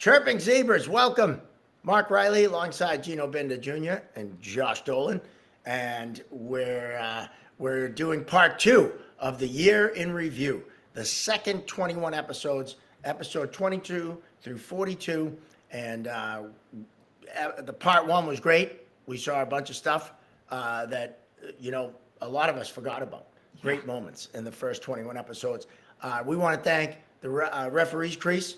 Chirping Zebras, welcome. Mark Riley alongside Gino Benda Jr. and Josh Dolan. And we're doing part 2 of the year in review. The second 21 episodes, episode 22 through 42. And the part 1 was great. We saw a bunch of stuff that, a lot of us forgot about. Great moments in the first 21 episodes. We want to thank the Referees Crease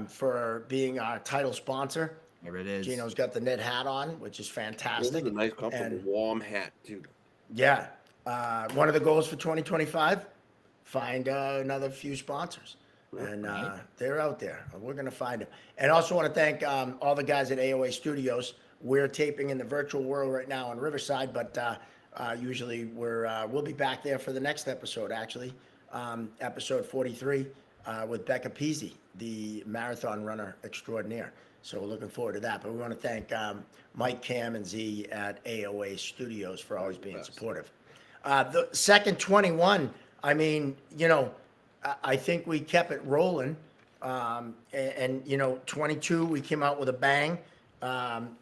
for being our title sponsor. There it is. Gino's got the knit hat on, which is fantastic. This is a nice, comfortable, warm hat, too. Yeah. One of the goals for 2025, find another few sponsors. And they're out there. We're going to find them. And also want to thank all the guys at AOA Studios. We're taping in the virtual world right now in Riverside, but usually we'll be back there for the next episode, actually. Episode 43 with Becca Peasy, the marathon runner extraordinaire. So we're looking forward to that. But we want to thank Mike, Cam, and Z at AOA Studios for always being supportive. The second 21, I mean, I think we kept it rolling. And 22, we came out with a bang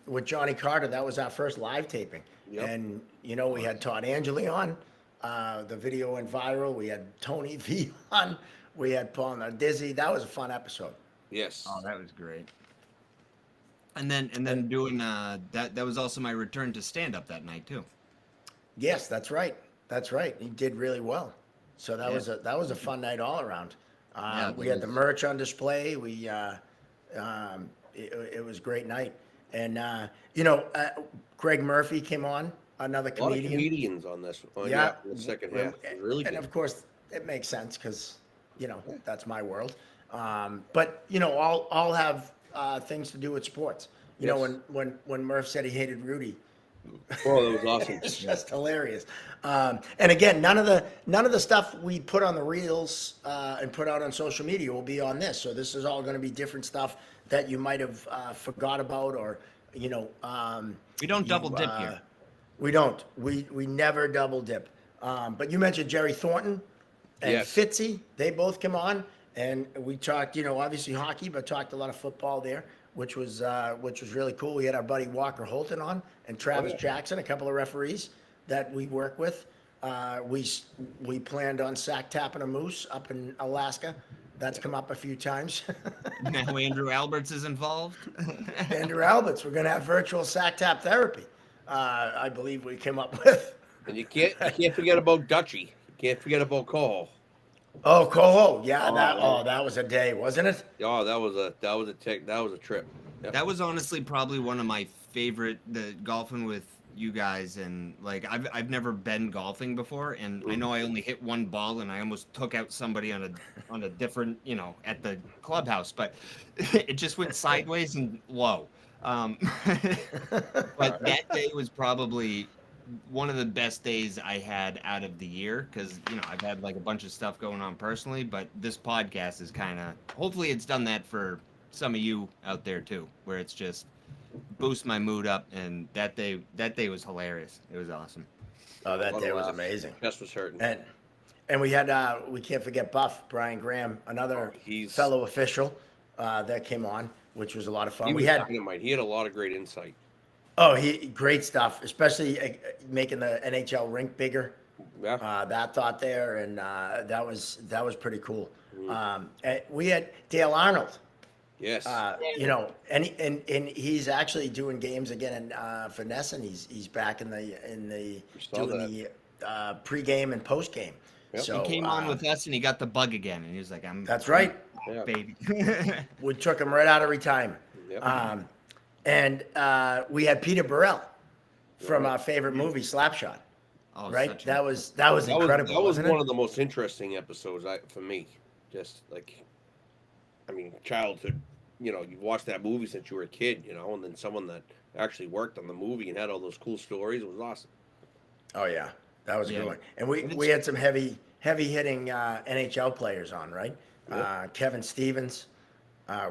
with Johnny Carter. That was our first live taping. Yep. And, we had Todd Angeli on. The video went viral. We had Tony V on. We had Paul Dizzy. That was a fun episode. Yes. Oh, that was great. And then doing that was also my return to stand up that night too. Yes, that's right. That's right. He did really well. So that was a fun night all around. We had the merch on display. We it was a great night. And Greg Murphy came on, another comedian. A lot of comedians on this. In the second half. Really good. And of course it makes sense because that's my world. But all have things to do with sports. When Murph said he hated Rudy. Oh, that was awesome. It's just hilarious. And again, none of the stuff we put on the reels and put out on social media will be on this. So this is all going to be different stuff that you might have forgot about, or we don't double dip here. We don't. We never double dip. But you mentioned Jerry Thornton and Fitzy. They both come on, and we talked. Obviously hockey, but talked a lot of football there, which was really cool. We had our buddy Walker Holton on, and Travis Jackson, a couple of referees that we work with. We planned on sack tapping a moose up in Alaska. That's come up a few times. Now Andrew Alberts is involved. Andrew Alberts, we're going to have virtual sack tap therapy. I believe we came up with. And you can't forget about Dutchy. You can't forget about Coho. Oh, Coho, yeah, that was a day, wasn't it? Oh, that was a trip. Yep. That was honestly probably one of my favorite. The golfing with you guys, and like I've never been golfing before, and I know I only hit one ball, and I almost took out somebody on a different at the clubhouse, but it just went sideways and low. But that day was probably one of the best days I had out of the year, because I've had like a bunch of stuff going on personally, but this podcast is kind of, hopefully it's done that for some of you out there too, where it's just boost my mood up. And that day was hilarious. It was awesome. Oh, that day was amazing. Chest was hurting. And we had we can't forget Buff Brian Graham, another fellow official that came on, which was a lot of fun. He had a lot of great insight. Oh, great stuff, especially making the NHL rink bigger. Yeah. That thought there, and that was pretty cool. And we had Dale Arnold. Yes. And he's actually doing games again in Finesse, and he's back in the pregame and postgame. Yep. So he came on with us, and he got the bug again, and he was like, That's right, baby." We took him right out of retirement. Yep. And we had Peter Burrell from our favorite movie, Slapshot. Oh, right? That was incredible. That was one of the most interesting episodes for me. Just like, childhood. You watched that movie since you were a kid. And then someone that actually worked on the movie and had all those cool stories. It was awesome. Oh yeah, that was a good one. And we had some heavy hitting NHL players on, right? Yep. Kevin Stevens.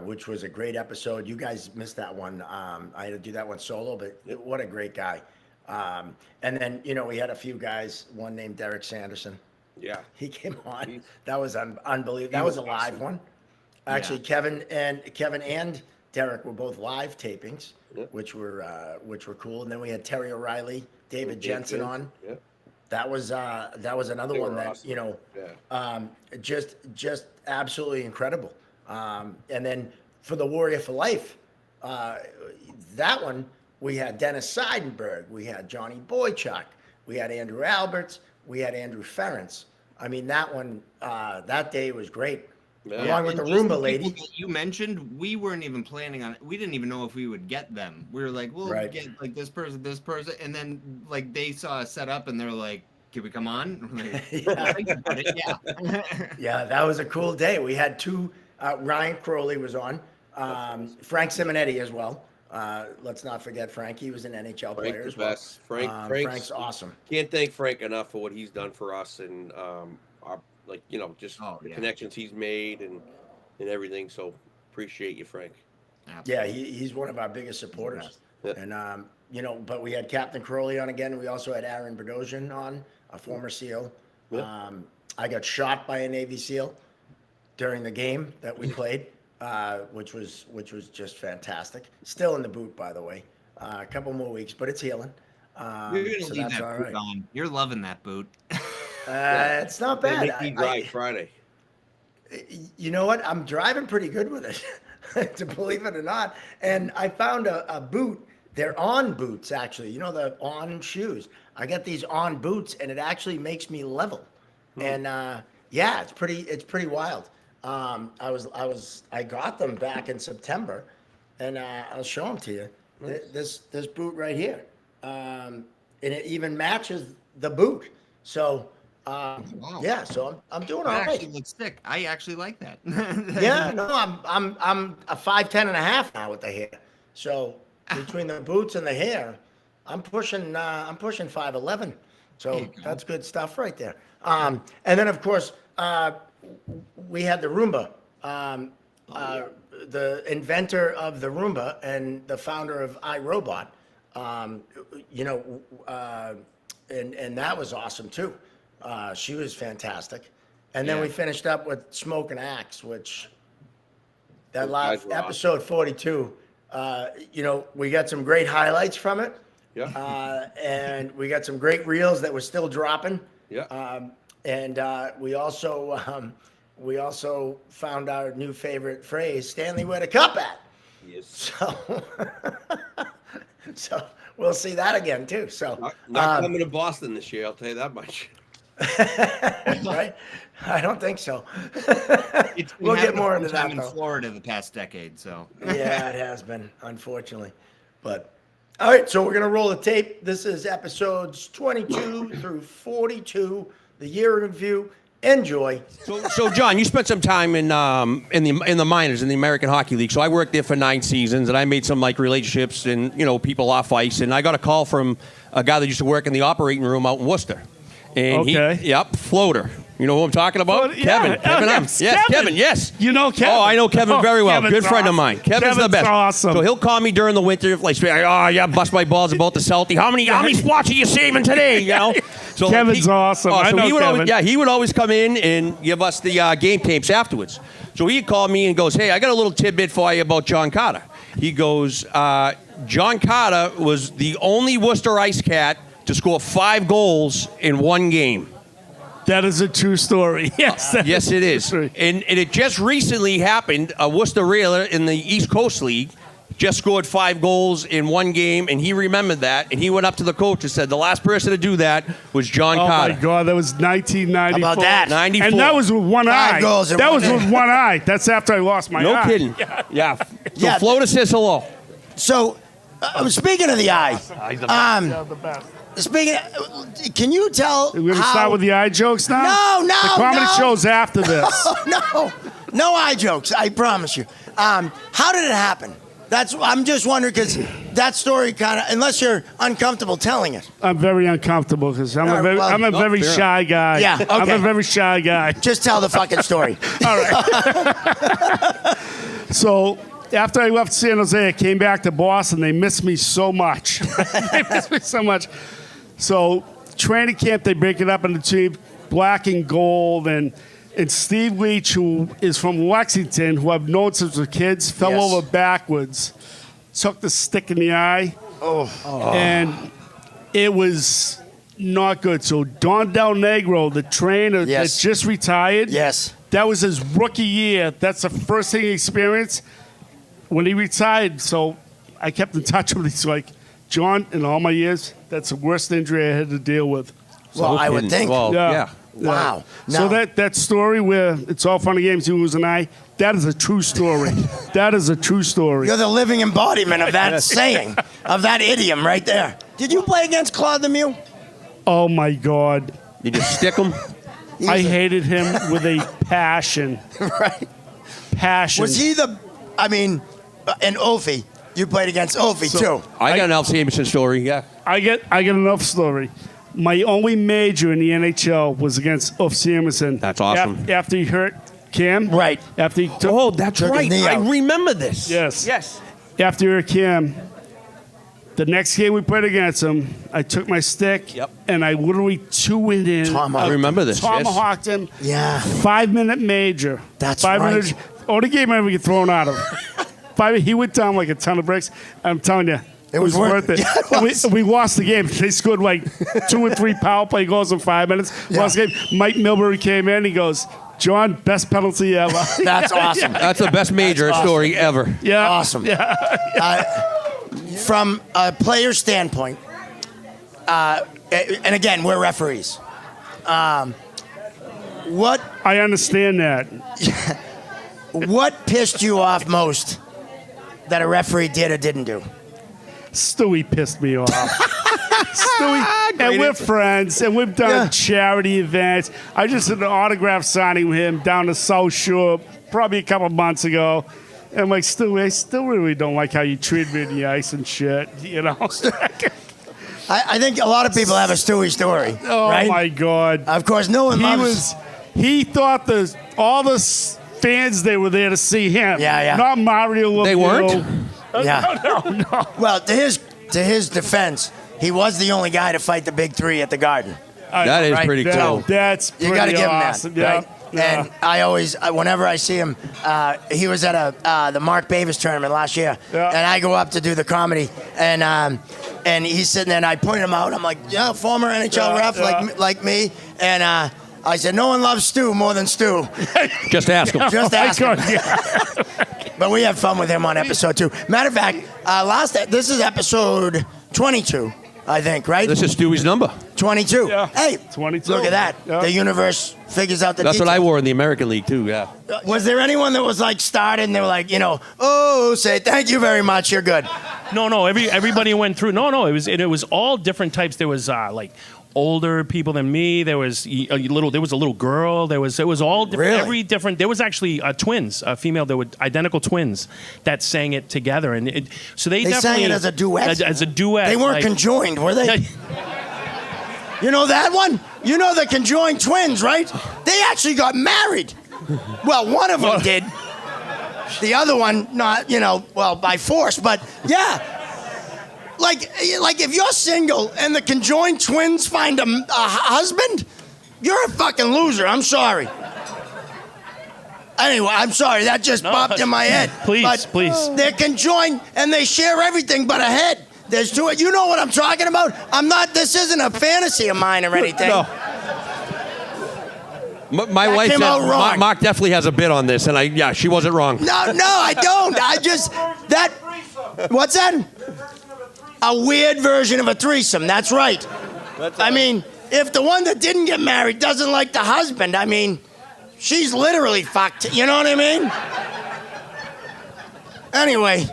Which was a great episode. You guys missed that one. I had to do that one solo, but what a great guy. And then, we had a few guys, one named Derek Sanderson. Yeah. He came on. That was unbelievable. That was a live one. Actually, Kevin and Derek were both live tapings, Yeah. which were cool. And then we had Terry O'Reilly, David Dave Jensen Jensen, on. Yeah. That was another They one were that awesome. Yeah. just absolutely incredible. And then for the Warrior for Life, that one we had Dennis Seidenberg, we had Johnny Boychuk, we had Andrew Alberts, we had Andrew Ferentz. I mean, that one that day was great. Yeah. Along with And the just Roomba people lady. that you mentioned, we weren't even planning on it. We didn't even know if we would get them. We were like, we'll Right. get like this person, and then like they saw us set up and they're like, can we come on? We're like, Yeah. think about it, yeah. Yeah, that was a cool day. We had two. Ryan Crowley was on. Frank Simonetti as well. Let's not forget Frank. He was an NHL player Frank as the well. best. Frank's Frank's awesome. Can't thank Frank enough for what he's done for us and our just Oh, the yeah. connections he's made and everything. So appreciate you, Frank. Yeah, he's one of our biggest supporters. Yeah. And but we had Captain Crowley on again. We also had Aaron Bogosian on, a former SEAL. Yeah. I got shot by a Navy SEAL during the game that we played, which was just fantastic. Still in the boot, by the way. A couple more weeks, but it's healing. You're gonna So leave that's that all boot right. on. You're loving that boot. It's not They bad. make me drive Friday. You know what? I'm driving pretty good with it, to believe it or not. And I found a boot. They're on boots, actually. You know, the on shoes. I got these on boots, and it actually makes me level. And yeah, it's pretty wild. I got them back in September, and I'll show them to you. This boot right here, and it even matches the boot. So. Wow. Yeah, so I'm doing all That right. actually looks sick. I actually like that. Yeah, no, I'm a 5'10" and a half now with the hair. So between the boots and the hair, I'm pushing 5'11". There So you go. that's good stuff right there. And then of course we had the Roomba, the inventor of the Roomba and the founder of iRobot. And that was awesome too. She was fantastic. And then Yeah. we finished up with Smoke and Axe, which that Those live guys were awesome. episode 42, we got some great highlights from it. Yeah. And we got some great reels that were still dropping. Yeah. And we also found our new favorite phrase, Stanley, where the cup at? Yes. So we'll see that again too. So Not coming to Boston this year, I'll tell you that much. right? I don't think so. It's been We'll get having a more fun into time that in though. Florida the past decade, so. Yeah, it has been, unfortunately. But all right, so we're gonna roll the tape. This is episodes 22 through 42, the year in review. Enjoy. So John, you spent some time in the minors in the American Hockey League. So I worked there for 9 seasons, and I made some relationships and people off ice. And I got a call from a guy that used to work in the operating room out in Worcester. And Okay. Floater. You know who I'm talking about? Floater, yeah. Kevin. Oh, Kevin, yes, yes, Kevin. Kevin, yes. You know Kevin? Oh, I know Kevin very well. Kevin's Good friend of awesome. mine. Kevin's the best. awesome. So he'll call me during the winter, bust my balls about the Celtics. How many spots are you saving today? So Kevin's awesome. I know he would Kevin. Always, he would always come in and give us the game tapes afterwards. So he called me and goes, "Hey, I got a little tidbit for you about John Carter." He goes, "John Carter was the only Worcester Ice Cat to score 5 goals in one game." That is a true story. Yes. Yes, it is. True. And it just recently happened. A Worcester Raider in the East Coast League just scored 5 goals in one game, and he remembered that, and he went up to the coach and said, the last person to do that was John Oh Carter. my God, that was 1994. How about that? 94. And that was with one 5 eye. goals in That one was day. with one eye. That's after I lost my No eye. kidding. Yeah. So Yeah. Floater says hello. So speaking of the eye, Yeah, the best. can you tell We're going to how? start with the eye jokes now? No, The comedy no. show's after this. No eye jokes. I promise you. How did it happen? I'm just wondering because that story kind of, unless you're uncomfortable telling it, I'm very uncomfortable because I'm All a right, very, well- I'm a very fair shy guy. Yeah, I'm okay. a very shy guy. just tell the fucking story. All right. So after I left San Jose, I came back to Boston. They missed me so much. They missed me so much. So training camp, they break it up into two, black and gold, and and Steve Leach, who is from Lexington, who I've known since we're kids, fell Yes. over backwards, took the stick in the eye, and it was not good. So Don Del Negro, the trainer Yes. that just retired, Yes. that was his rookie year. That's the first thing he experienced when he retired. So I kept in touch with him. He's like, John, in all my years, that's the worst injury I had to deal with. Well, I would think. Well, yeah. Wow. So Now- that story where it's all fun and games, you lose an eye, that is a true story. That is a true story. You're the living embodiment of that saying, of that idiom right there. Did you play against Claude Lemieux? Oh my God. You just stick them. I hated him with a passion. Right. Passion. Was he and Ophi? You played against Ophi too. I got an Alf Samuelson story. Yeah. I get enough story. My only major in the NHL was against Ulf Samuelson. That's awesome. After he hurt Cam. Right. After he took. Oh, that's Took his right. knee I out. remember this. Yes. Yes. After he hurt Cam. The next game we played against him, I took my stick. Yep. And I literally two-went in. Tomahawk. I remember this. Yes. Tomahawked him. Yeah. 5-minute major. That's 5 right. minutes. Only game I ever get thrown out of. He went down like a ton of bricks. I'm telling you, it was worth it. Yeah, it And was. we lost the game. They scored like 2 or 3 power play goals in 5 minutes. Yeah. Lost the game. Mike Milbury came in. He goes, John, best penalty ever. That's awesome. That's the best major That's awesome. story ever. Yeah. Awesome. From a player standpoint, and again, we're referees. What I understand that. what pissed you off most that a referee did or didn't do? Stewie pissed me off. Stewie, and we're friends, and we've done Yeah. charity events. I just did an autograph signing with him down the South Shore probably a couple months ago. And I'm like, Stewie, I still really don't like how you treat me in the ice and shit, you know? I think a lot of people have a Stewie story, Oh, right? my God. Of course, no one loves. He thought all the fans, they were there to see him. Yeah, yeah. Not Mario They Lemieux. weren't? Yeah. No. Well, to his defense, he was the only guy to fight the big three at the Garden. That is Right. pretty That- cool. That's You pretty got to give awesome. him that, right? Yeah. And whenever I see him, he was at the Mark Bavis tournament last year, Yeah. and I go up to do the comedy, and he's sitting there, and I point him out. I'm like, yeah, former NHL Yeah, ref yeah. like me, and I said, no one loves Stu more than Stu. Just ask him. Just Oh, my ask him. God, yeah. But we have fun with him on episode 2. Matter of fact, this is episode 22, I think, right? This is Stewie's number. 22. Yeah. Hey, 22. look at that. Yeah. The universe figures out the That's what I details. wore in the American League, too, yeah. Was there anyone that was like started and they were like, say thank you very much, you're good. No. Everybody went through. No. It was all different types. There was like older people than me. There was a little girl. It was all different. Really? Every different. There was actually twins, a female. There were identical twins that sang it together, and so they They sang definitely it as a duet? As a duet. They weren't like- conjoined, were they? You know that one? You know the conjoined twins, right? They actually got married. Well, one of them did. The other one, not, by force, but yeah. Like if you're single and the conjoined twins find a husband, you're a fucking loser. I'm sorry. Anyway, I'm sorry. That just popped in my head. Please, But please. They're conjoined and they share everything but a head. There's two. You know what I'm talking about? This isn't a fantasy of mine or anything. No. My That wife came said out wrong. Mark definitely has a bit on this, and she wasn't wrong. No, I don't. What's that? A weird version of a threesome. That's right. I mean, if the one that didn't get married doesn't like the husband, I mean, she's literally fucked. You know what I mean? Anyway,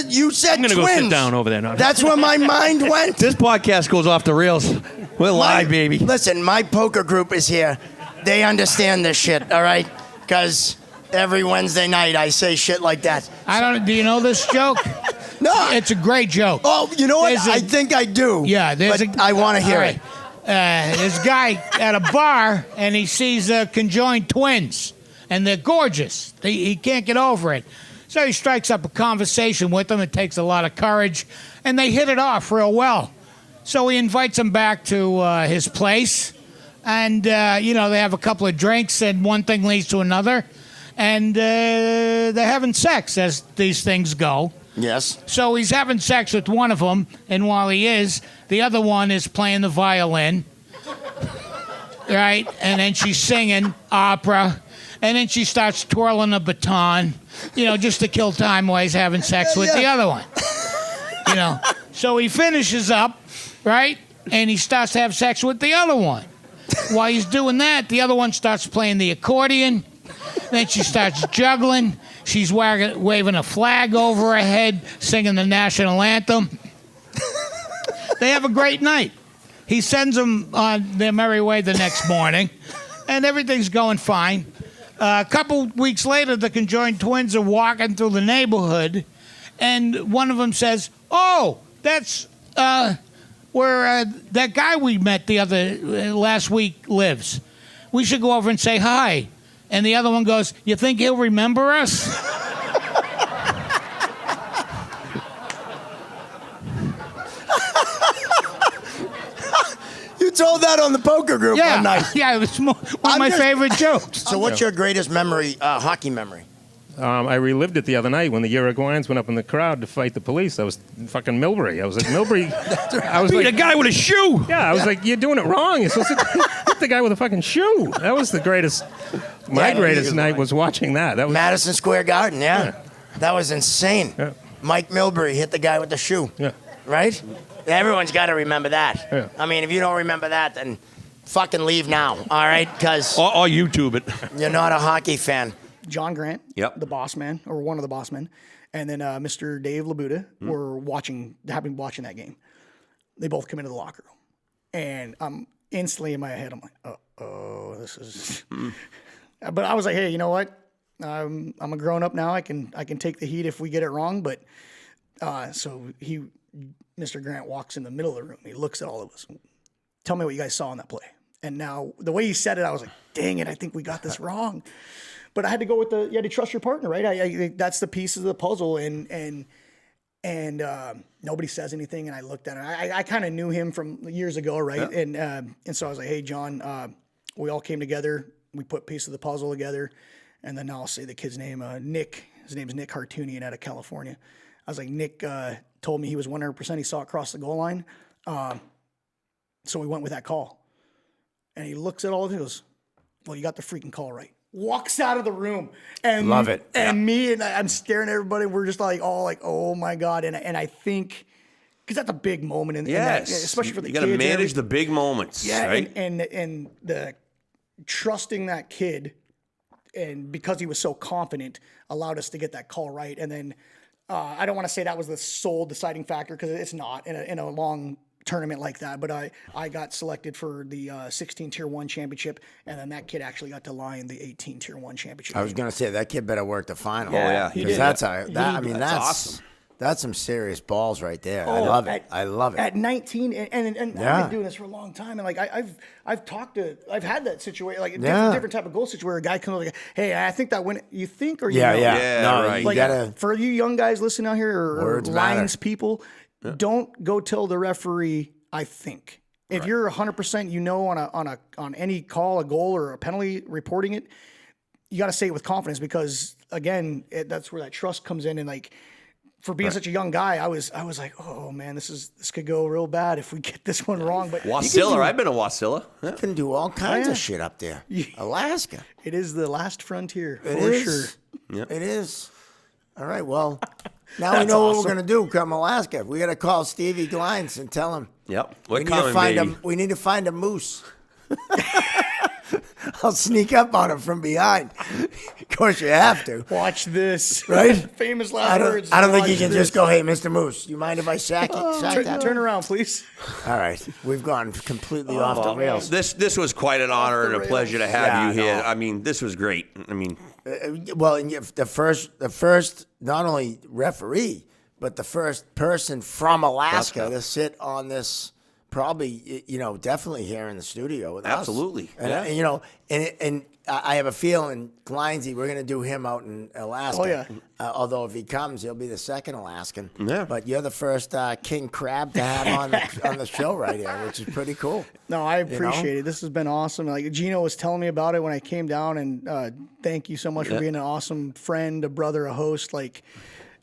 you said I'm gonna twins. go sit down over there now. That's where my mind went. This podcast goes off the rails. We're live, baby. Listen, my poker group is here. They understand this shit, all right? Because every Wednesday night I say shit like that. Do you know this joke? No, It's a great joke. oh, you know what? There's a- I think I do. Yeah, there's but I want to hear all it. right. This guy at a bar, and he sees conjoined twins, and they're gorgeous. He can't get over it. So he strikes up a conversation with them. It takes a lot of courage, and they hit it off real well. So he invites them back to his place, and they have a couple of drinks, and one thing leads to another, and they're having sex, as these things go. Yes. So he's having sex with one of them, and while he is, the other one is playing the violin, right? And then she's singing opera, and then she starts twirling a baton, just to kill time while he's having sex with the other one. So he finishes up, right? And he starts to have sex with the other one. While he's doing that, the other one starts playing the accordion. Then she starts juggling. She's waving a flag over her head, singing the national anthem. They have a great night. He sends them on their merry way the next morning, and everything's going fine. A couple weeks later, the conjoined twins are walking through the neighborhood, and one of them says, "Oh, that's where that guy we met last week lives. We should go over and say hi." And the other one goes, "You think he'll remember us?" You told that on the poker group one night. Yeah, it was one of my favorite jokes. So what's your greatest memory, hockey memory? I relived it the other night when the Uruguayans went up in the crowd to fight the police. I was fucking Milbury. I was like, Milbury. I was Beat like, a guy with a shoe. yeah, I was like, you're doing it wrong. You're supposed to hit the guy with a fucking shoe. That was the greatest. My greatest night was watching that. That was Madison Square Garden, yeah. That was insane. Yeah. Mike Milbury hit the guy with the shoe. Yeah. Right? Everyone's got to remember that. Yeah. I mean, if you don't remember that, then fucking leave now, all right? Because Or YouTube it. you're not a hockey fan. John Grant, Yep. the boss man, or one of the boss men, and then Mr. Dave Labuda were happened to be watching that game. They both come into the locker room, and I'm instantly in my head, I'm like, oh, this is. But I was like, hey, you know what? I'm a grown up now. I can take the heat if we get it wrong. But so Mr. Grant walks in the middle of the room. He looks at all of us. Tell me what you guys saw on that play. And now the way he said it, I was like, dang it, I think we got this wrong. But I had to go with you had to trust your partner, right? I that's the pieces of the puzzle, and nobody says anything. And I looked at him. I kind of knew him from years ago, right? Yeah. And so I was like, hey, John, we all came together. We put pieces of the puzzle together, and then I'll say the kid's name, Nick. His name is Nick Hartunian out of California. I was like, Nick told me he was 100%. He saw it cross the goal line, so we went with that call. And he looks at all of it and goes, well, you got the freaking call right. Walks out of the room, and Love it. And me and I'm staring at everybody. We're just like all like, oh my god! And I think because that's a big moment in that, especially for the you got to kids. manage the big moments. Yeah, right? and the trusting that kid, and because he was so confident, allowed us to get that call right. And then I don't want to say that was the sole deciding factor because it's not in a long tournament like that, but I got selected for the 16 Tier 1 championship, and then that kid actually got to lie in the 18 Tier 1 championship. I was going to say, that kid better work the final. Oh, yeah. He Because did. that's awesome. That's some serious balls right there. Oh, I love it. I love it. At 19, and I've Yeah. been doing this for a long time, and like I've had that situation, like Yeah. different type of goal situation where a guy comes up like, hey, I think that win. You think or you Yeah, know? yeah. Yeah, No, right. you Like gotta. for you young guys listening out here or Words Lions matter. people, don't go tell the referee. I think if you're 100%, on any call, a goal or a penalty, reporting it, you got to say it with confidence because again, that's where that trust comes in. And like for being such a young guy, I was like, oh man, this could go real bad if we get this one wrong. But Wasilla. I've been to Wasilla. You can do all kinds yeah. of shit up there. Alaska. it is the last frontier It for is. sure. It is. All right, well, now we know what we're going to do come Alaska. We got to call Stevie Glines and tell him. Yep. We We're need, coming, to find baby. we need to find a moose. I'll sneak up on him from behind. Of course, you have to. Watch this, Right? Famous last I words. don't think you Watch can this. just go, hey, Mr. Moose, you mind if I sack that? Turn around, please. All right, we've gone completely off the rails. This was quite an honor and a pleasure to have Yeah, you here. no. I mean, this was great. I mean, Well, and the first not only referee, but the first person from Alaska to sit on this probably, definitely here in the studio with us. Absolutely, And, yeah. And I have a feeling, Lindsay, we're going to do him out in Alaska. Oh, yeah. Although if he comes, he'll be the second Alaskan. Yeah. But you're the first king crab to have on the show right here, which is pretty cool. No, I appreciate it. This has been awesome. Like Gino was telling me about it when I came down, and thank you so much for being an awesome friend, a brother, a host.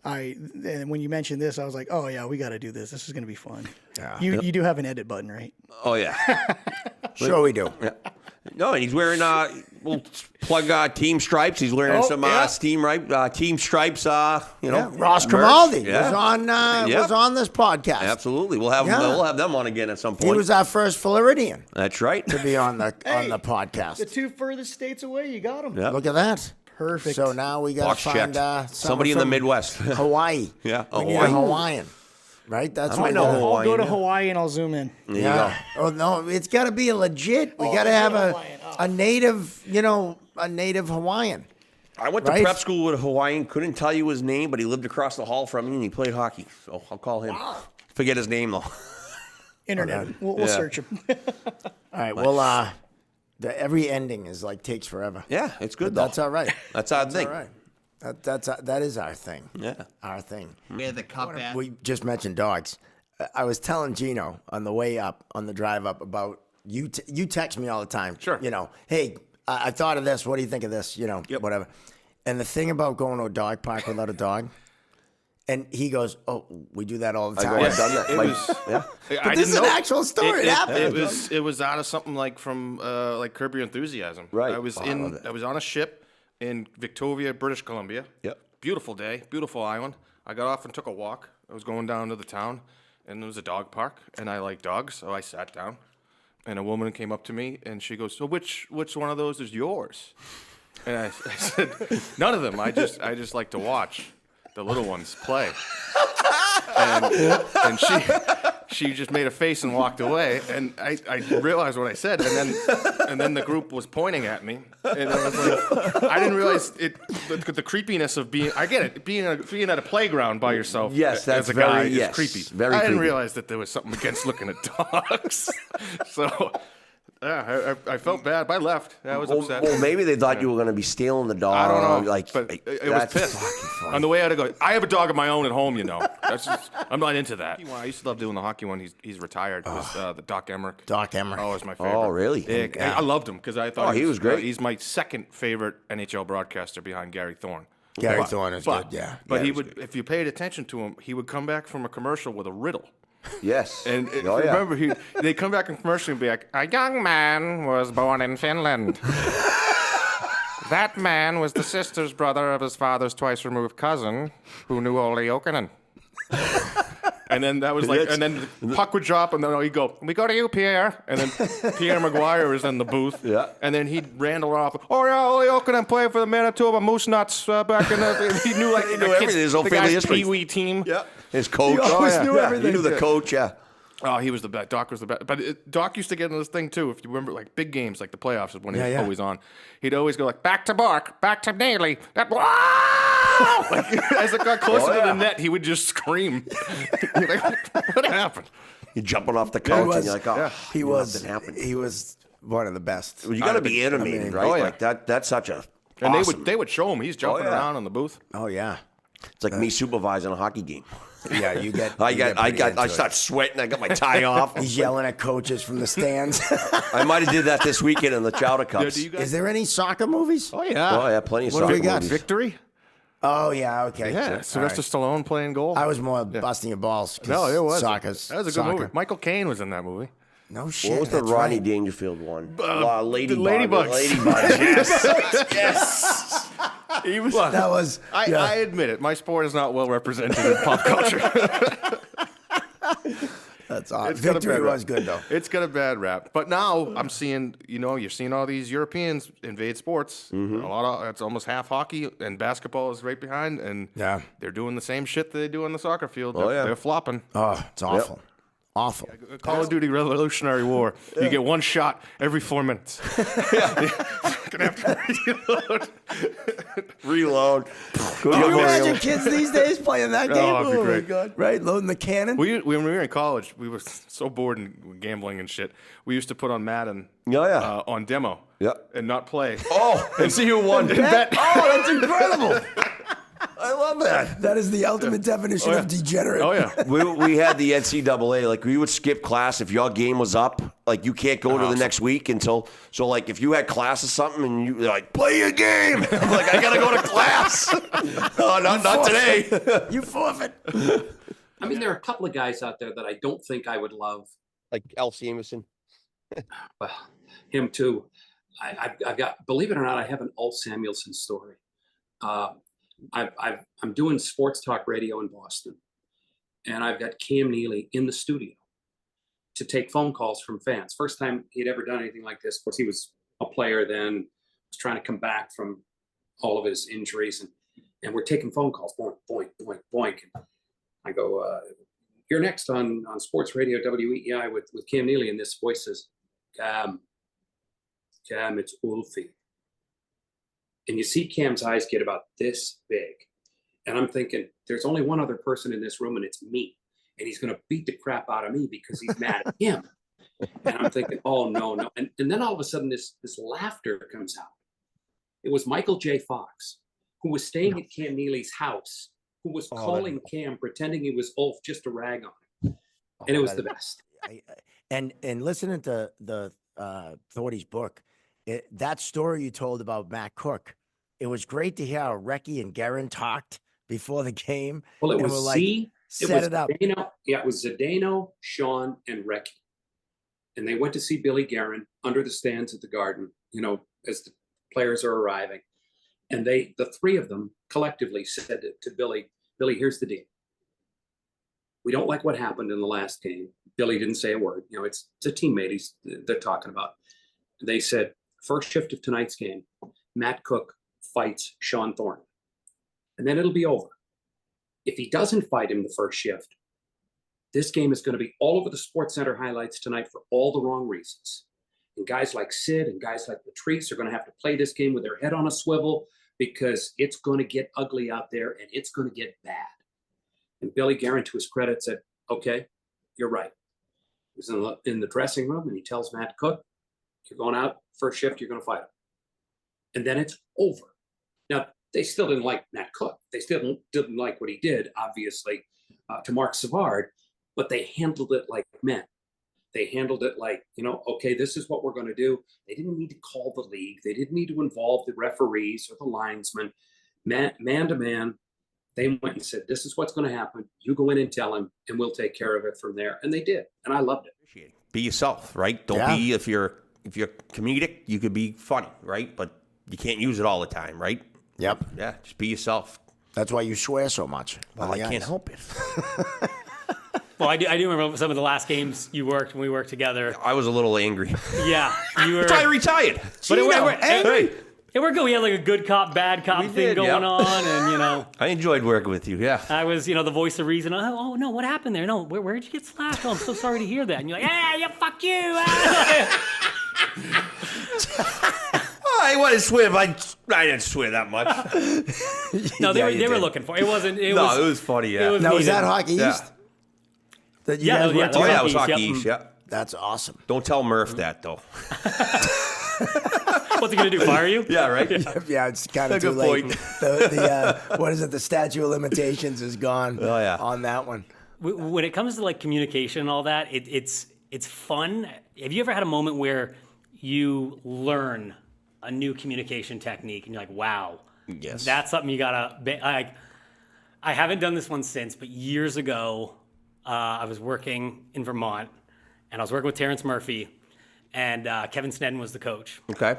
And when you mentioned this, I was like, oh yeah, we got to do this. This is going to be fun. Yeah. You do have an edit button, right? Oh yeah. Sure we do. Yeah. No, and he's wearing we'll plug Team Stripes. He's wearing some Team Stripes. Ross merch. Grimaldi Yeah. was on this podcast. Absolutely. We'll have them on again at some point. He was our first Floridian That's right. to be on the podcast. The two furthest states away, you got them. Yeah. Look at that. Perfect. So now we got Box to find checked. someone Somebody in the from Midwest. Hawaii. Yeah, We need a Hawaii. Hawaiian. Right? That's I might what know we got. Hawaii. I'll go to yeah. Hawaii and I'll zoom in. There you Yeah. go. Oh no, it's got to be a legit. We got to have a native, a native Hawaiian. I went to Right? prep school with a Hawaiian. Couldn't tell you his name, but he lived across the hall from me and he played hockey. So I'll call him. Forget his name though. Internet. We'll Yeah. search him. All right. Well, every ending is takes forever. Yeah, it's good But though. that's all right. That's our thing. All right. That is our thing. Yeah. Our thing. Yeah, the cup ad. We just mentioned dogs. I was telling Gino on the way up, on the drive up, about you. You text me all the time. Sure. Hey, I thought of this. What do you think of this? Whatever. And the thing about going to a dog park without a dog, and he goes, "Oh, we do that all the time." I've done that. It was. But this is an actual story. It happened. It was out of something from Curb Your Enthusiasm. Right. I was Oh, I love that. I was on a ship in Victoria, British Columbia. Yep. Beautiful day, beautiful island. I got off and took a walk. I was going down to the town, and there was a dog park, and I like dogs, so I sat down. And a woman came up to me, and she goes, "So which one of those is yours?" And I said, "None of them. I just like to watch the little ones play." And she just made a face and walked away, and I realized what I said, and then the group was pointing at me, and I was like, I didn't realize the creepiness of being. I get it, being at a playground by yourself. Yes, that's as a guy very- yes, is creepy. very I didn't creepy. realize that there was something against looking at dogs, so. Yeah, I felt bad, but I left. I was upset. Well, maybe they thought you were going to be stealing the dog. I don't know. Like, but it was that's pissed. fucking funny. On the way out, I go, I have a dog of my own at home, That's just, I'm not into that. I used to love doing the hockey one. He's retired. It was the Doc Emmerich. Doc Emmerich. Oh, it was my favorite. Oh, really? Yeah, I loved him because I thought he was great. He's my second favorite NHL broadcaster behind Gary Thorne. Gary But- Thorne is but- good. Yeah. But Yeah, he he was would, if you paid attention to him, he would come back from a commercial with a riddle. Yes. And oh, yeah. remember, they come back in commercial and be like, a young man was born in Finland. That man was the sister's brother of his father's twice-removed cousin, who knew Olli Jokinen. And then that was and then puck would drop, and then he'd go, "We go to you, Pierre." And then Pierre Maguire was in the booth. Yeah. And then he'd randle off, "Oh yeah, Olli Jokinen played for the Manitoba Moose Nuts back in the." He knew He knew everything, his whole the family guy's history. Pee-wee team. Yeah. His coach. He always knew He everything. knew the coach, yeah. Oh, he was the best. Doc was the best. But Doc used to get into this thing, too. If you remember, big games, like the playoffs, is when he was always on. He'd always go, back to Bork, back to Neely. As it got closer to the net, he would just scream. You're like, what happened? You're jumping off the couch and you're like, oh, He was. nothing happened. He was one of the best. Well, you got to be animated, right? oh, yeah. Like that's such a And awesome. they would show him. He's jumping yeah. around in the booth. Oh yeah. It's like me supervising a hockey game. Yeah, you get. I start sweating. I got my tie off. He's yelling at coaches from the stands. I might have did that this weekend in the Chowder Cups. Is there any soccer movies? Oh, yeah. Oh yeah, plenty of What do soccer we got? movies. Victory? Oh yeah. Okay. Yeah. All Sylvester right. Stallone playing goal. I was more busting your balls. 'cause No, it was. Soccer's. That was a good soccer. movie. Michael Caine was in that movie. No shit. What was the that's Rodney right. Dangerfield one? Ladybugs. Ladybugs. Yes. He was. That was. yeah. I admit it. My sport is not well represented in pop culture. That's awesome. It's got a Victory bad rap. was good though. It's got a bad rap. But now I'm seeing, you're seeing all these Europeans invade sports. A lot of it's almost half hockey, and basketball is right behind. And Yeah. they're doing the same shit that they do on the soccer field. Oh, yeah. They're flopping. Oh, it's awful. Awful. Call of Duty Revolutionary War. You get one shot every 4 minutes. You're gonna have to reload. Reload. Can you imagine kids these days playing that game? that'd be Oh, my great. God. Right? Loading the cannon? When we were in college, we were so bored and gambling and shit. We used to put on Madden on demo and not play. Oh, and see who won. Oh, that's incredible. I love that. That is the ultimate definition of degenerate. Oh, yeah. We had the NCAA. Like, we would skip class if your game was up. Like, you can't go to the next week until. So, like, if you had class or something and you're like, play your game. I'm like, I got to go to class. Oh, not today. You forfeit. I mean, there are a couple of guys out there that I don't think I would love. Like Elsie Emerson. Well, him too. I've got, believe it or not, I have an Alt Samuelson story. I'm doing sports talk radio in Boston, and I've got Cam Neely in the studio to take phone calls from fans. First time he'd ever done anything like this. Of course, he was a player then, was trying to come back from all of his injuries, and we're taking phone calls, boink, boink, boink, boink. And I go, you're next on sports radio WEEI with Cam Neely, and this voice says, Cam, it's Ulfie. And you see Cam's eyes get about this big. And I'm thinking, there's only one other person in this room, and it's me. And he's going to beat the crap out of me because he's mad at him. And I'm thinking, oh, no. And then all of a sudden, this laughter comes out. It was Michael J. Fox, who was staying at Cam Neely's house, who was calling Cam, pretending he was Ulf just to rag on him. And it was the best. And listening to the Thordy's book, that story you told about Matt Cook, it was great to hear how Recky and Guerin talked before the game. Well, it was set it up. It was Zdeno, Sean, and Recky. And they went to see Billy Guerin under the stands at the Garden, as the players are arriving. And the three of them collectively said to Billy, here's the deal. We don't like what happened in the last game. Billy didn't say a word. It's a teammate they're talking about. They said, first shift of tonight's game, Matt Cook fights Sean Thornton. And then it'll be over. If he doesn't fight him the first shift, this game is going to be all over the Sports Center highlights tonight for all the wrong reasons. And guys like Sid and guys like Patrice are going to have to play this game with their head on a swivel because it's going to get ugly out there and it's going to get bad. And Billy Guerin, to his credit, said, okay, you're right. He was in the dressing room and he tells Matt Cook, you're going out, first shift, you're going to fight him. And then it's over. Now, they still didn't like Matt Cook. They still didn't like what he did, obviously, to Mark Savard, but they handled it like men. They handled it like, okay, this is what we're going to do. They didn't need to call the league. They didn't need to involve the referees or the linesmen. Man to man, they went and said, this is what's going to happen. You go in and tell him, and we'll take care of it from there. And they did. And I loved it. Be yourself, right? Don't be, if you're comedic, you could be funny, right? But you can't use it all the time, right? Yep. Yeah, just be yourself. That's why you swear so much. Well, I can't help it. Well, I do remember some of the last games you worked when we worked together. I was a little angry. Yeah, you were. That's why I retired. But Hey. It worked good. We had like a good cop, bad cop thing going on, and I enjoyed working with you. Yeah, I was, the voice of reason. Oh no, what happened there? No, where'd you get slashed? Oh, I'm so sorry to hear that. And you're like, yeah, fuck you. I want to swim. I didn't swim that much. No, they were looking for it. Wasn't. It was funny. Yeah. Was that Hockey East? That you guys worked it was Hockey Hockey East. East. Yeah. That's awesome. Don't tell Murph that though. What's he gonna do? Fire you? Yeah, right. Yeah, it's kind of too late. The what is it? The statute of limitations is gone. Oh yeah. On that one. When it comes to like communication and all that, it's fun. Have you ever had a moment where you learn a new communication technique and you're like, wow, yes, that's something you gotta. I haven't done this one since, but years ago, I was working in Vermont, and I was working with Terrence Murphy, and Kevin Snedden was the coach. Okay.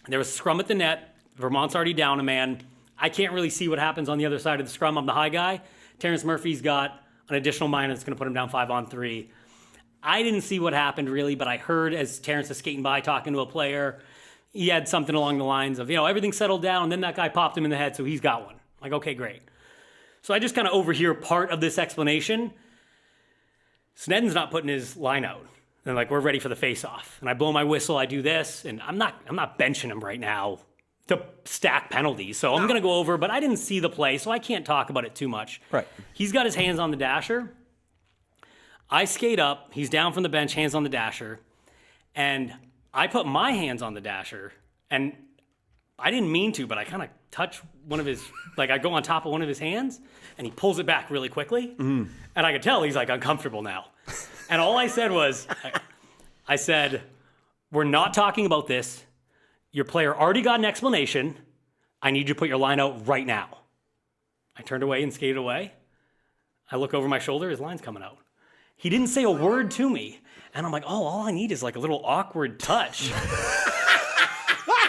There was a scrum at the net. Vermont's already down a man. I can't really see what happens on the other side of the scrum. I'm the high guy. Terrence Murphy's got an additional minor that's going to put him down 5-on-3. I didn't see what happened really, but I heard as Terrence is skating by talking to a player, he had something along the lines of, everything settled down, and then that guy popped him in the head, so he's got one. Like, okay, great. So I just kind of overhear part of this explanation. Snedden's not putting his line out. And like, we're ready for the face-off. And I blow my whistle, I do this, and I'm not benching him right now to stack penalties. So I'm going to go over, but I didn't see the play, so I can't talk about it too much. Right. He's got his hands on the dasher. I skate up, he's down from the bench, hands on the dasher, and I put my hands on the dasher, and I didn't mean to, but I kind of touch one of his, like I go on top of one of his hands, and he pulls it back really quickly, and I could tell he's like uncomfortable now. And all I said was, I said, we're not talking about this. Your player already got an explanation. I need you to put your line out right now. I turned away and skated away. I look over my shoulder, his line's coming out. He didn't say a word to me. And I'm like, oh, all I need is like a little awkward touch.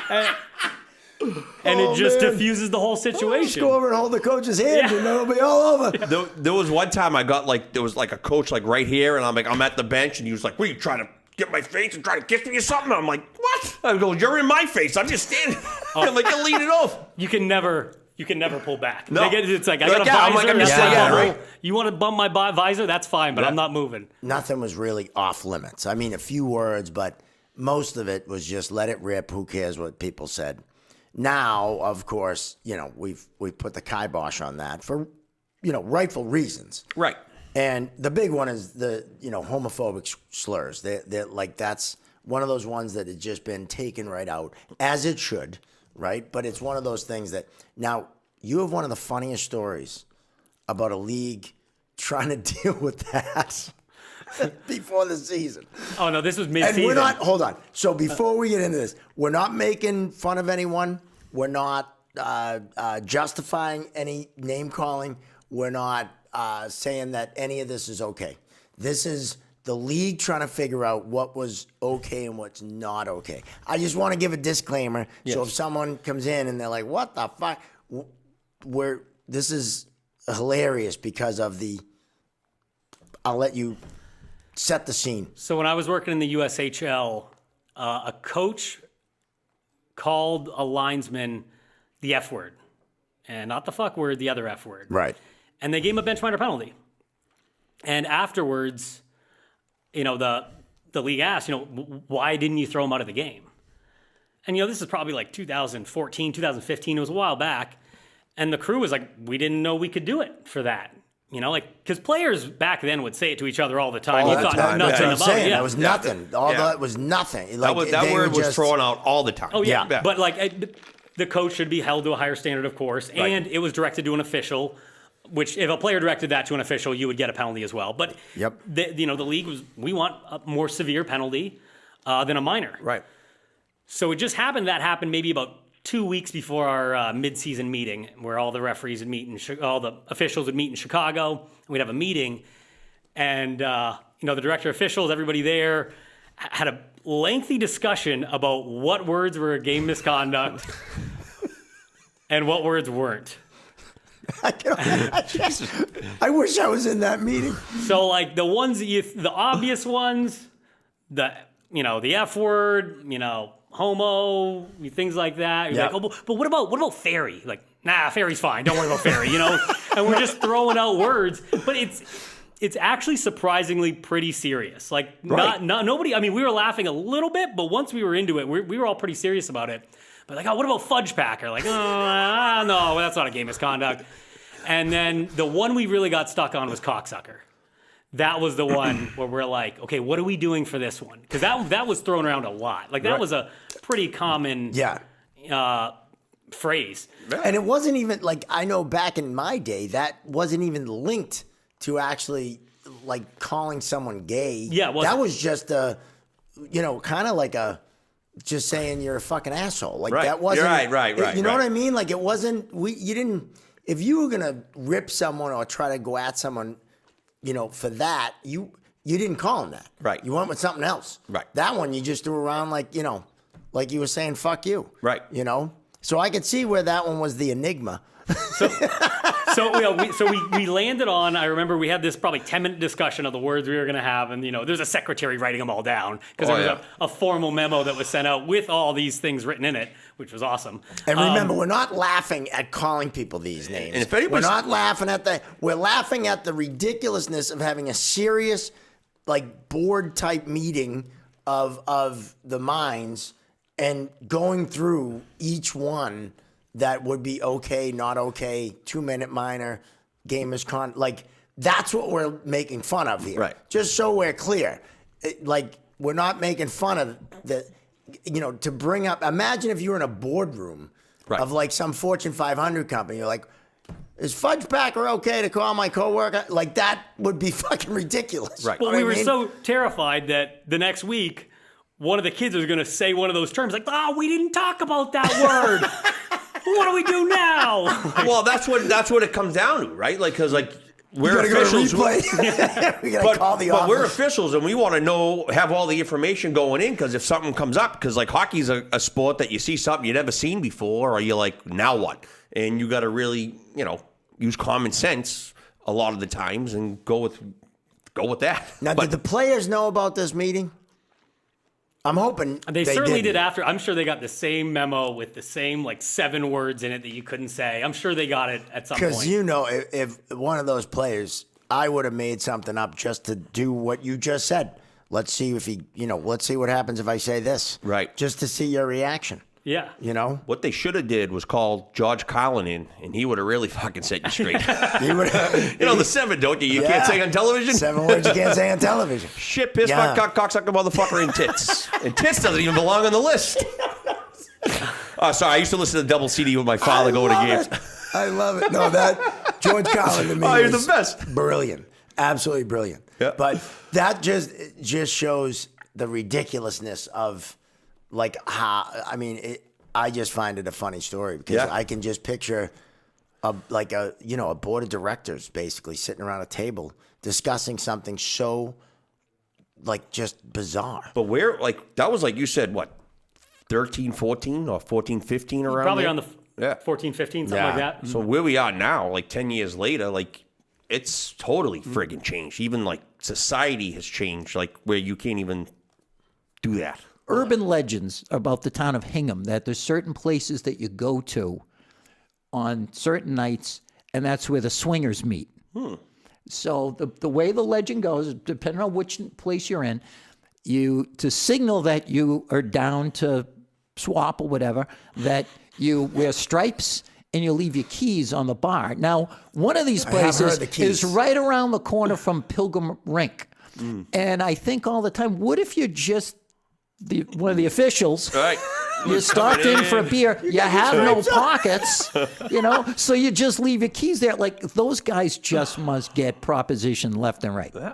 And it just diffuses the whole situation. Just go over and hold the coach's hand, and it'll be all over. There was one time I got like, there was like a coach like right here, and I'm at the bench, and he was like, what are you trying to get my face and try to kiss me or something? I'm like, what? I go, you're in my face. I'm just standing. I'm like, you lead it off. You can never pull back. No. It's like, I got a visor. I'm like, I'm just right. You want to bump my visor? That's fine, but I'm not moving. Nothing was really off limits. I mean, a few words, but most of it was just let it rip. Who cares what people said? Now, of course, we've put the kibosh on that for, rightful reasons. Right. And the big one is the, homophobic slurs. They're like, that's one of those ones that has just been taken right out, as it should, right? But it's one of those things that, now, you have one of the funniest stories about a league trying to deal with that before the season. Oh, no, this was mid-season. And we're not, hold on. So before we get into this, we're not making fun of anyone. We're not justifying any name calling. We're not saying that any of this is okay. This is the league trying to figure out what was okay and what's not okay. I just want to give a disclaimer. Yes. So if someone comes in and they're like, what the fuck? This is hilarious because of I'll let you set the scene. So when I was working in the USHL, a coach called a linesman the F word, and not the fuck word, the other F word. Right. And they gave him a bench minor penalty. And afterwards, the league asked, why didn't you throw him out of the game? And, this is probably like 2014, 2015. It was a while back. And the crew was like, we didn't know we could do it for that. Because players back then would say it to each other all the time. You thought nothing about it. That was nothing. That was nothing. Like, that word was thrown out all the time. Oh, yeah. But, the coach should be held to a higher standard, of course. Right. And it was directed to an official, which if a player directed that to an official, you would get a penalty as well. But, the league we want a more severe penalty than a minor. Right. So it just happened. That happened maybe about 2 weeks before our mid-season meeting, where all the referees would meet all the officials would meet in Chicago. And we'd have a meeting, and the director of officials, everybody there, had a lengthy discussion about what words were game misconduct and what words weren't. I wish I was in that meeting. So like the ones the obvious ones, the F word, homo, things like that. You're like, oh, but what about fairy? Like, nah, fairy's fine. Don't worry about fairy, And we're just throwing out words, but it's actually surprisingly pretty serious. Like, not nobody. I mean, we were laughing a little bit, but once we were into it, we were all pretty serious about it. But like, oh, what about fudge packer? Like, oh, no, that's not a game misconduct. And then the one we really got stuck on was cocksucker. That was the one where we're like, okay, what are we doing for this one? Because that was thrown around a lot. Like, that was a pretty common phrase. And it wasn't even, like, I know back in my day, that wasn't even linked to actually, like, calling someone gay. Yeah, that was just kind of like just saying you're a fucking asshole. Like, that wasn't. Right. You know what I mean? Like, it wasn't, you didn't, if you were going to rip someone or try to go at someone, for that, you didn't call him that. Right. You went with something else. Right. That one you just threw around like you were saying, fuck you. Right. So I could see where that one was the enigma. So we landed on, I remember we had this probably 10-minute discussion of the words we were going to have. And, there's a secretary writing them all down because there was a formal memo that was sent out with all these things written in it, which was awesome. And remember, we're not laughing at calling people these names. And if anybody's, we're not laughing at we're laughing at the ridiculousness of having a serious like board type meeting of the minds and going through each one that would be okay, not okay, 2-minute minor, gamers con, like that's what we're making fun of here. Right. Just so we're clear. Like we're not making fun of the, to bring up, imagine if you were in a boardroom of like some Fortune 500 company, you're like, is fudge packer okay to call my coworker? Like that would be fucking ridiculous. Right. Well, we were so terrified that the next week, one of the kids was going to say one of those terms, like, "Oh, we didn't talk about that word. What do we do now?" Well, that's what it comes down to, right? Like, because like we're gotta go to officials. replay. We gotta call the but we're office. officials, and we want to have all the information going in. Because if something comes up, because like hockey's a sport that you see something you never seen before, or you're like, now what? And you got to really, use common sense a lot of the times and go with that. Now, did the players know about this meeting? I'm hoping They certainly didn't. did after. I'm sure they got the same memo with the same like 7 words in it that you couldn't say. I'm sure they got it at some point. Because if one of those players, I would have made something up just to do what you just said. Let's see if let's see what happens if I say this. Right. Just to see your reaction. Yeah. What they should have did was call George Carlin in, and he would have really fucking set you straight. He would have. The 7, don't you? You can't say on television? 7 words you can't say on television. Shit, piss, Yeah. fuck, cock, cocksucker, motherfucker, and tits. And tits doesn't even belong on the list. Sorry, I used to listen to double CD with my father going to games. I love it. No, that George Carlin to me Oh, you're was the best. brilliant. Absolutely brilliant. Yeah. But that just shows the ridiculousness of like how, I just find it a funny story because Yeah. I can just picture a board of directors basically sitting around a table discussing something so like just bizarre. But that was like you said, what, 13, 14 or 14, 15 around Probably there? on the 14, 15, something like that. So where we are now, like 10 years later, like it's totally friggin' changed. Even like society has changed, like where you can't even do that. Urban legends about the town of Hingham that there's certain places that you go to on certain nights, and that's where the swingers meet. So the way the legend goes, depending on which place you're in, to signal that you are down to swap or whatever, that you wear stripes and you leave your keys on the bar. Now, one of these I have heard places the keys. is right around the corner from Pilgrim Rink. And I think all the time, what if you're just one of the officials? Right. You stopped in for a beer. You have no pockets, so you just leave your keys there. Like those guys just must get propositioned left and right, I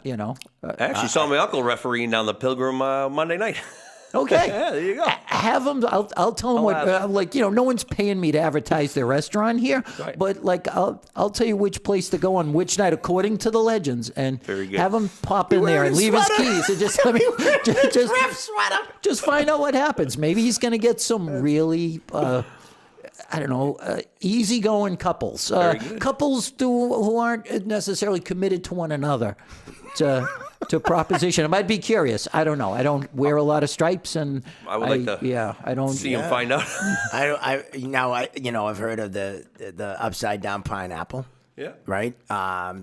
actually saw my uncle refereeing down the Pilgrim Monday night. Okay. Yeah, there you go. Have them. I'll tell them what. No one's paying me to advertise their restaurant here, Right. but I'll tell you which place to go on which night according to the legends, and Very good. have him pop in there and leave his keys and just find out what happens. Maybe he's going to get some really. Easygoing couples. Couples who aren't necessarily committed to one another. To proposition him. I'd be curious. I don't know. I don't wear a lot of stripes, and I would like to I don't see him find out. I've heard of the upside down pineapple. Yeah. Right.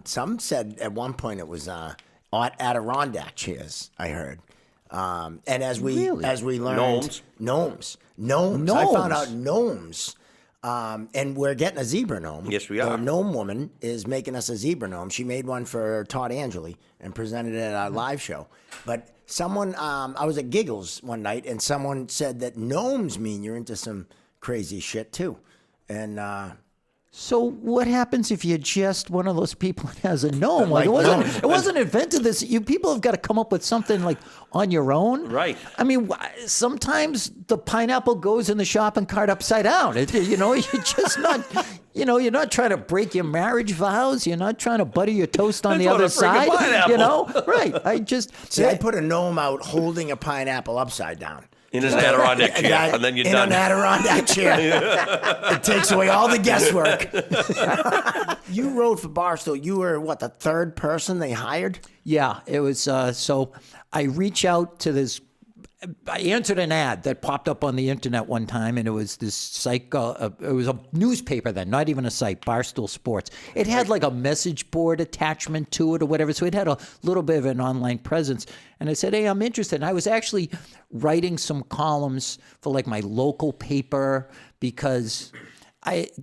Some said at one point it was Adirondack chairs. I heard. And as we learned, gnomes. I found out gnomes. And we're getting a zebra gnome. Yes, we are. The gnome woman is making us a zebra gnome. She made one for Todd Angeli and presented it at our live show. But someone, I was at Giggles one night, and someone said that gnomes mean you're into some crazy shit too. And So what happens if you're just one of those people that has a gnome? Like it wasn't invented this. You people have got to come up with something like on your own. Right. I mean, sometimes the pineapple goes in the shopping cart upside down. You're just not. You're not trying to break your marriage vows. You're not trying to butter your toast on the other side. Right? I put a gnome out holding a pineapple upside down. In an Adirondack chair, and then you're done. In an Adirondack chair. It takes away all the guesswork. You rode for Barstool. You were, the third person they hired? Yeah, it was. So I reach out to this I answered an ad that popped up on the internet one time, and it was this site. It was a newspaper then, not even a site, Barstool Sports. It had like a message board attachment to it or whatever, so it had a little bit of an online presence. And I said, hey, I'm interested. And I was actually writing some columns for like my local paper because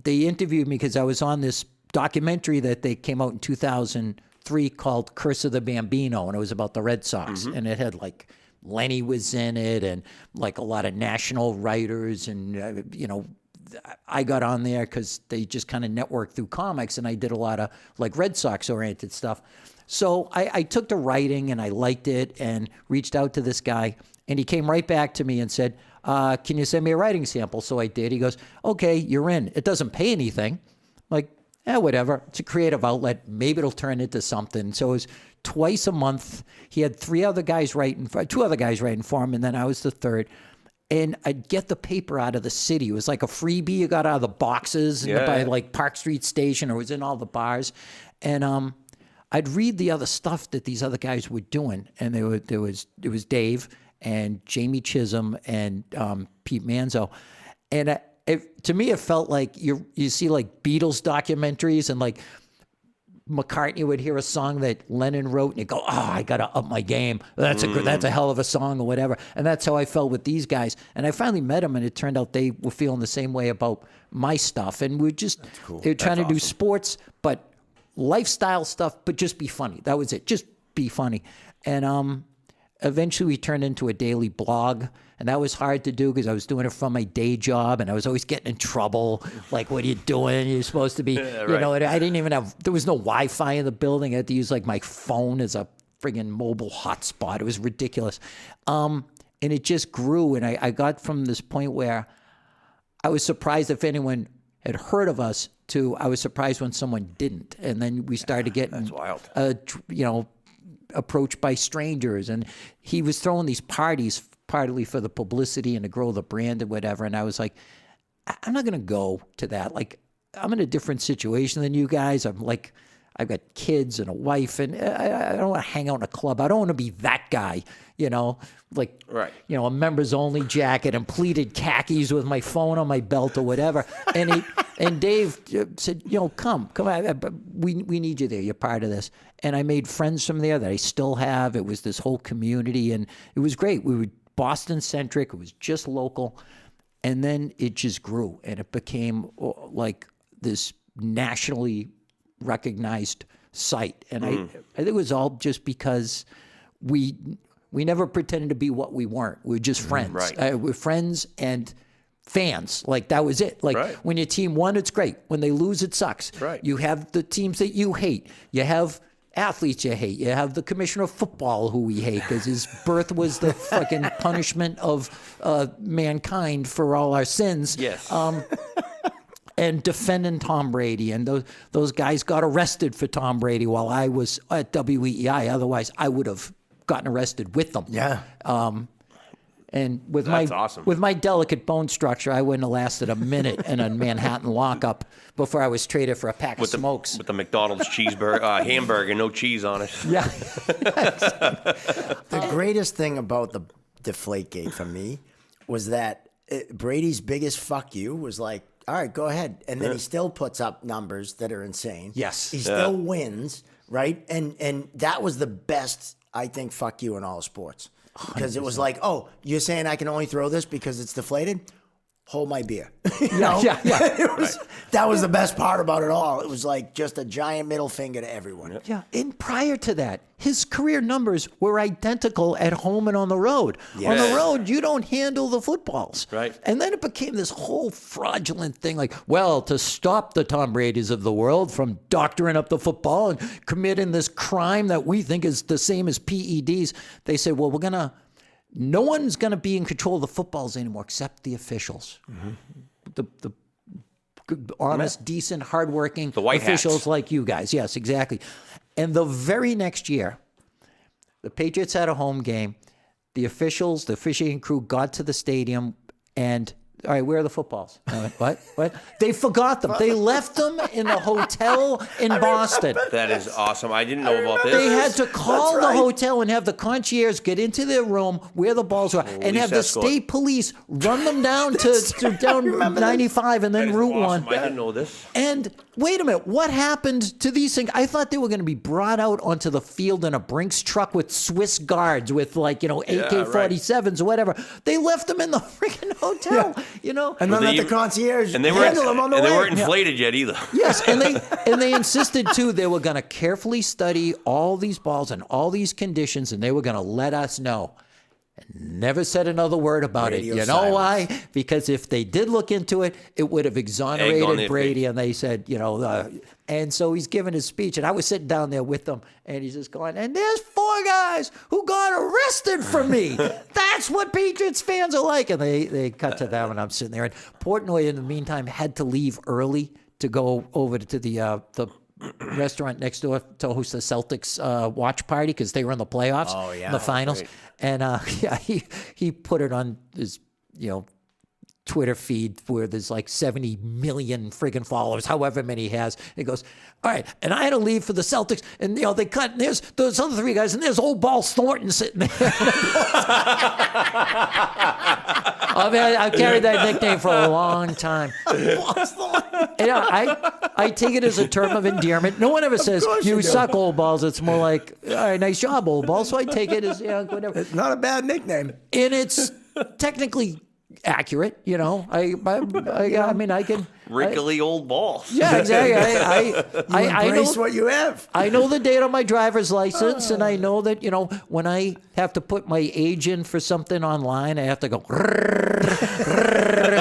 they interviewed me because I was on this documentary that they came out in 2003 called Curse of the Bambino, and it was about the Red Sox, and it had like Lenny was in it, and like a lot of national writers, and I got on there because they just kind of networked through comics, and I did a lot of like Red Sox oriented stuff. So I took to writing, and I liked it, and reached out to this guy, and he came right back to me and said, "Can you send me a writing sample?" So I did. He goes, "Okay, you're in. It doesn't pay anything." Like, whatever. It's a creative outlet. Maybe it'll turn into something. So it was twice a month. He had two other guys writing for him, and then I was the third. And I'd get the paper out of the city. It was like a freebie you got out of the boxes by like Park Street Station, or it was in all the bars. And I'd read the other stuff that these other guys were doing. And it was Dave and Jamie Chisholm and Pete Manzo. And to me, it felt like you see like Beatles documentaries, and like McCartney would hear a song that Lennon wrote, and he'd go, "Oh, I gotta up my game. That's a hell of a song," or whatever. And that's how I felt with these guys. And I finally met them, and it turned out they were feeling the same way about my stuff. And we just they were trying to do sports, but lifestyle stuff, but just be funny. That was it. Just be funny. And eventually, we turned into a daily blog. And that was hard to do because I was doing it from my day job, and I was always getting in trouble. Like, what are you doing? You're supposed to be, you know, I didn't even there was no Wi-Fi in the building. I had to use like my phone as a friggin' mobile hotspot. It was ridiculous. And it just grew. And I got from this point where I was surprised if anyone had heard of us to I was surprised when someone didn't. And then we started getting, That's wild. Approached by strangers. And he was throwing these parties partly for the publicity and to grow the brand and whatever. And I was like, I'm not going to go to that. Like, I'm in a different situation than you guys. I've got kids and a wife, and I don't want to hang out in a club. I don't want to be that guy, a members only jacket and pleated khakis with my phone on my belt or whatever. And Dave said, come on, we need you there. You're part of this. And I made friends from there that I still have. It was this whole community, and it was great. We were Boston centric. It was just local. And then it just grew, and it became like this nationally recognized site. And I think it was all just because we never pretended to be what we weren't. We were just friends. We're friends and fans. Like, that was it. Like, when your team won, it's great. When they lose, it sucks. You have the teams that you hate. You have athletes you hate. You have the commissioner of football who we hate because his birth was the fucking punishment of mankind for all our sins. Yes. And defending Tom Brady. And those guys got arrested for Tom Brady while I was at WEEI. Otherwise, I would have gotten arrested with them. Yeah. And with That's awesome. with my delicate bone structure, I wouldn't have lasted a minute in a Manhattan lockup before I was traded for a pack of smokes. With the McDonald's cheeseburger, hamburger, no cheese on it. Yeah. The greatest thing about the Deflategate for me was that Brady's biggest fuck you was like, all right, go ahead. And then he still puts up numbers that are insane. Yes. He still wins, right? And that was the best, I think, fuck you in all sports. Because it was like, oh, you're saying I can only throw this because it's deflated? Hold my beer. Yeah. That was the best part about it all. It was like just a giant middle finger to everyone. Yeah. And prior to that, his career numbers were identical at home and on the road. Yeah. On the road, you don't handle the footballs. Right. And then it became this whole fraudulent thing like, well, to stop the Tom Bradys of the world from doctoring up the football and committing this crime that we think is the same as PEDs, they said, well, no one's going to be in control of the footballs anymore except the officials. The honest, decent, hardworking The white officials hats. like you guys. Yes, exactly. And the very next year, the Patriots had a home game. The officials, the officiating crew got to the stadium, and all right, where are the footballs? I went, what? They forgot them. They left them in the hotel in Boston. That is awesome. I didn't know about this. They had to call the hotel and have the concierge get into their room where the balls were, and have the state police run them down to down 95 and then Route 1. I didn't know this. And wait a minute, what happened to these things? I thought they were going to be brought out onto the field in a Brinks truck with Swiss guards with AK-47s or whatever. They left them in the freaking hotel, And then let the concierge and they handle them on the way. And they weren't inflated yet either. Yes, and they insisted too they were going to carefully study all these balls and all these conditions, and they were going to let us know. And never said another word about Radio it. You know silence. why? Because if they did look into it, it would have exonerated Brady. And they said, and so he's giving his speech, and I was sitting down there with them, and he's just going, and there's 4 guys who got arrested for me. That's what Patriots fans are like. And they cut to them, and I'm sitting there. And Portnoy, in the meantime, had to leave early to go over to the restaurant next door to host the Celtics watch party because they were in the playoffs, in the finals. Great. And he put it on his Twitter feed where there's like 70 million friggin' followers, however many he has. He goes, all right, and I had to leave for the Celtics, and they cut, and there's those other 3 guys, and there's old Ball Thornton sitting there. I've carried that nickname for a long time. I take it as a term of endearment. No one ever says, you suck, old balls. It's more like, all right, nice job, old balls. So I take it as, whatever. It's not a bad nickname. And it's technically accurate, I mean, I can. Wrinkly old balls. Yeah, exactly. I know what you have. I know the date on my driver's license, and I know that when I have to put my age in for something online, I have to go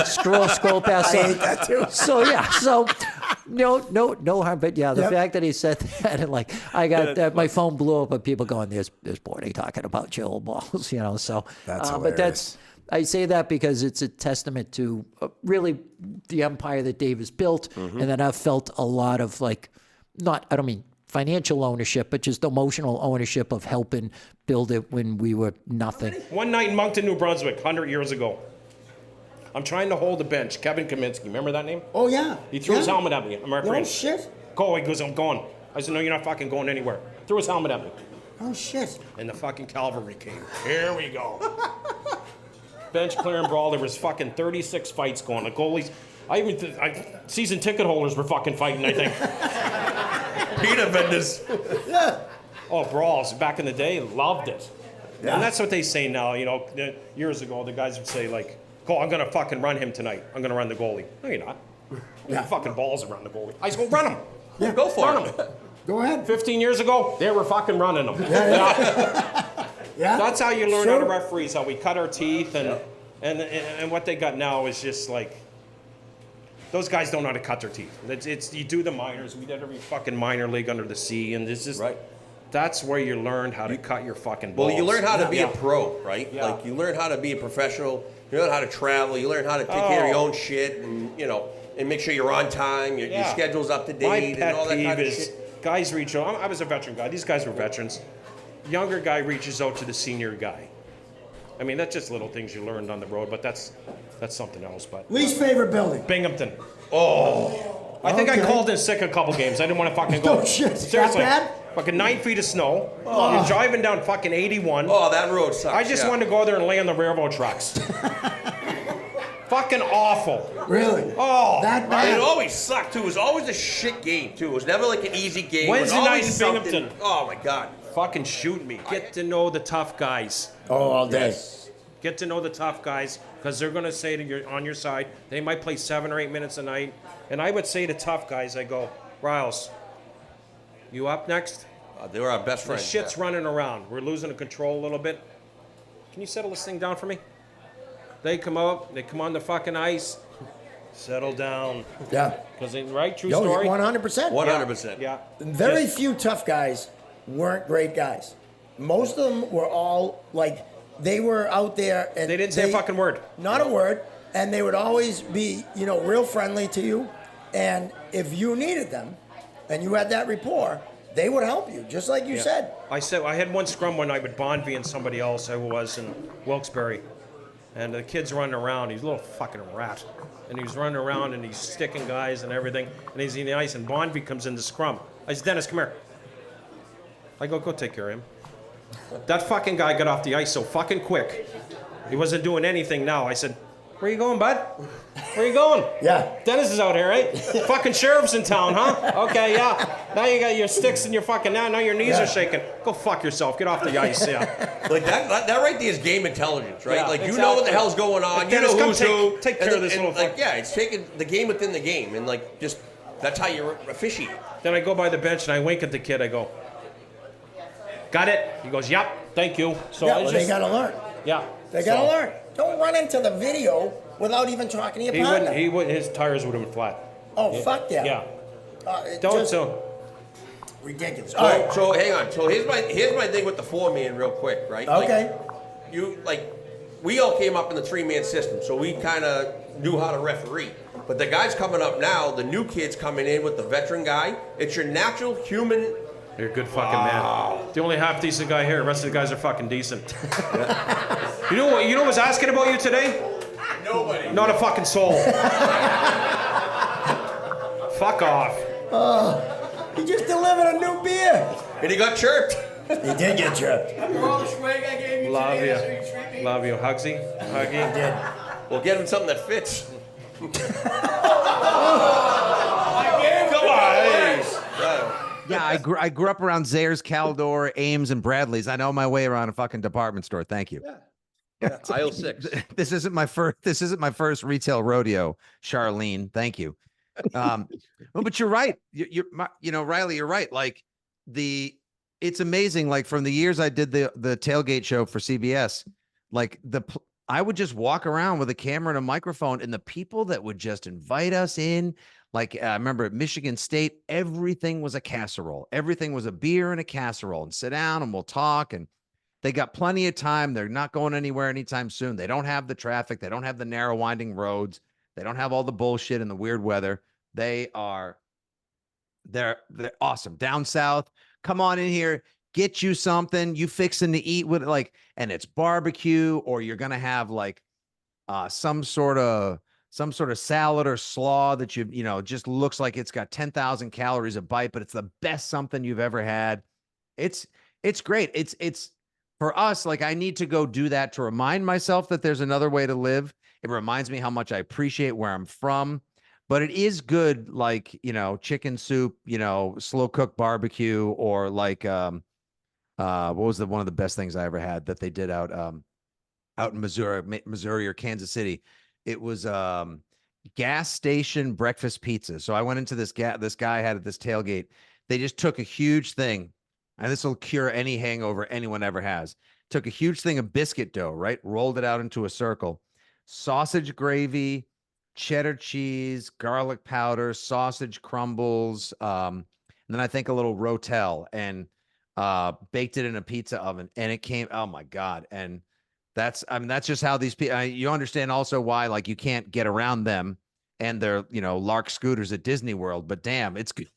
scroll past. I hate that too. So no harm. But yeah, the fact that he said that, and like I got my phone blew up, and people going, "There's Bordy talking about your old balls," So that's but that's. I say that because it's a testament to really the empire that Dave has built, and that I've felt a lot of I don't mean financial ownership, but just emotional ownership of helping build it when we were nothing. One night in Moncton, New Brunswick, 100 years ago. I'm trying to hold the bench. Kevin Kaminsky, remember that name? Oh, yeah. He threw his helmet at me. I'm refereeing. No shit. Go, he goes, I'm going. I said, no, you're not fucking going anywhere. Threw his helmet at me. Oh, shit. And the fucking cavalry came. Here we go. Bench clearing brawl. There was fucking 36 fights going. The goalies, season ticket holders were fucking fighting, I think. Peanut vendors. Yeah. Oh, brawls. Back in the day, loved it. Yeah. And that's what they say now, years ago, the guys would say, "Oh, I'm going to fucking run him tonight. I'm going to run the goalie." No, you're not. Yeah. Fucking balls around the goalie. I just go, run him. Yeah, go for him. Go ahead. 15 years ago, they were fucking running them. Yeah. That's how you learn how to referees, how we cut our teeth, and what they got now is just those guys don't know how to cut their teeth. It's you do the minors. We did every fucking minor league under the sea, and this is that's where you learn how to cut your fucking balls. Well, you learn how to be a pro, right? Yeah. Like you learn how to be a professional. You learn how to travel. You learn how to take care of your own shit, and and make sure you're on time. Your schedule's up to date. My and pet all that peeve kind of is shit. Guys reach out. I was a veteran guy. These guys were veterans. Younger guy reaches out to the senior guy. I mean, that's just little things you learned on the road, but that's something else. But Least favorite building? Binghamton. Oh. I think I called in sick a couple games. I didn't want to fucking go. Oh, shit. Seriously. That bad? Fucking 9 feet of snow. You're driving down fucking 81. Oh, that road sucks. I just wanted to go there and lay on the railroad tracks. Fucking awful. Really? Oh. That bad? It always sucked, too. It was always a shit game, too. It was never like an easy game. Wednesday it was night always in something. Binghamton. Oh, my God. Fucking shoot me. Get to know the tough guys. Oh, all day. Yes. Get to know the tough guys because they're going to say to you on your side, they might play 7 or 8 minutes a night. And I would say to tough guys, I go, Riles, you up next? They were our best The friends. shit's running around. We're losing control a little bit. Can you settle this thing down for me? They come out, they come on the fucking ice. Settle down. Yeah. Because, right? True story? 100%. 100%. Yeah. Very few tough guys weren't great guys. Most of them were all they were out there and They didn't say a fucking word. Not a word. And they would always be, real friendly to you. And if you needed them and you had that rapport, they would help you, just like you said. I had one scrum one night with Bonvie and somebody else. I was in Wilkes-Barre. And the kid's running around. He's a little fucking rat. And he's running around and he's sticking guys and everything. And he's in the ice. And Bonvie comes in the scrum. I said, Dennis, come here. I go take care of him. That fucking guy got off the ice so fucking quick. He wasn't doing anything now. I said, where you going, bud? Where you going? Yeah. Dennis is out here, right? Fucking sheriff's in town, huh? Okay, yeah. Now you got your sticks and your fucking, now your knees are shaking. Go fuck yourself. Get off the ice, yeah. Like that right there is game intelligence, right? Yeah, like you exactly. know what the hell's going on. Like, You know Dennis, who's come who. take care of this little fuck. Yeah, it's taking the game within the game, and like just that's how you officiate. Then I go by the bench and I wink at the kid. I go, got it? He goes, yep, thank you. So Yeah, I well, just, they got to learn. yeah. They got to learn. Don't run into the video without even talking to your partner. He wouldn't, his tires would have been flat. Oh, fuck that. Yeah. It Don't just- so. Ridiculous. So, All right. so hang on. So here's my thing with the 4-man real quick, right? Okay. We all came up in the 3-man system, so we kind of knew how to referee. But the guys coming up now, the new kids coming in with the veteran guy, it's your natural human. You're a good fucking man. The only half decent guy here. The rest of the guys are fucking decent. You know what? You know who was asking about you today? Nobody. Not a fucking soul. Fuck off. He just delivered a new beer. And he got chirped. He did get chirped. Love you. Love you. Hugsy. Huggy. He did. We'll get him something that fits. Come on. Hey. Yeah, I grew up around Zayres, Caldor, Ames, and Bradley's. I know my way around a fucking department store. Thank you. Yeah. Aisle 6. This isn't my first retail rodeo, Charlene. Thank you. Well, but you're right. Riley, you're right. Like it's amazing. Like from the years I did the tailgate show for CBS, like I would just walk around with a camera and a microphone, and the people that would just invite us in. Like I remember at Michigan State, everything was a casserole. Everything was a beer and a casserole, and sit down and we'll talk. And they got plenty of time. They're not going anywhere anytime soon. They don't have the traffic. They don't have the narrow winding roads. They don't have all the bullshit and the weird weather. They're awesome. Down south, come on in here, get you something. You fixing to eat with and it's barbecue, or you're gonna have like some sort of salad or slaw that just looks like it's got 10,000 calories a bite, but it's the best something you've ever had. It's great. It's for us. Like I need to go do that to remind myself that there's another way to live. It reminds me how much I appreciate where I'm from, but it is good. Like, chicken soup, slow cooked barbecue, or like, what was one of the best things I ever had that they did out in Missouri or Kansas City. It was gas station breakfast pizza. So I went into this guy had at this tailgate. They just took a huge thing, and this will cure any hangover anyone ever has. Took a huge thing of biscuit dough, right? Rolled it out into a circle. Sausage gravy, cheddar cheese, garlic powder, sausage crumbles, and then I think a little Rotel, and baked it in a pizza oven, and it came, oh my God. And that's just how these people, you understand also why, like, you can't get around them and their, Lark scooters at Disney World, but damn, it's good.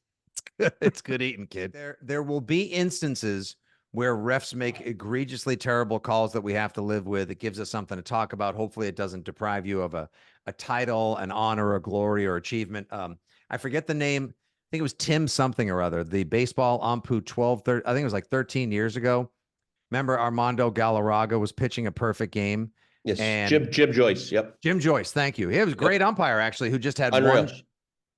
It's good eating, kid. There will be instances where refs make egregiously terrible calls that we have to live with. It gives us something to talk about. Hopefully it doesn't deprive you of a title, an honor, a glory, or achievement. I forget the name. I think it was Tim something or other, the baseball Ampu 13, I think it was like 13 years ago. Remember Armando Galarraga was pitching a perfect game? Yes, and Jim Joyce. Yep. Jim Joyce, thank you. He was a great umpire, actually, who just had Unreal. one.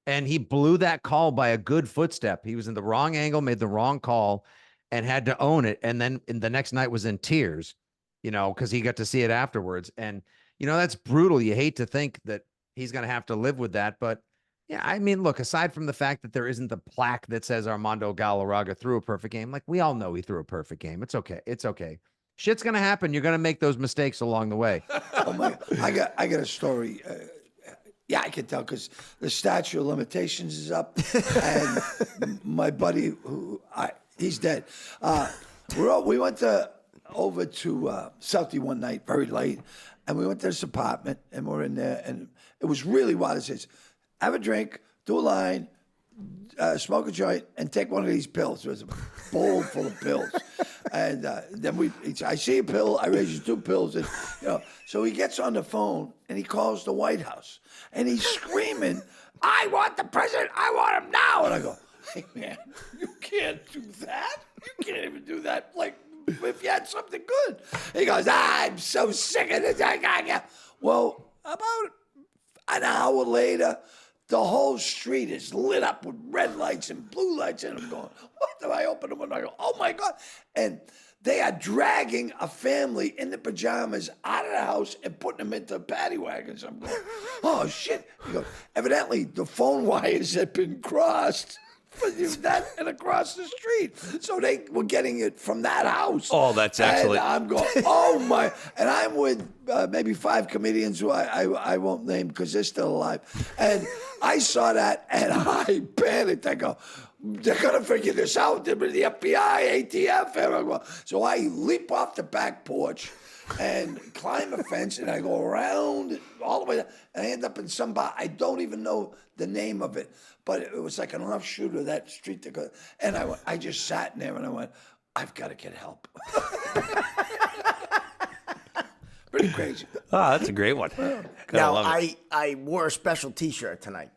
And he blew that call by a good footstep. He was in the wrong angle, made the wrong call, and had to own it. And then the next night was in tears, because he got to see it afterwards. And, that's brutal. You hate to think that he's going to have to live with that. But, yeah, I mean, look, aside from the fact that there isn't the plaque that says Armando Galarraga threw a perfect game, like, we all know he threw a perfect game. It's okay. It's okay. Shit's going to happen. You're going to make those mistakes along the way. Oh my! I got a story. Yeah, I can tell because the statute of limitations is up, and my buddy, he's dead. We went over to Southie one night, very late, and we went to this apartment, and we're in there, and it was really wild. It says, have a drink, do a line, smoke a joint and take one of these pills. It was a bowl full of pills. And then I see a pill, I raise you 2 pills. And, so he gets on the phone and he calls the White House. And he's screaming, I want the president, I want him now. And I go, hey, man, you can't do that. You can't even do that. Like, if you had something good. He goes, I'm so sick of this. Well, about an hour later, the whole street is lit up with red lights and blue lights. And I'm going, what? Do I open them and I go, oh my God. And they are dragging a family in the pajamas out of the house and putting them into paddy wagons. I'm going, oh shit. He goes, evidently the phone wires had been crossed. That and across the street. So they were getting it from that house. Oh, that's excellent. And I'm going, oh my. And I'm with maybe 5 comedians who I won't name because they're still alive. And I saw that and I panicked. I go, they're going to figure this out. They're the FBI, ATF. And so I leap off the back porch and climb a fence and I go around all the way down. And I end up in some bar. I don't even know the name of it. But it was like an offshoot of that street that goes. And I just sat in there and I went, I've got to get help. Pretty crazy. Oh, that's a great one. Now, I wore a special T-shirt tonight.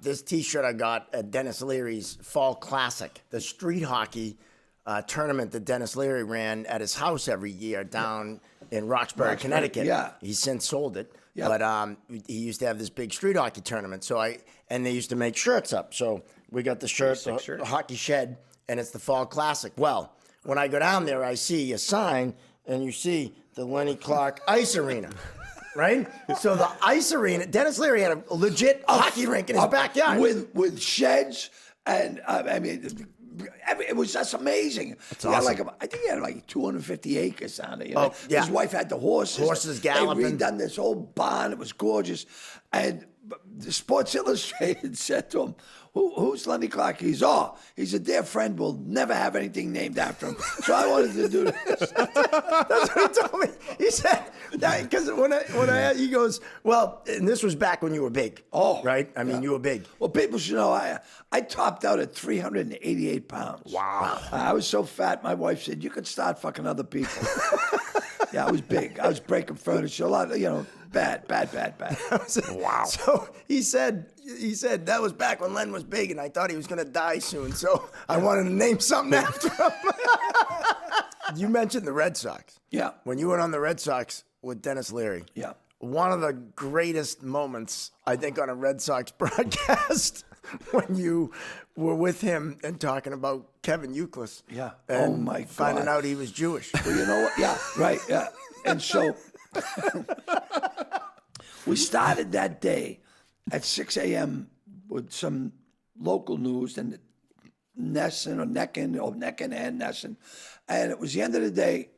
This T-shirt I got at Dennis Leary's Fall Classic, the street hockey tournament that Dennis Leary ran at his house every year down in Roxbury, Connecticut. Yeah. He's since sold it. Yeah. But he used to have this big street hockey tournament. And they used to make shirts up. So we got the shirt, the hockey shed, and it's the Fall Classic. Well, when I go down there, I see a sign, and you see the Lenny Clark Ice Arena, right? So the ice arena, Dennis Leary had a legit hockey rink in his backyard. With sheds, and I mean, it was just amazing. That's He had awesome. I think he had like 250 acres down there. Oh, yeah. His wife had the horses. Horses galloping. They redone this whole barn. It was gorgeous. And the Sports Illustrated said to him, who's Lenny Clark? He's a dear friend. We'll never have anything named after him. So I wanted to do this. That's what he told me. He said, because he goes, well, and this was back when you were big. Oh. Right? I mean, you were big. Well, people should know I topped out at 388 pounds. Wow. I was so fat, my wife said, you could start fucking other people. Yeah, I was big. I was breaking furniture, a lot of, bad. Wow. So he said that was back when Len was big, and I thought he was going to die soon. So I wanted to name something after him. You mentioned the Red Sox. Yeah. When you went on the Red Sox with Dennis Leary. Yeah. One of the greatest moments, I think, on a Red Sox broadcast when you were with him and talking about Kevin Youkilis. Yeah. And Oh, my God. finding out he was Jewish. Well, you know what? Yeah, right. Yeah. And so we started that day at 6 a.m. with some local news and Nesson and Nesson. And it was the end of the day.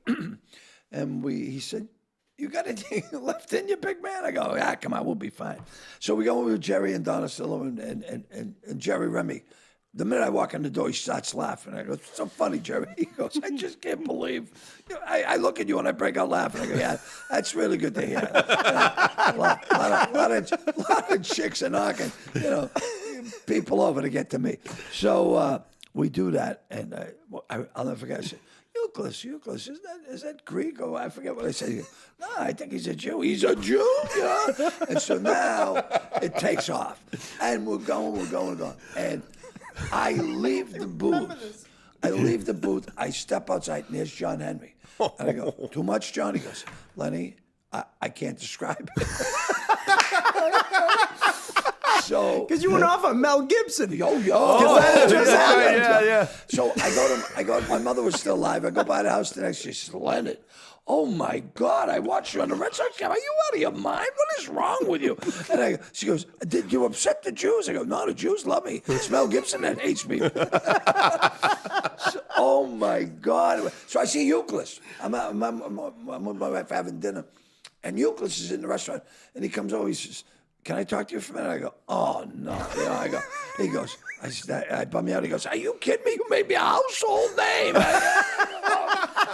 And he said, you got anything left in you, big man? I go, yeah, come on, we'll be fine. So we go with Jerry and Donasillo and Jerry Remy. The minute I walk in the door, he starts laughing. I go, it's so funny, Jerry. He goes, I just can't believe. I look at you and I break out laughing. I go, yeah, that's really good to hear. A lot of chicks are knocking, people over to get to me. So we do that, and I'll never forget. I said, Euclid, is that Greek? Or I forget what I said. No, I think he's a Jew. He's a Jew, yeah. And so now it takes off, and we're going. And I leave the booth. I step outside, and there's John Henry. And I go, too much, John? He goes, Lenny, I can't describe it. So, because you went off on Mel Gibson. Yeah. So I go. My mother was still alive. I go by the house the next day. She says, Leonard, oh my God, I watched you on the Red Sox game. Are you out of your mind? What is wrong with you? And she goes, did you upset the Jews? I go, no, the Jews love me. It's Mel Gibson that hates me. Oh my God. So I see Euclid. I'm with my wife having dinner. And Euclid is in the restaurant. And he comes over, he says, can I talk to you for a minute? I go, oh, no. He goes, I bum me out. He goes, are you kidding me? You made me a household name.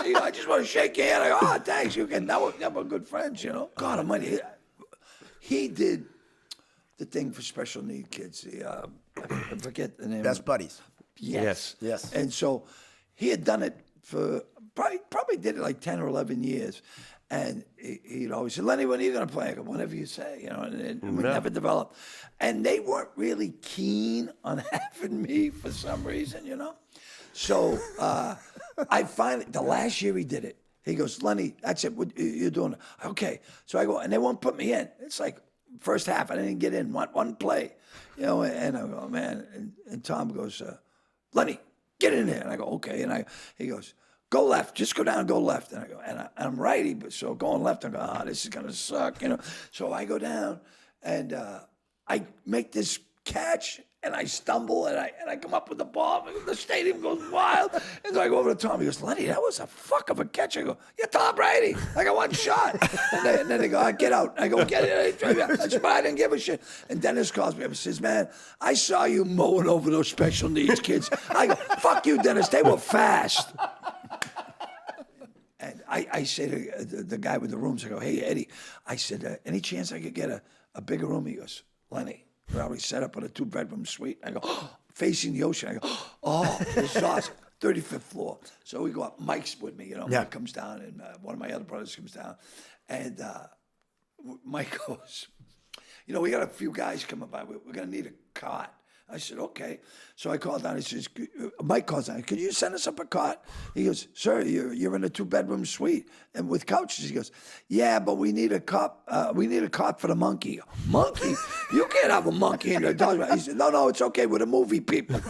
I just want to shake your hand. I go, oh, thanks. You can. Now we're good friends, God almighty. He did the thing for special need kids. I forget the name. Best buddies. Yes. Yes. And so he had done it for probably did it like 10 or 11 years. And he'd always say, Lenny, when are you going to play? I go, whenever you say, you know, and we never developed. And they weren't really keen on having me for some reason, you know? So I finally, the last year he did it, he goes, Lenny, that's it, what you're doing. Okay. So I go, and they won't put me in. It's like first half, I didn't get in, one play, you know, and I go, man, and Tom goes, Lenny, get in there. And I go, okay. And he goes, go left, just go down and go left. And I go, and I'm righty, but so going left, I go, this is going to suck, you know. So I go down and I make this catch and I stumble and I come up with the ball. The stadium goes wild. And so I go over to Tom. He goes, Lenny, that was a fuck of a catch. I go, you're Tom Brady. I got one shot. And then they go, get out. I go, get it. That's why I didn't give a shit. And Dennis calls me up and says, man, I saw you mowing over those special needs kids. I go, fuck you, Dennis. They were fast. And I say to the guy with the rooms, I go, hey, Eddie, I said, any chance I could get a bigger room? He goes, Lenny, we're already set up on a 2-bedroom suite. I go, facing the ocean. I go, oh, this is awesome. 35th floor. So we go up. Mike's with me, you know. Mike comes down, and one of my other brothers comes down. And Mike goes, you know, we got a few guys coming by. We're going to need a cot. I said, okay. So I called down. He says, Mike calls down. Could you send us up a cot? He goes, sir, you're in a 2-bedroom suite and with couches. He goes, yeah, but we need a cot. We need a cot for the monkey. Monkey? You can't have a monkey in your dog. He said, no, it's okay. We're the movie people.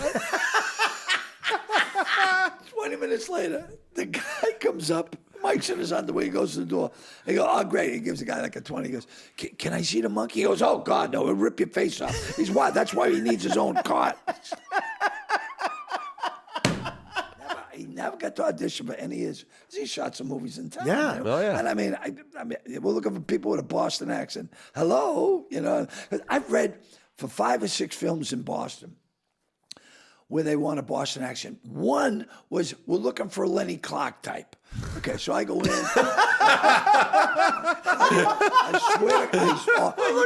20 minutes later, the guy comes up. Mike's in his underwear. He goes to the door. He goes, oh, great. He gives the guy like a 20. He goes, can I see the monkey? He goes, oh, God, no. It'll rip your face off. He's why? That's why he needs his own cot. He never got to audition for any of his. He shot some movies in town. Yeah. You know? Oh, yeah. And I mean, we're looking for people with a Boston accent. Hello? You know, 'cause I've read for 5 or 6 films in Boston where they want a Boston accent. One was, we're looking for a Lenny Clark type. Okay, so I go in. I swear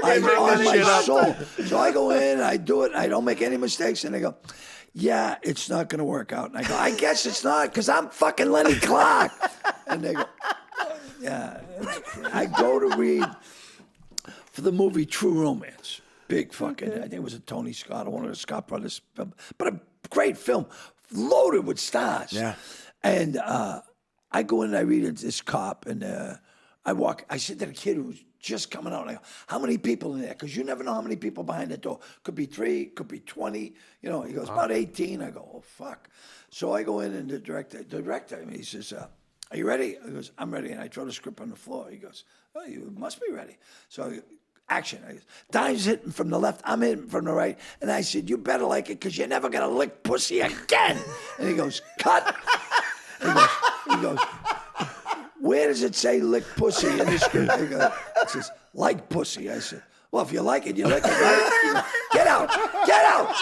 I'm on my soul. So I go in, I do it, I don't make any mistakes, and they go, yeah, it's not going to work out. And I go, I guess it's not, because I'm fucking Lenny Clark. And they go, yeah. I go to read for the movie True Romance. Big fucking, I think it was a Tony Scott or one of the Scott brothers film, but a great film, loaded with stars. Yeah. And I go in and I read this cop, and I said to the kid who's just coming out, and I go, how many people in there? Because you never know how many people behind the door. Could be 3, could be 20. You know, he goes, about 18. I go, oh, fuck. So I go in, and the director, he says, are you ready? I goes, I'm ready. And I throw the script on the floor. He goes, oh, you must be ready. So action. I goes, Dime's hitting from the left, I'm hitting from the right. And I said, you better like it, because you're never going to lick pussy again. And he goes, cut. He goes, where does it say lick pussy in the script? He goes, it says, like pussy. I said, well, if you like it, you lick it, right? He goes, get out, get out.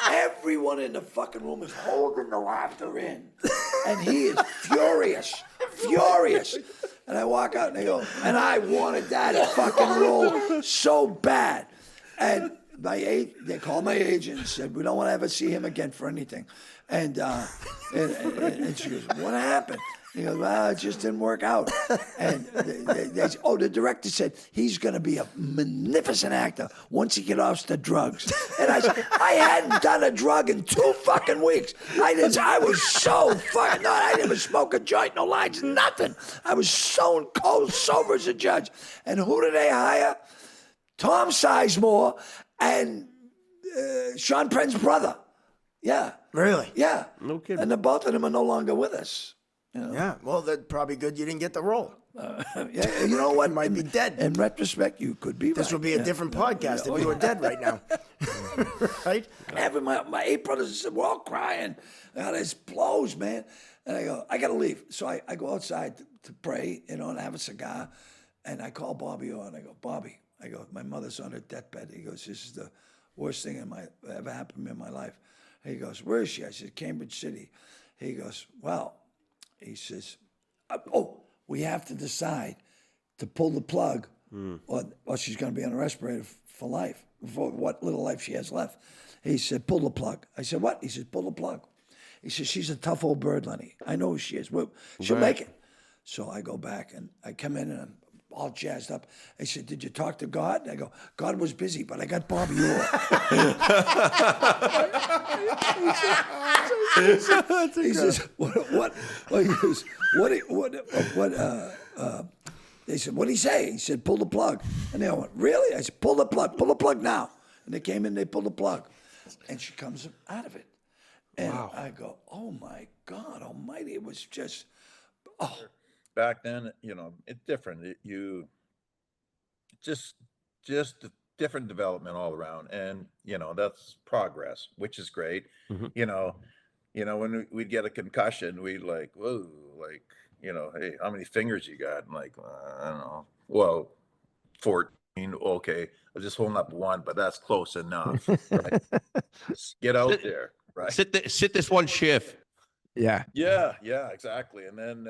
Everyone in the fucking room is holding the laughter in. And he is furious. And I walk out and they go, and I wanted that fucking role so bad. And they called my agent and said, we don't want to ever see him again for anything. And she goes, what happened? He goes, well, it just didn't work out. And the director said, he's going to be a magnificent actor once he gets off the drugs. And I said, I hadn't done a drug in 2 fucking weeks. I was so fucking, no, I didn't even smoke a joint, no lines, nothing. I was so cold, sober as a judge. And who did they hire? Tom Sizemore and Sean Penn's brother. Yeah. Really? Yeah. No kidding. And the both of them are no longer with us. You know? Yeah. Well, that's probably good you didn't get the role. Yeah, you know what? Might be dead. In retrospect, you could be This right. would be a different podcast if you were dead right now. Right? Having my 8 brothers, we're all crying. This blows, man. And I go, I got to leave. So I go outside to pray, you know, and have a cigar. And I call Bobby on. I go, Bobby, my mother's on her deathbed. He goes, this is the worst thing ever happened in my life. He goes, where is she? I said, Cambridge City. He goes, well, he says, we have to decide to pull the plug Well, she's going to be on a respirator for life, for what little life she has left. He said, pull the plug. I said, what? He said, pull the plug. He said, she's a tough old bird, Lenny. I know who she is. She'll make it. So I go back and I come in and I'm all jazzed up. I said, did you talk to God? And I go, God was busy, but I got Bobby Orr. He says, what? They said, what did he say? He said, pull the plug. And they all went, really? I said, pull the plug now. And they came in, they pulled the plug. And she comes out of it. And I go, oh my God almighty. It was just, Back then, it's different. You just different development all around. And, that's progress, which is great. When we'd get a concussion, we'd like, whoa, like, hey, how many fingers you got? I'm like, I don't know. Well, 14. Okay. I was just holding up one, but that's close enough. Right? Get out there. Right. Sit this one shift. Yeah. Yeah, exactly. And then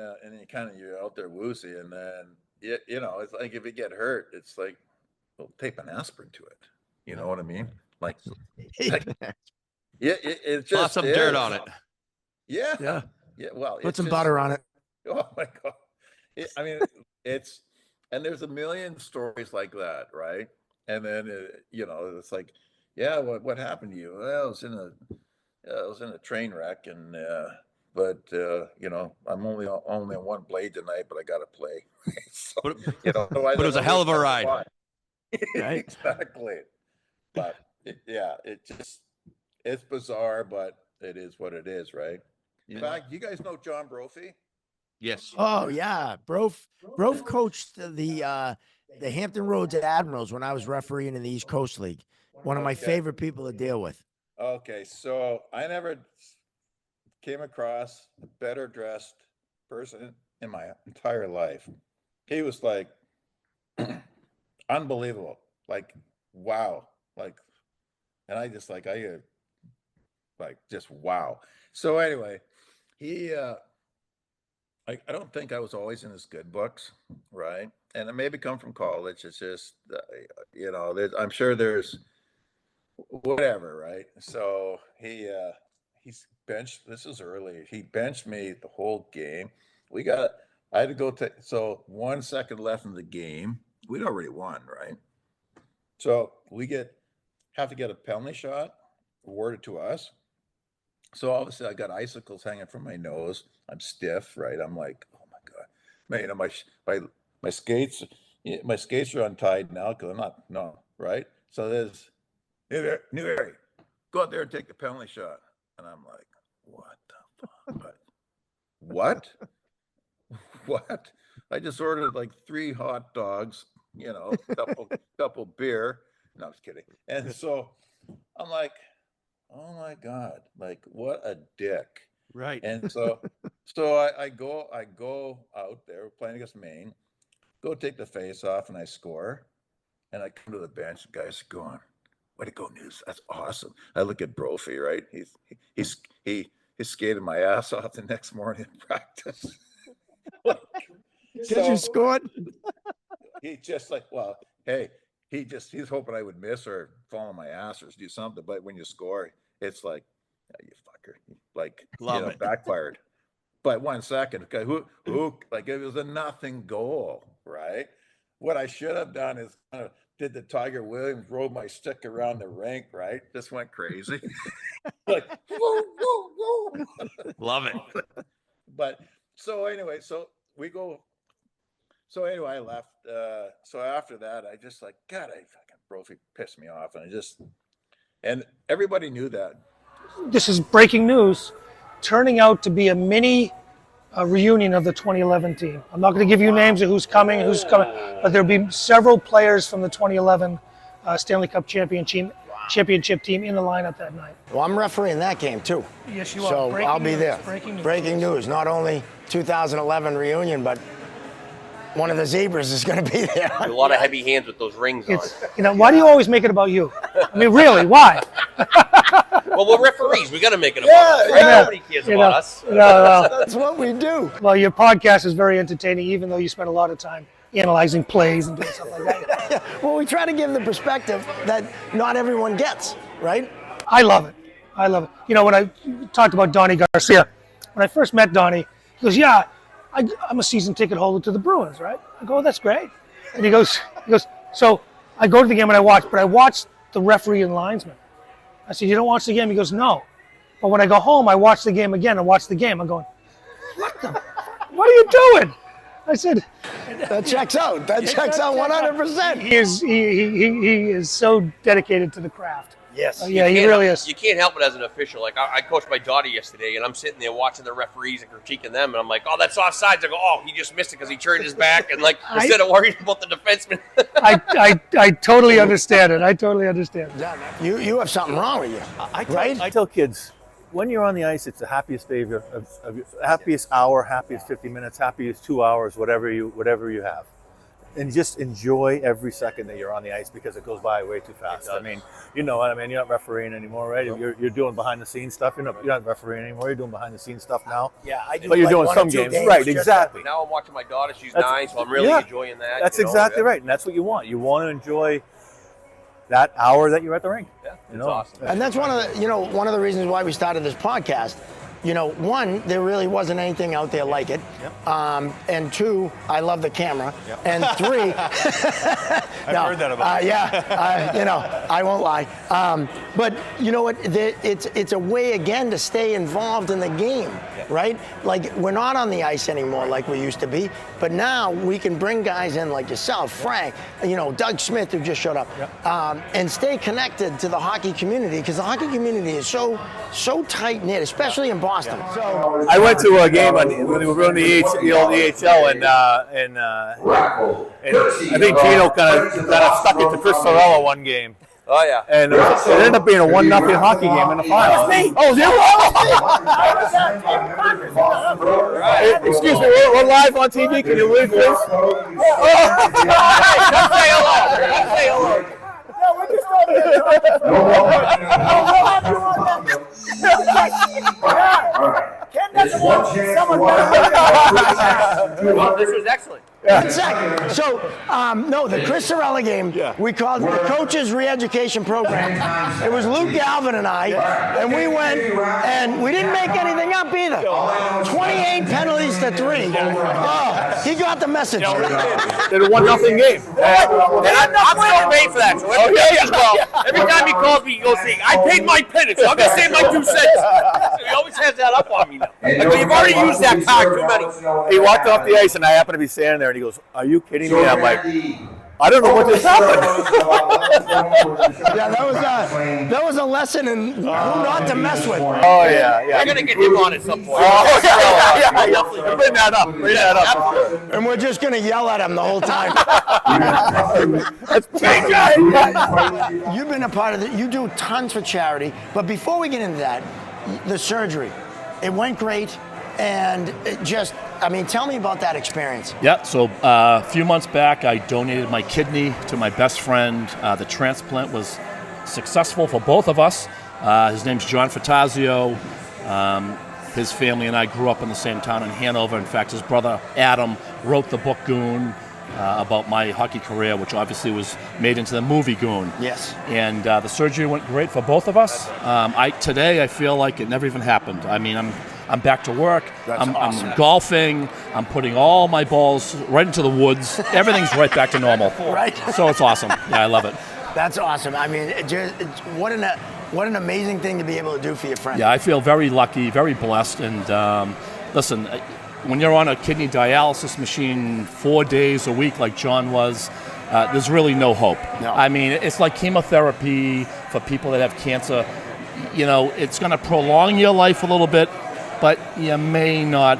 you're out there woozy, and then it's like if you get hurt, it's like, well, tape an aspirin to it. You know what I mean? Like it just Lots of dirt on it. Yeah. Well, Put some butter on it. Oh my God. And there's a million stories like that, right? And then it's like, yeah, what happened to you? Well, I was in a train wreck, and but I'm only on one blade tonight, but I got to play. So, but it was a hell of a ride. Right? Exactly. But it's bizarre, but it is what it is, right? In fact, you guys know John Brophy? Yes. Oh yeah, Brof coached the Hampton Roads Admirals when I was refereeing in the East Coast League. One of my favorite people to deal with. Okay, so I never came across a better dressed person in my entire life. He was like unbelievable, like wow, like, and I just just wow. So anyway, he I don't think I was always in his good books, right? And it maybe come from college. It's just I'm sure there's whatever, right? So he's benched. This is early. He benched me the whole game. I had to go so 1 second left in the game. We'd already won, right? So have to get a penalty shot awarded to us. So obviously I got icicles hanging from my nose. I'm stiff, right? I'm like, oh my God, my skates are untied now because I'm not right. So there's New area. Go out there and take the penalty shot. And I'm like, what the fuck? What? What? I just ordered like 3 hot dogs, couple beer. No, I was kidding. And so I'm like, oh my God, like what a dick. Right. And so I go out there playing against Maine, go take the face off, and I score. And I come to the bench, the guys are going, way to go, News. That's awesome. I look at Brophy, right? He skated my ass off the next morning in practice. Because you scored? He just like, well, hey, he's hoping I would miss or fall on my ass or do something. But when you score, it's like, oh, you fucker. Like, Love it. Backfired. But 1 second, okay, who like it was a nothing goal, right? What I should have done is did the Tiger Williams, rode my stick around the rink, right? Just went crazy. Like, whoa, whoa, whoa. Love it. But so anyway, I left. So after that, I just like, God, fucking Brophy pissed me off. And everybody knew that. This is breaking news, turning out to be a mini reunion of the 2011 team. I'm not going to give you names of who's coming, but there'll be several players from the 2011 Stanley Cup championship team in the lineup that night. Well, I'm refereeing that game too. Yes, you are. So Breaking I'll be news. there. Breaking news. Not only 2011 reunion, but one of the Zebras is going to be there. A lot of heavy hands with those rings on. Why do you always make it about you? I mean, really, why? Well, we're referees. We got to make it about us. Right? Nobody cares about us. That's what we do. Well, your podcast is very entertaining, even though you spend a lot of time analyzing plays and doing stuff like that. Well, we try to give the perspective that not everyone gets, right? I love it. I love it. You know, when I talked about Donnie Garcia, when I first met Donnie, he goes, "Yeah, I'm a season ticket holder to the Bruins, right?" I go, "Oh, that's great." And he goes, "So I go to the game and I watch, but I watch the referee and linesman." I said, "You don't watch the game?" He goes, "No. But when I go home, I watch the game again and watch the game." I'm going, what are you doing? I said, that checks out. That checks out 100%. He is so dedicated to the craft. Yes. Yeah, he really is. You can't help it as an official. Like I coached my daughter yesterday, and I'm sitting there watching the referees and critiquing them, and I'm like, "Oh, that's offsides." I go, "Oh, he just missed it because he turned his back," and like instead of worrying about the defenseman. I totally understand it. I totally understand. You have something wrong with you, right? I tell kids, when you're on the ice, it's the happiest day of your happiest hour, happiest 50 minutes, happiest 2 hours, whatever you have. And just enjoy every second that you're on the ice because it goes by way too fast. I mean, you know what I mean? You're not refereeing anymore, right? You're doing behind the scenes stuff. You're not refereeing anymore. You're doing behind the scenes stuff now. Yeah, I do. But you're like doing one or some two games, right? Exactly. Now I'm watching my daughter. She's That's- 9, so I'm really enjoying that. That's exactly right, and that's what you want. You want to enjoy that hour that you're at the rink. Yeah, you it's know? awesome. And that's one of the reasons why we started this podcast. You know, one, there really wasn't anything out there like it. Yep. And two, I love the camera. Yep. And three, I've heard that about you. I won't lie. But you know what? It's a way again to stay involved in the game, right? Like we're not on the ice anymore like we used to be, but now we can bring guys in like yourself, Frank, Doug Smith, who just showed up, and stay connected to the hockey community because the hockey community is so tight knit, especially in Boston. So I went to a game when we were in the EHL, and I think Gino kind of stuck it to Chris Sorella one game. Oh yeah. And it ended up being a 1-0 hockey game in the final. Oh, excuse me, we're live on TV. Can you leave, please? Come say hello. Come say hello. Ken doesn't want someone. This was excellent. One sec. So, the Chris Sorella game, we called it the Coaches Re-Education Program. It was Luke Galvin and I, and we went, and we didn't make anything up either. 28 penalties to 3. Oh, he got the message. Did a 1-0 game. I'm still paying for that. So every time he calls me, he goes, "See, I paid my penance. So I'm gonna say my 2 cents." So he always has that up on me now. Like, you've already used that card too many. He walked off the ice, and I happened to be standing there, and he goes, "Are you kidding me?" I'm like, "I don't know what just happened." Yeah, that was a lesson in who not to mess with. Oh yeah. We're gonna get him on at some point. Yeah. Bring that up. Bring that up. And we're just gonna yell at him the whole time. You've been a part of it. You do tons for charity. But before we get into that, the surgery, it went great. And tell me about that experience. Yeah, so a few months back, I donated my kidney to my best friend. The transplant was successful for both of us. His name's John Fratazio. His family and I grew up in the same town in Hanover. In fact, his brother Adam wrote the book Goon about my hockey career, which obviously was made into the movie Goon. Yes. And the surgery went great for both of us. Today, I feel like it never even happened. I mean, I'm back to work. I'm golfing. I'm putting all my balls right into the woods. Everything's right back to normal. Right. So it's awesome. Yeah, I love it. That's awesome. I mean, what an amazing thing to be able to do for your friend. Yeah, I feel very lucky, very blessed. And listen, when you're on a kidney dialysis machine 4 days a week like John was, there's really no hope. No. I mean, it's like chemotherapy for people that have cancer. It's going to prolong your life a little bit, but you may not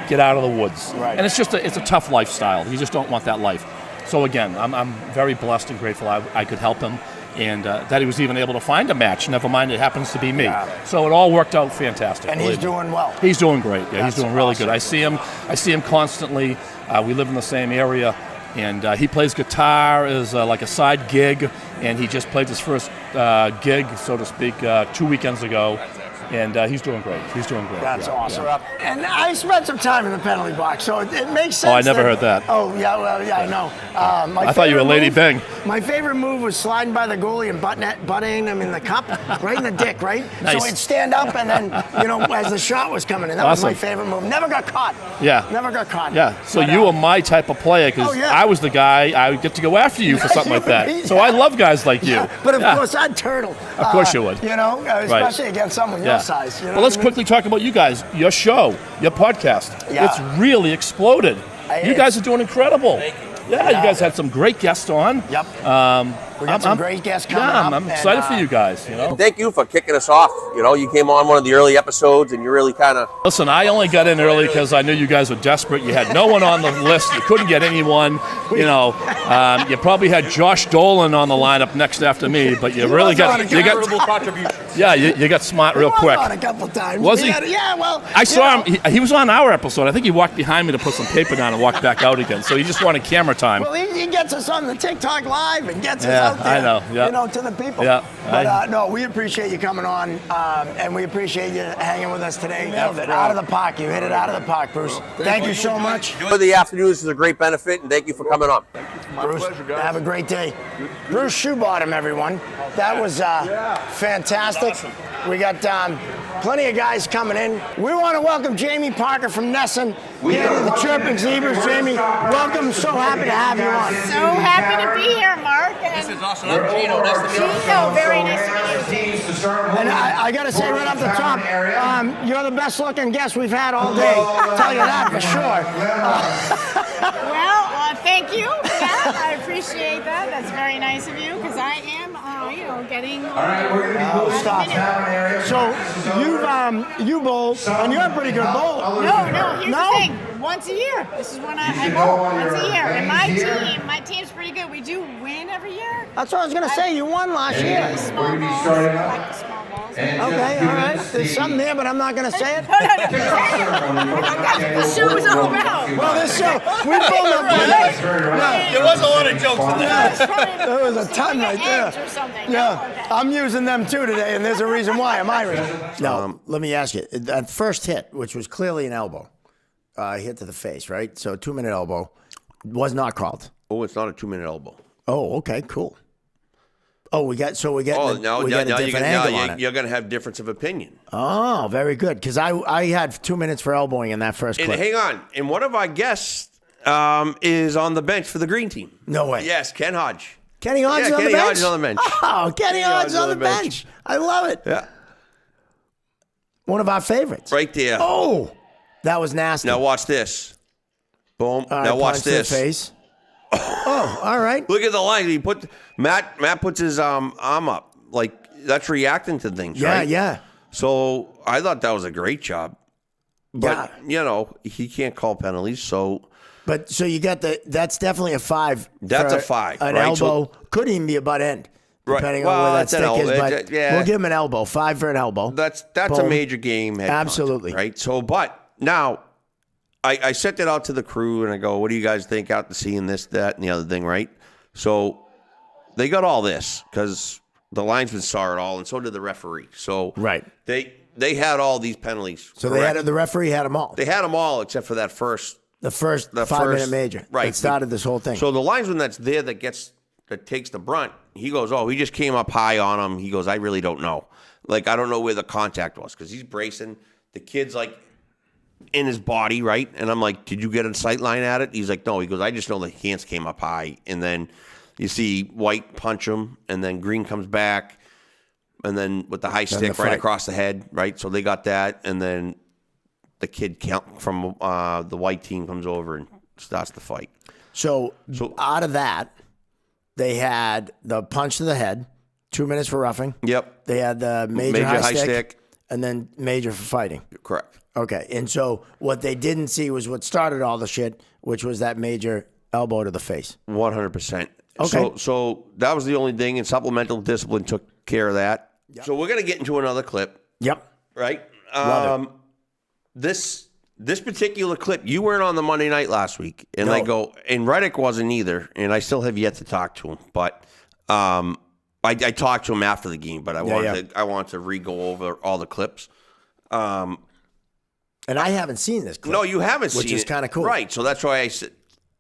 get out of the woods. Right. And it's a tough lifestyle. You just don't want that life. So again, I'm very blessed and grateful I could help him, and that he was even able to find a match. Never mind, it happens to be me. Yeah. So it all worked out fantastic. And he's doing well. He's doing great. Yeah, That's he's doing really awesome. good. I see him constantly. We live in the same area, and he plays guitar as like a side gig, and he just played his first gig, so to speak, 2 weekends ago. and he's doing great. He's doing great. That's Yeah, awesome. yeah. And I spent some time in the penalty box, so it makes sense. Oh, I never heard that. Oh, yeah, well, yeah, I know. I thought you were Lady Bing. My favorite move was sliding by the goalie and butting him in the cup, right in the dick, right? Nice. So he'd stand up and then, as the shot was coming in. That was my favorite move. Never got caught. Yeah. Never got caught. Yeah. So But, you were my type of player because Oh, yeah. I was the guy. I would get to go after you for something like that. So I love guys like you. But of Yeah. course, I'd turtle. Of course you would. Especially against someone your size. You know Well, let's what I mean? quickly talk about you guys. Your show, your podcast. Yeah. It's really exploded. You guys are doing incredible. Yeah, you guys had some great guests on. Yep. We got some great guests coming yeah, up. I'm excited for you guys. You know. Thank you for kicking us off. You came on one of the early episodes, and you really kind of. Listen, I only got in early because I knew you guys were desperate. You had no one on the list. You couldn't get anyone. You probably had Josh Dolan on the lineup next after me, but you really got contributions. Yeah, you got smart real quick. On a couple times. Was he? Yeah, well. I saw him. He was on our episode. I think he walked behind me to put some paper down and walked back out again. So he just wanted camera time. Well, he gets us on the TikTok live and gets us out there. I know. Yeah. To the people. Yeah. But no, we appreciate you coming on, and we appreciate you hanging with us today. Nailed it. Out of the park. You hit it out of the park, Bruce. Thank you so much. Enjoy the afternoon. This is a great benefit, and thank you for coming on. Bruce, have a great day. Bruce Shoebottom, everyone. That was fantastic. We got plenty of guys coming in. We want to welcome Jamie Parker from Nesson, here to the Chirping Zebras. Jamie, welcome. So happy to have you on. So happy to be here, Mark. This is awesome. I'm Gino. Nice to meet you. Gino, very nice to meet you. And I got to say right off the top, you're the best looking guest we've had all day. I'll tell you that for sure. Well, thank you. Yeah, I appreciate that. That's very nice of you because I am, getting older. All right, we're going to go stop. So you bowl, and you're a pretty good bowler. No, here's the thing. Once a year. This is when I bowl once a year. And my team's pretty good. We do win every year. That's what I was going to say. You won last year. The small balls. I like the small balls. Okay, all right. There's something there, but I'm not going to say it. No. That's what this show is all about. Well, this show, we pulled up with it. There was a lot of jokes in there. There was a ton right there. Yeah, I'm using them too today, and there's a reason why. I'm Irish. No, let me ask you. That first hit, which was clearly an elbow, hit to the face, right? So 2-minute elbow was not called. Oh, it's not a 2-minute elbow. Oh, okay, cool. Oh, we got a different angle on it. You're going to have difference of opinion. Oh, very good. Because I had 2 minutes for elbowing in that first And clip. hang on. And one of our guests is on the bench for the green team. No way. Yes, Ken Hodge. Kenny Hodge is on the bench? Kenny Hodge is on the bench. Oh, Kenny Hodge is on the bench. I love it. Yeah. One of our favorites. Right there. Oh, that was nasty. Now watch this. Boom. All right, now watch punch to the this. face. Oh, all right. Look at the line. He Matt puts his arm up. Like, that's reacting to things, right? Yeah. So I thought that was a great job. But, he can't call penalties, so. But so you got that's definitely a 5. That's for a 5. An right? elbow could even be a butt end, depending on where that stick is. But we'll give him an elbow. 5 for an elbow. That's Boom. a major game. Absolutely. Contact, right? So, but now I sent it out to the crew and I go, what do you guys think out to seeing this, that, and the other thing, right? So they got all this because the linesman saw it all, and so did the referee. So they had all these penalties. So correct. the referee had them all. They had them all except for that first. The first 5-minute major. Right. That started this whole thing. So the linesman that's there that takes the brunt, he goes, oh, he just came up high on him. He goes, I really don't know. Like, I don't know where the contact was because he's bracing. The kid's like in his body, right? And I'm like, did you get a sight line at it? He's like, no. He goes, I just know the hands came up high. And then you see White punch him, and then Green comes back, and then with the high stick right across the head, right? So they got that, and then the kid from the White team comes over and starts the fight. So out of that, they had the punch to the head, 2 minutes for roughing. Yep. They had the major high stick, and then major for fighting. Correct. Okay, and so what they didn't see was what started all the shit, which was that major elbow to the face. 100%. Okay. So that was the only thing, and supplemental discipline took care of that. Yep. So we're going to get into another clip. Yep. Right? Love it. This particular clip, you weren't on the Monday night last week, and I go, and Reddick wasn't either, and I still have yet to talk to him, but I talked to him after the game, but I wanted to re-go over all the clips. And I haven't seen this clip. No, you haven't seen it. Which is kind of cool. Right. So that's why I said,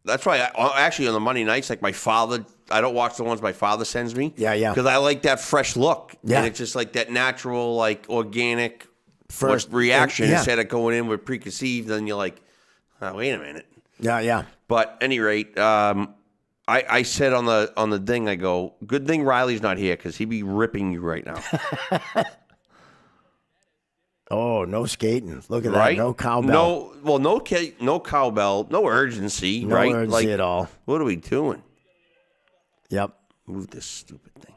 actually on the Monday nights, like my father, I don't watch the ones my father sends me. Yeah. Because I like that fresh look. Yeah. And it's just like that natural, like organic First reaction yeah. instead of going in with preconceived. Then you're like, oh, wait a minute. Yeah. But at any rate, I said on the thing, I go, good thing Riley's not here because he'd be ripping you right now. Oh, no skating. Look at Right? that. No cowbell. No cowbell, no urgency, No right? urgency at all. What are we doing? Yep. Move this stupid thing.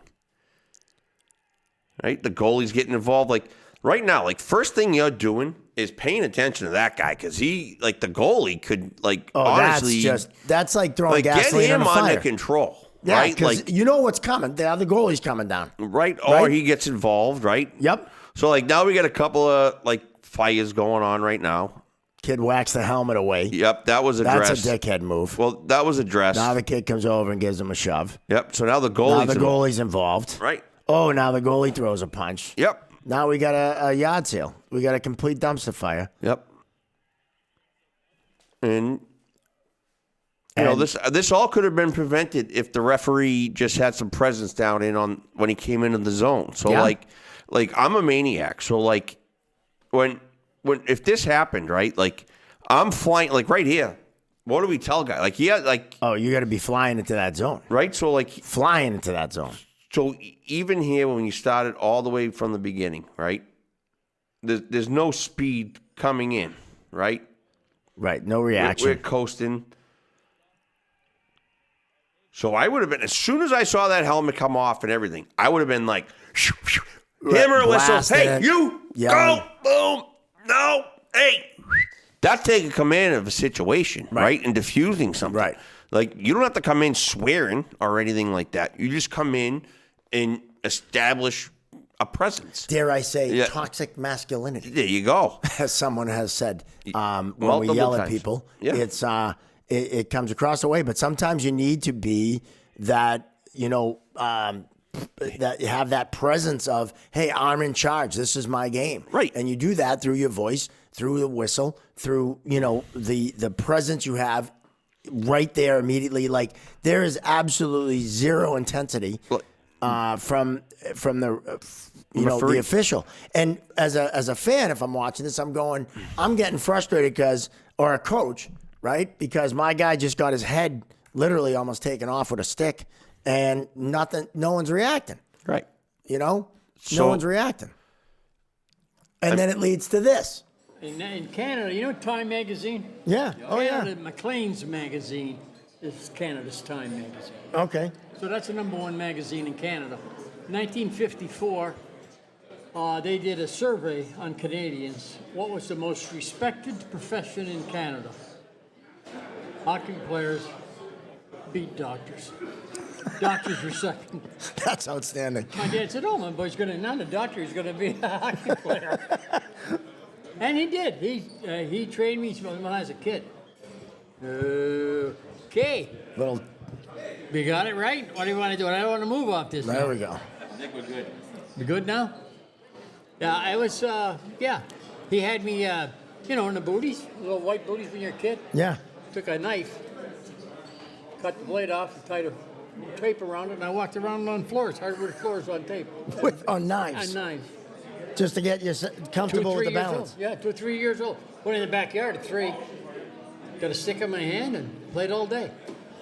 Right? The goalie's getting involved. Like right now, like first thing you're doing is paying attention to that guy because the goalie could honestly that's like throwing get gasoline him on a fire. under control. Yeah, right? because you know what's coming. The other goalie's coming down. Right? Or he gets involved, right? Yep. So like now we got a couple of like fires going on right now. Kid whacks the helmet away. Yep, that was addressed. That's a dickhead move. Well, that was addressed. Now the kid comes over and gives him a shove. Yep. So now the goalie's involved. Right. Oh, now the goalie throws a punch. Yep. Now we got a yard sale. We got a complete dumpster fire. Yep. And you know this all could have been prevented if the referee just had some presence down in on when he came into the zone. So like I'm a maniac. So like when if this happened, right? Like I'm flying like right here. What do we tell guy? Like oh, you got to be flying into that zone, right? So like flying into that zone. So even here when you started all the way from the beginning, right? There's no speed coming in, right? Right, no reaction. We're coasting. So I would have been, as soon as I saw that helmet come off and everything, I would have been like, hammer whistle, hey, you, go, boom, no, hey. That's taking command of a situation, right? And diffusing something. Right. Like, you don't have to come in swearing or anything like that. You just come in and establish a presence. Dare I say, toxic masculinity. There you go. As someone has said, when we Multiple yell at times. people, Yeah. it's it comes across the way. But sometimes you need to be that, that you have that presence of, hey, I'm in charge. This is my game. Right. And you do that through your voice, through the whistle, through, the presence you have right there immediately. Like, there is absolutely zero intensity from the the official. And as a fan, if I'm watching this, I'm getting frustrated or a coach, right? Because my guy just got his head literally almost taken off with a stick, and no one's reacting. Right. No So- one's reacting. And then it leads to this. In Canada, Time magazine? Yeah. Oh, yeah. Canada, Maclean's magazine is Canada's Time magazine. Okay. So that's the #1 magazine in Canada. 1954, they did a survey on Canadians. What was the most respected profession in Canada? Hockey players beat doctors. Doctors were second. That's outstanding. My dad said, "Oh, my boy's not a doctor. He's going to be a hockey player." And he did. He trained me when I was a kid. Okay. We got it right? What do you want to do? I don't want to move off this. There we go. I think we're good. We good now? Yeah, I was, He had me, in the booties, little white booties when you're a kid. Yeah. Took a knife, cut the blade off, and tied a tape around it, and I walked around on floors, hardwood floors on tape. On knives? On knives. Just to get you comfortable with the 2 or 3 years balance. old. Yeah, 2 or 3 years old. Went in the backyard at 3. Got a stick in my hand and played all day.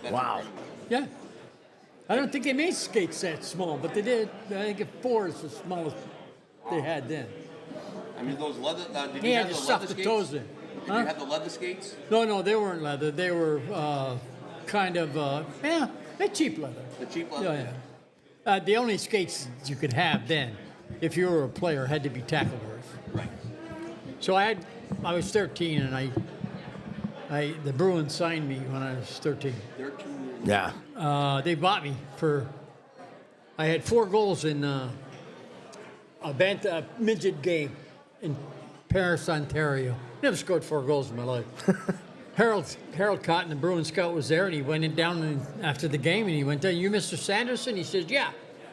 Wow. Yeah. I don't think they made skates that small, but they did. I think 4 is the smallest they had then. I mean, those leather. Did He had to stuff the toes in. Did you have the leather skates? No, they weren't leather. They were kind of, they're cheap leather. The cheap leather? Yeah. The only skates you could have then, if you were a player, had to be tackle worth. Right. So I was 13, and the Bruins signed me when I was 13. 13 years. Yeah. They bought me I had 4 goals in a midget game in Paris, Ontario. Never scored 4 goals in my life. Harold Cotton, the Bruin scout, was there, and he went down after the game, and he went down, "You Mr. Sanderson?" He said, "Yeah."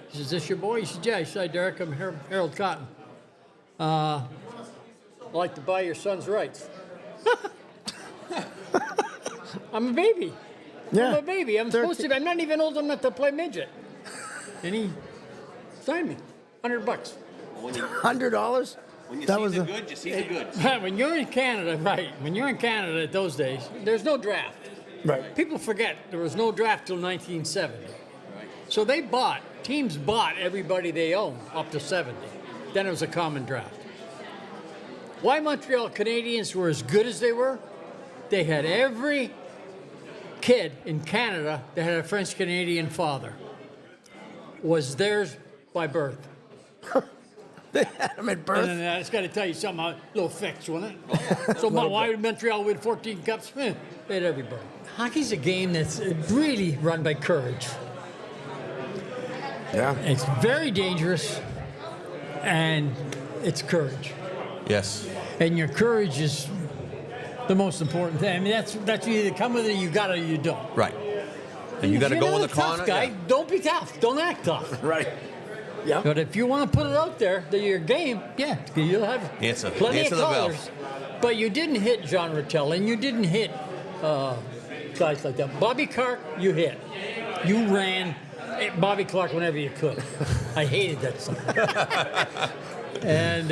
He says, "This your boy?" He said, "Yeah." He said, "Derek, I'm Harold Cotton." I'd like to buy your son's rights. I'm a baby. Yeah. I'm a baby. I'm supposed to be. I'm not even old enough to play midget. And he signed me. $100. $100. When you That see was the a- good, you see the good. When you're in Canada, right? When you're in Canada at those days, there's no draft. Right. People forget there was no draft till 1970. So teams bought everybody they owned up to 70. Then it was a common draft. Why Montreal Canadiens were as good as they were? They had every kid in Canada that had a French Canadian father was theirs by birth. They had them at birth. And then I just got to tell you something, a little fix, wasn't it? So why did Montreal win 14 cups? They had everybody. Hockey's a game that's really run by courage. Yeah. It's very dangerous, and it's courage. Yes. And your courage is the most important thing. I mean, that's you either come with it, or you got it, or you don't. Right. And you got to If go you're in not the a tough corner. guy, Yeah. don't be tough. Don't act tough. Right. Yeah. But if you want to put it out there that your game, yeah, you'll have Answer plenty the of bell. colors. But you didn't hit John Rattel, and you didn't hit guys like that. Bobby Clark, you hit. You ran Bobby Clark whenever you could. I hated that song. And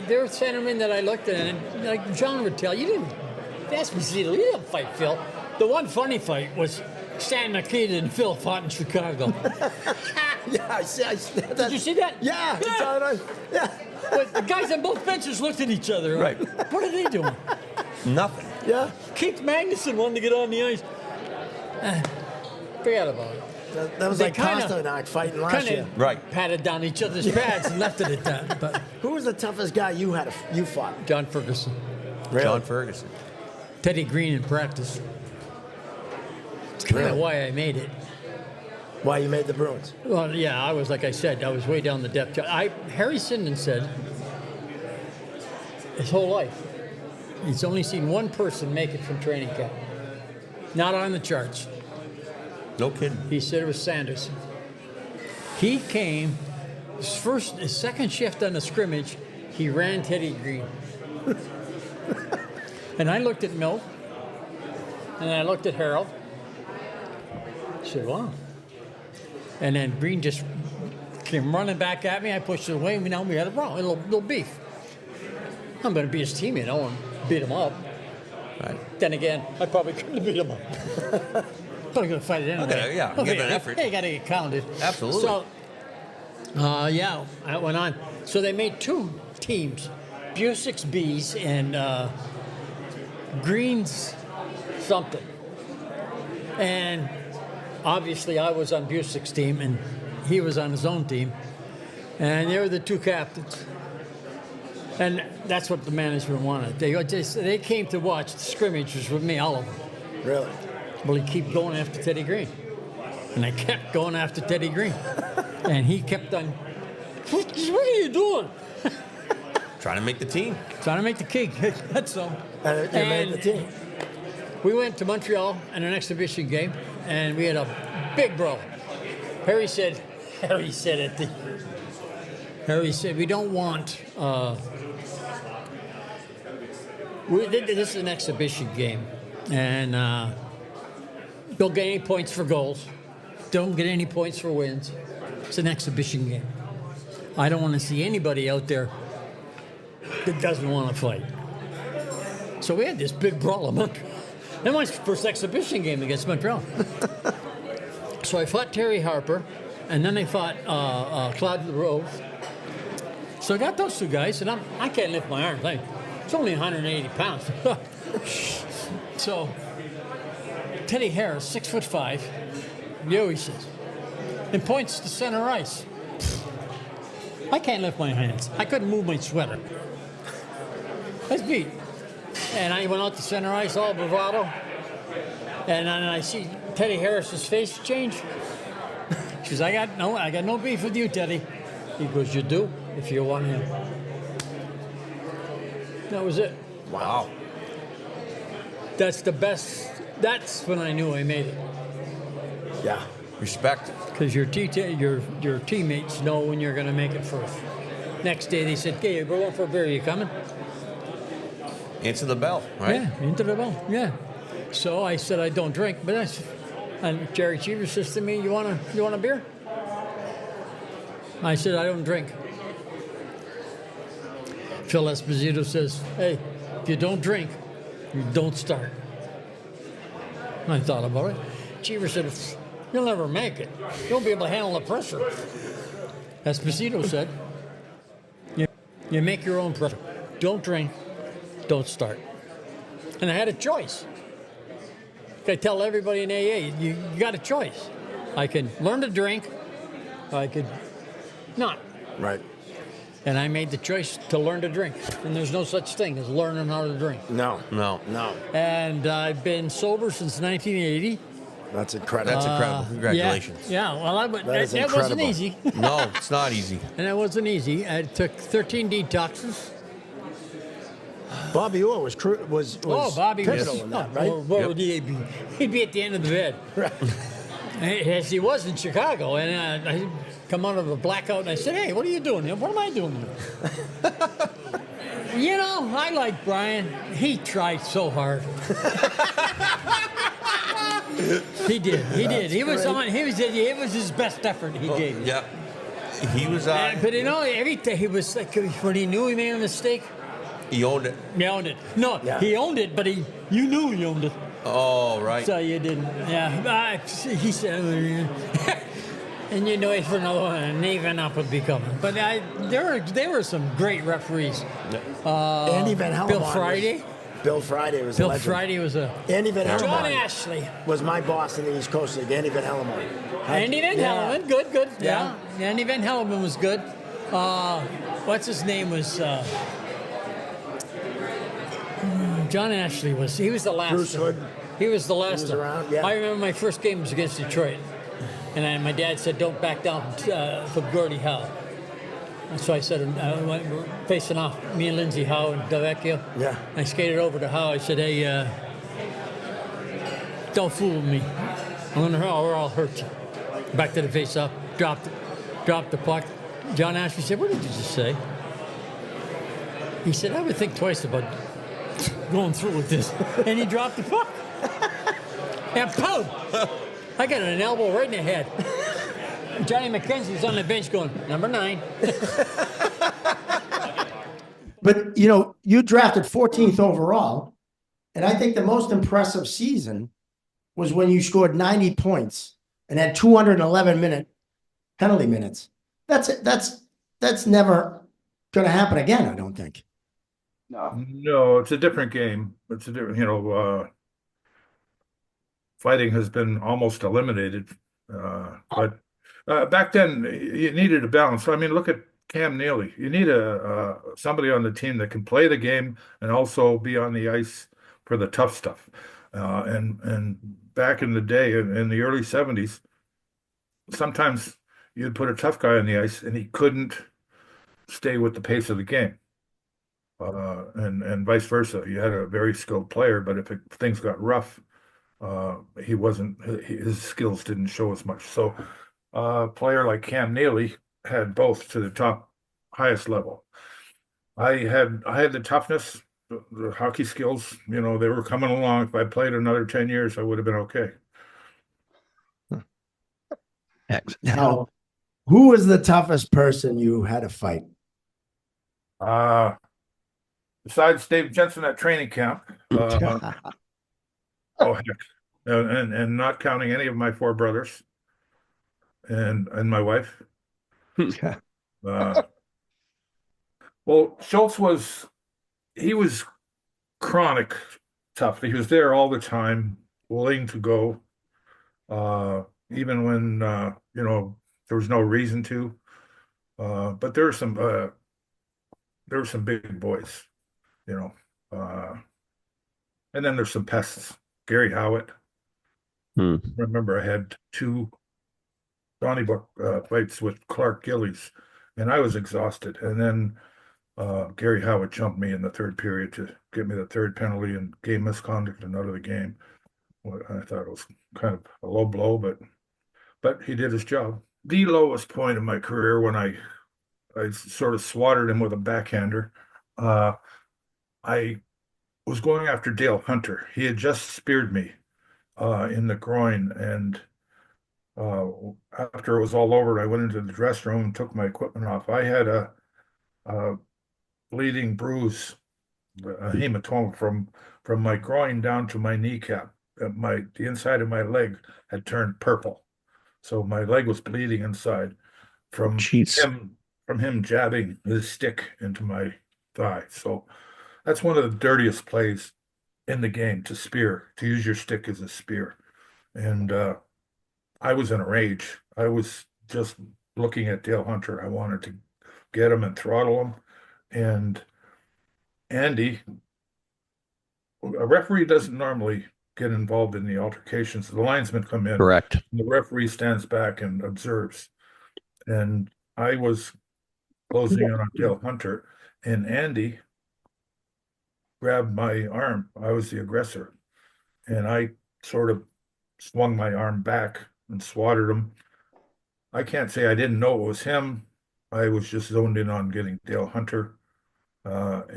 there were centermen that I looked at, and like John Rattel, you didn't. That's you didn't fight Phil. The one funny fight was Stan McKean and Phil fought in Chicago. Yeah, I see. Did you see that? Yeah. Yeah. But the guys on both benches looked at each other. Right. What are they doing? Nothing. Yeah. Keith Magnuson wanted to get on the ice. Forget about it. That was They like kinda- Pasternak fighting last year. Right. Patted down each other's pads and left it at that. But Who was the toughest guy you fought? John Ferguson, John Ferguson. Teddy Green in practice. It's kind of Really? why I made it. Why you made the Bruins? Well, yeah, I was like I said, I was way down the depth chart. Harry Sinden said his whole life he's only seen one person make it from training camp. Not on the charts. No kidding. He said it was Sanderson. He came his second shift on the scrimmage. He ran Teddy Green, and I looked at Milt, and I looked at Harold. I said, "Wow." And then Green just came running back at me. I pushed it away. Now we had a problem, a little beef. I'm going to be his team, and beat him up. Right. Then again, I probably couldn't have beat him up. But I'm going to fight it anyway. Okay, yeah, give it an effort. Hey, you got to get counted. Absolutely. So, that went on. So they made two teams, Busick's Bees and Green's something. And obviously I was on Busick's team, and he was on his own team. And they were the two captains. And that's what the management wanted. They came to watch the scrimmages with me, all of them. Really? Well, he kept going after Teddy Green. And I kept going after Teddy Green. And he kept on, what are you doing? Trying to make the team. Trying to make the cake. That's all. And made the team. We went to Montreal in an exhibition game, and we had a big brawl. Harry said, we don't want, this is an exhibition game, and don't get any points for goals. Don't get any points for wins. It's an exhibition game. I don't want to see anybody out there that doesn't want to fight. So we had this big brawl in Montreal. That was my first exhibition game against Montreal. So I fought Terry Harper, and then I fought Claude LaRose. So I got those two guys, and I can't lift my arms. It's only 180 pounds. So Teddy Harris, 6'5", yo, he says, and points to center ice. I can't lift my hands. I couldn't move my sweater. I was beat. And I went out to center ice, all bravado. And then I see Teddy Harris's face change. She goes, I got no beef with you, Teddy. He goes, you do, if you want him. That was it. Wow. That's the best. That's when I knew I made it. Yeah. Respect. Because your teammates know when you're going to make it first. Next day they said, "Okay, we're going for a beer. You coming?" Answer the bell, right? Yeah, into the bell. Yeah. So I said I don't drink, but and Jerry Cheever says to me, "You want a beer?" I said I don't drink. Phil Esposito says, "Hey, if you don't drink, you don't start." I thought about it. Cheever said, "You'll never make it. You won't be able to handle the pressure." Esposito said, you make your own pressure. Don't drink, don't start." And I had a choice. I tell everybody in AA, you got a choice. I can learn to drink, or I could not. Right. And I made the choice to learn to drink. And there's no such thing as learning how to drink. No. No. And I've been sober since 1980. That's incredible. That's incredible. Congratulations. Yeah, well, That is that wasn't incredible. easy. No, it's not easy. And that wasn't easy. I took 13 detoxes. Bobby Orr was Bobby pivotal was in that, right? What would he be? He'd be at the end of the bed. Right. As he was in Chicago, and I come out of a blackout, and I said, "Hey, what are you doing here? What am I doing here?" You know, I like Brian. He tried so hard. He did. He was on. It was his best effort he gave. Yeah. He was But you know, everything he was like when he knew he made a mistake. he owned it. He owned it. No, he owned it, but you knew he owned it. Oh, right. So you didn't. Yeah. He said, and you know, for another one, and even up would be coming. But there were some great referees. Andy Van Hellemond. Bill Friday was. a legend. Friday was a. Andy Van Hellemond. John Ashley was my boss in the East Coast League. Andy Van Hellemond. Andy Van Hellemond, good. Yeah. Andy Van Hellemond was good. What's his name was? John Ashley was. He was the last. Bruce Hood. He was the last. He was around, yeah. I remember my first game was against Detroit, and my dad said, "Don't back down from Gordie Howe." And so I said, we're facing off, me and Lindsey Howe and Delvecchio. Yeah. I skated over to Howe. I said, "Hey, don't fool with me. I'm gonna or I'll hurt you." Back to the face-off, dropped the puck. John Ashley said, "What did you just say?" He said, "I would think twice about going through with this." And he dropped the puck. And boom! I got an elbow right in the head. Johnny McKenzie's on the bench going, "Number 9. But, you know, you drafted 14th overall, and I think the most impressive season was when you scored 90 points and had 211 penalty minutes. That's never going to happen again, I don't think. No, it's a different game. It's a different, fighting has been almost eliminated. But back then, you needed a balance. I mean, look at Cam Neely. You need somebody on the team that can play the game and also be on the ice for the tough stuff. And back in the day, in the early 70s, sometimes you'd put a tough guy on the ice and he couldn't stay with the pace of the game. And vice versa. You had a very skilled player, but if things got rough, his skills didn't show as much. So a player like Cam Neely had both to the highest level. I had the toughness, the hockey skills, they were coming along. If I played another 10 years, I would have been okay. Now, who was the toughest person you had to fight? Besides Dave Jensen at training camp, oh heck, and not counting any of my 4 brothers and my wife. Well, Schultz was chronic tough. He was there all the time, willing to go, even when there was no reason to. But there were some big boys. And then there's some pests. Gary Howitt. Remember, I had 2 Donnybrook fights with Clark Gillies, and I was exhausted. And then Gary Howitt jumped me in the 3rd period to get me the 3rd penalty and game misconduct and out of the game. Well, I thought it was kind of a low blow, but he did his job. The lowest point of my career when I I sort of swatted him with a backhander. I was going after Dale Hunter. He had just speared me in the groin, and uh, after it was all over, I went into the dressing room and took my equipment off. I had a bleeding bruise, a hematoma from my groin down to my kneecap. The inside of my leg had turned purple, so my leg was bleeding inside from him jabbing his stick into my thigh. So that's one of the dirtiest plays in the game, to use your stick as a spear. And I was in a rage. I was just looking at Dale Hunter. I wanted to get him and throttle him. And Andy, a referee doesn't normally get involved in the altercations. The linesmen come in. Correct. The referee stands back and observes. And I was closing in on Dale Hunter, and Andy grabbed my arm. I was the aggressor. And I sort of swung my arm back and swatted him. I can't say I didn't know it was him. I was just zoned in on getting Dale Hunter. But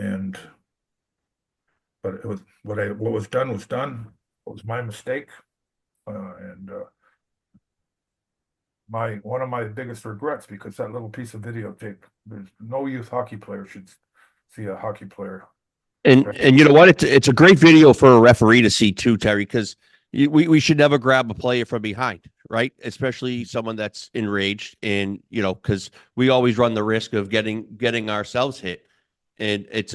it was what was done was done. It was my mistake. And one of my biggest regrets, because that little piece of videotape, there's no youth hockey player should see a hockey player. And you know what? It's a great video for a referee to see too, Terry, because we should never grab a player from behind, right? Especially someone that's enraged, and because we always run the risk of getting ourselves hit. And it's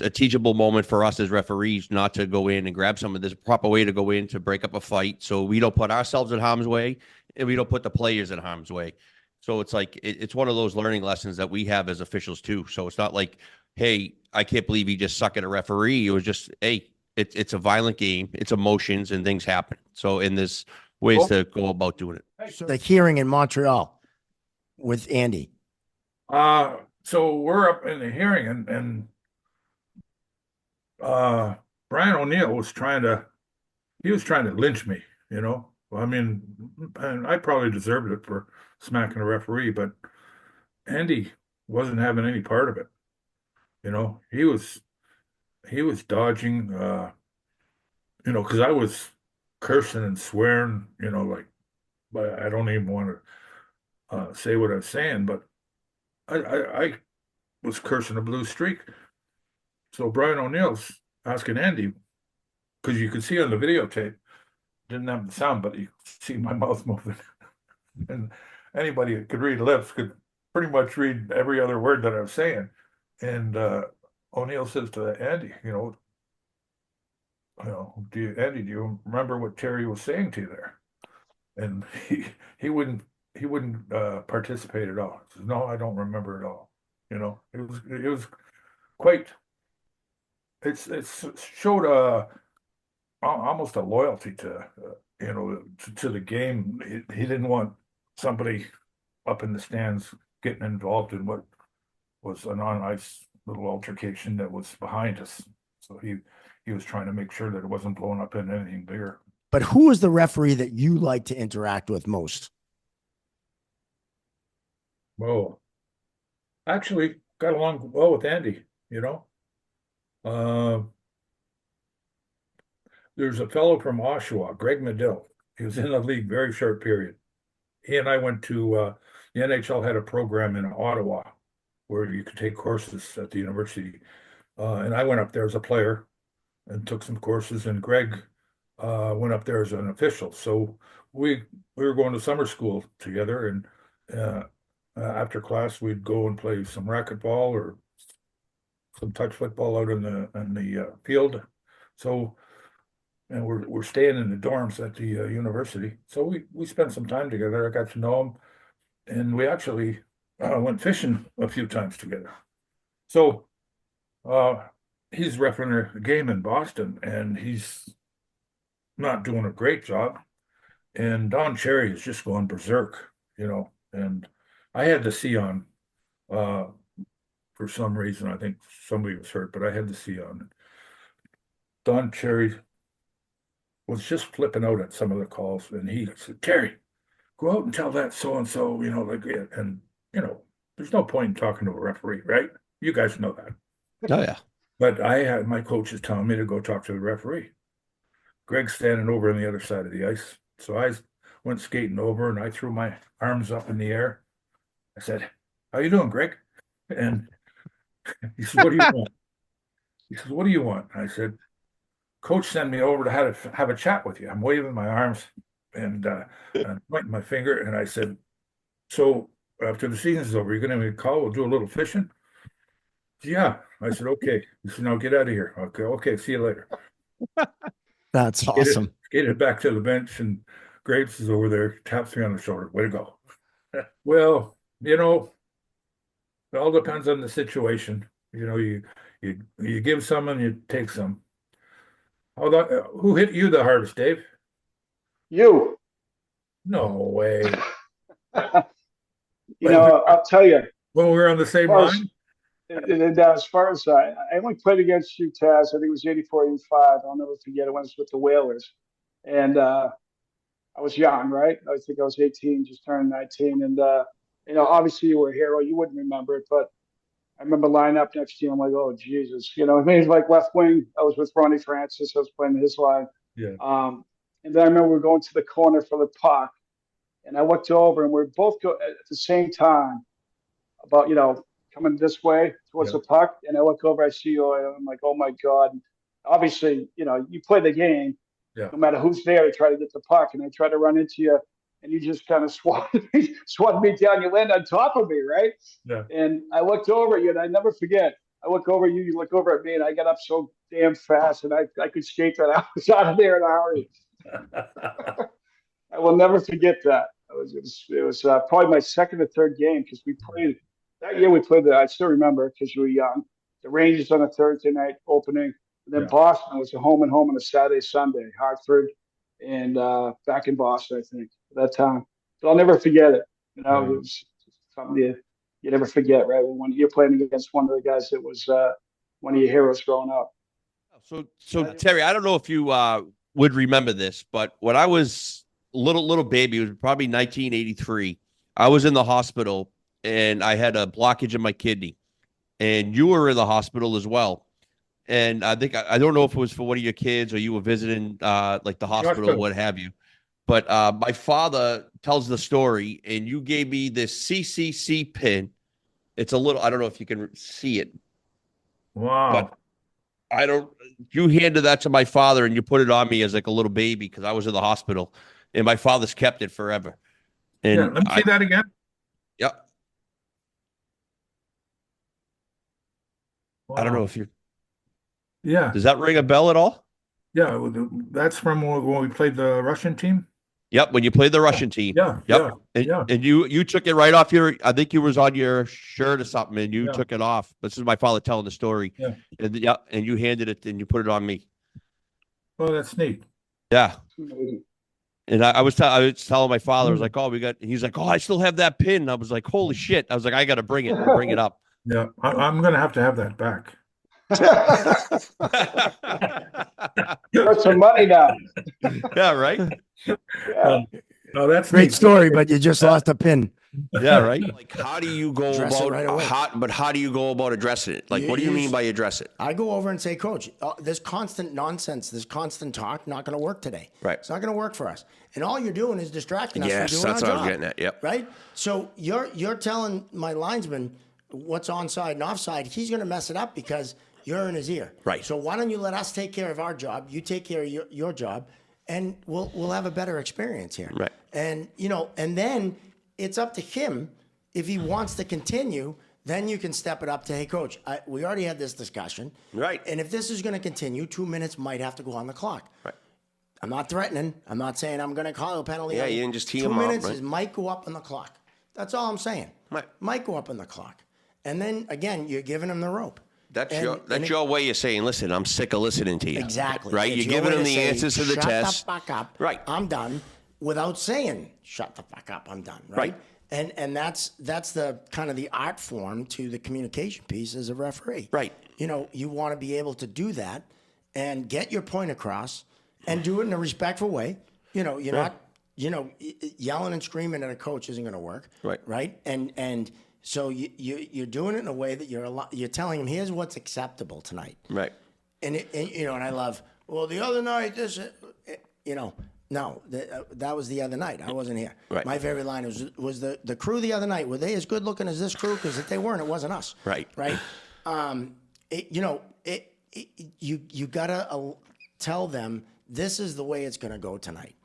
a teachable moment for us as referees not to go in and grab someone. There's a proper way to go in to break up a fight, so we don't put ourselves in harm's way, and we don't put the players in harm's way. So it's like it's one of those learning lessons that we have as officials too. So it's not like, hey, I can't believe you just suck at a referee. It was just, hey, it's a violent game. It's emotions and things happen. So there's ways to go about doing it. The hearing in Montreal with Andy. So we're up in the hearing, and Brian O'Neill was trying to lynch me, I mean, and I probably deserved it for smacking a referee, but Andy wasn't having any part of it. He was dodging, because I was cursing and swearing, but I don't even want to say what I was saying, but I was cursing a blue streak. So Brian O'Neill's asking Andy, because you could see on the videotape, didn't have the sound, but you could see my mouth moving. And anybody that could read lips could pretty much read every other word that I was saying. And O'Neill says to Andy, Andy, do you remember what Terry was saying to you there? And he wouldn't participate at all. He says, no, I don't remember at all. It was quite. It's showed almost a loyalty to to the game. He didn't want somebody up in the stands getting involved in what was an on-ice little altercation that was behind us. So he was trying to make sure that it wasn't blown up into anything bigger. But who is the referee that you like to interact with most? Well, actually, got along well with Andy, There's a fellow from Oshawa, Greg Medill. He was in the league very short period. He and I went to the NHL had a program in Ottawa where you could take courses at the university. And I went up there as a player and took some courses, and Greg went up there as an official. So we were going to summer school together, and after class we'd go and play some racquetball or some touch football out in the field. So, and we're staying in the dorms at the university. So we spent some time together. I got to know him, and we actually went fishing a few times together. So he's refereeing a game in Boston, and he's not doing a great job. And Don Cherry is just going berserk, and I had the C on for some reason. I think somebody was hurt, but I had the C on. Don Cherry was just flipping out at some of the calls, and he said, Terry, go out and tell that so-and-so, and there's no point in talking to a referee, right? You guys know that. Oh yeah. But I had my coaches telling me to go talk to the referee. Greg's standing over on the other side of the ice. So I went skating over and I threw my arms up in the air. I said, "How you doing, Greg?" And he said, "What do you want?" He says, "What do you want?" I said, "Coach sent me over to have a chat with you." I'm waving my arms and pointing my finger. And I said, "So after the season's over, you're going to call? We'll do a little fishing." "Yeah." I said, "Okay." He said, "Now get out of here." "Okay, okay, see you later." That's awesome. Skated back to the bench, and Graves is over there, taps me on the shoulder. "Way to go." Well, it all depends on the situation. You give some and you take some. Who hit you the hardest, Dave? You. No way. I'll tell you. When we were on the same line? As far as I only played against you, Taz. I think it was 84, 85. I'll never forget it when I was with the Whalers. And I was young, right? I think I was 18, just turned 19. And, obviously you were a hero. You wouldn't remember it, but I remember lining up next to you. I'm like, oh, Jesus. I mean, it's like left wing. I was with Ronnie Francis. I was playing his line. Yeah. And then I remember we were going to the corner for the puck. And I looked over, and we both go at the same time about, coming this way towards the puck. And I look over, I see you, and I'm like, oh, my God. And obviously, you play the game. Yeah. No matter who's there to try to get the puck. And I try to run into you, and you just kind of swatted me down. You land on top of me, right? Yeah. And I looked over at you, and I never forget. I look over at you, you look over at me, and I got up so damn fast, and I could skate that. I was out of there in a hurry. I will never forget that. It was probably my second or third game because we played that year. We played I still remember because you were young. The Rangers on a Thursday night opening, and then Boston was a home and home on a Saturday, Sunday. Hartford, and back in Boston, I think at that time. So I'll never forget it. It was something you never forget, right? When you're playing against one of the guys that was one of your heroes growing up. So Terry, I don't know if you would remember this, but when I was little baby, it was probably 1983. I was in the hospital and I had a blockage in my kidney, and you were in the hospital as well. And I think I don't know if it was for one of your kids or you were visiting like the hospital or what have you. But my father tells the story, and you gave me this CCC pin. It's a little, I don't know if you can see it. Wow. But you handed that to my father and you put it on me as like a little baby because I was in the hospital, and my father's kept it forever. And let me see that again. Yep. Wow. I don't know if you. Yeah. Does that ring a bell at all? Yeah, that's from when we played the Russian team. Yep, when you played the Russian team. Yeah. Yep. Yeah. And you took it right off I think it was on your shirt or something, and you took it off. This is my father telling the story. Yeah. And you handed it and you put it on me. Oh, that's neat. Yeah. And I was telling my father, I was like, "Oh, he's like, "Oh, I still have that pin." I was like, "Holy shit." I was like, "I got to bring it. Bring it up." Yeah, I'm going to have that back. Got some money now. Yeah, right. No, that's Great neat. story, but you just lost a pin. Yeah, right. Like, how do you go Address it about right away. how do you go about addressing it? Like, what do you mean by address it? I go over and say, Coach, this constant nonsense, this constant talk, not going to work today. Right. It's not going to work for us. And all you're doing is distracting us from Yes, doing that's our what job. I was getting at. Yep. Right? So you're telling my linesman what's onside and offside. He's going to mess it up because you're in his ear. Right. So why don't you let us take care of our job? You take care of your job, and we'll have a better experience here. Right. And and then it's up to him. If he wants to continue, then you can step it up to, hey, Coach, we already had this discussion. Right. And if this is going to continue, 2 minutes might have to go on the clock. Right. I'm not threatening. I'm not saying I'm going to call a penalty. Yeah, you didn't just tee 2 him up, minutes right? is might go up on the clock. That's all I'm saying. Right. Might go up on the clock. And then, again, you're giving him the rope. That's your way of saying, listen, I'm sick of listening to you. Exactly. Right? It's You're your giving way them to the say, answers to the shut test. the fuck up. Right. I'm done, without saying, shut the fuck up, I'm done. Right. And that's the kind of the art form to the communication piece as a referee. Right. You want to be able to do that and get your point across and do it in a respectful way. You're not, yelling and screaming at a coach isn't going to work. Right. Right. And So you're doing it in a way that you're telling him, here's what's acceptable tonight. Right. And I love, well, the other night, no, that was the other night. I wasn't here. Right. My favorite line was the crew the other night. Were they as good looking as this crew? Because if they weren't, it wasn't us. Right. Right. You gotta tell them this is the way it's gonna go tonight.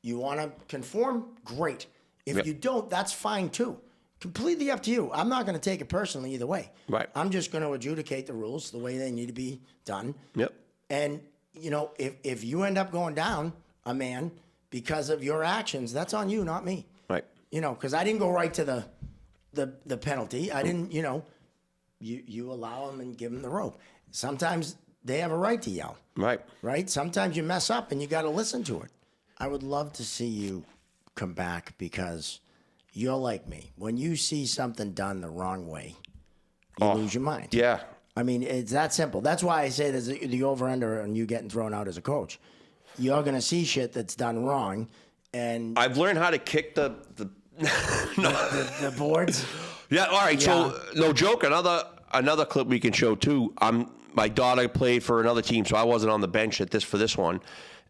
You want to conform? Great. If you don't, that's fine too. Completely up to you. I'm not going to take it personally either way. Right. I'm just going to adjudicate the rules the way they need to be done. Yep. And, if you end up going down a man because of your actions, that's on you, not me. Right. Because I didn't go right to the penalty. I didn't, you allow them and give them the rope. Sometimes they have a right to yell. Right. Right? Sometimes you mess up and you got to listen to it. I would love to see you come back because you're like me. When you see something done the wrong way, you lose your mind. Yeah. I mean, it's that simple. That's why I say there's the over-under on you getting thrown out as a coach. You're going to see shit that's done wrong, and I've learned how to kick the boards. Yeah. All right. So no joke. Another clip we can show too. My daughter played for another team, so I wasn't on the bench for this one.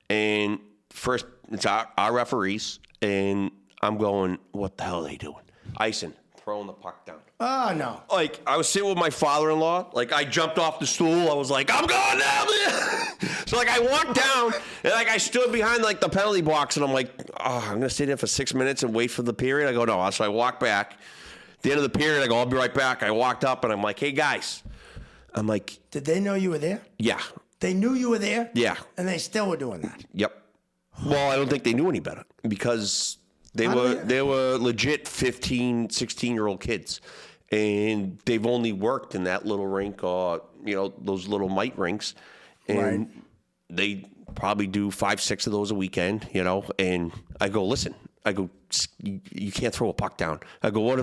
And first, it's our referees, and I'm going, what the hell are they doing? Icing, throwing the puck down. Oh, no. Like, I was sitting with my father-in-law. Like, I jumped off the stool. I was like, I'm going down there. So, I walked down, and, I stood behind, the penalty box, and I'm like, oh, I'm going to sit there for 6 minutes and wait for the period. I go, no. So, I walk back. At the end of the period, I go, I'll be right back. I walked up, and I'm like, hey, guys. I'm like. Did they know you were there? Yeah. They knew you were there? Yeah. And they still were doing that? Yep. Well, I don't think they knew any better because they were legit 15, 16-year-old kids. And they've only worked in that little rink or, those little mite rinks. And they probably do 5, 6 of those a weekend, And I go, listen, you can't throw a puck down. I go, what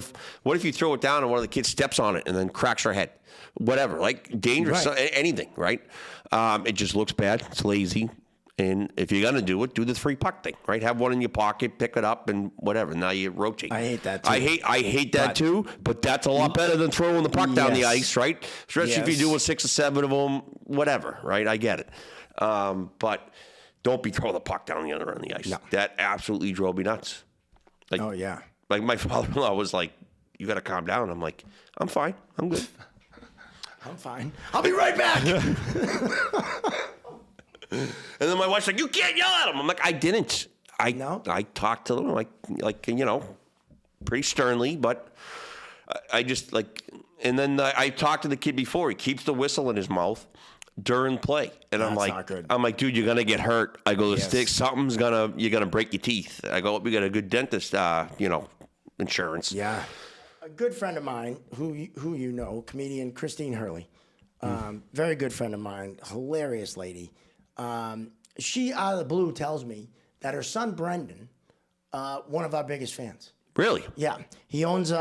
if you throw it down and one of the kids steps on it and then cracks her head? Whatever, dangerous, anything, right? It just looks bad. It's lazy. And if you're going to do it, do the 3 puck thing, right? Have one in your pocket, pick it up, and whatever. Now you rotate. I hate that too. I hate that too, but that's a lot better than throwing the puck down the ice, right? Especially if you're doing 6 or 7 of them, whatever, right? I get it. But don't be throwing the puck down the other end of the ice. No. That absolutely drove me nuts. Oh, yeah. Like my father-in-law was like, you got to calm down. I'm like, I'm fine. I'm good. I'm fine. I'll be right back. And then my wife's like, you can't yell at him. I'm like, I didn't. I talked to them like pretty sternly, but I just and then I talked to the kid before. He keeps the whistle in his mouth during play. And I'm like, not good. I'm like, dude, you're going to get hurt. I go, you're going to break your teeth. I go, we got a good dentist, insurance. Yeah. A good friend of mine who comedian Christine Hurley, very good friend of mine, hilarious lady. She out of the blue tells me that her son Brendan, one of our biggest fans. Really? Yeah. He owns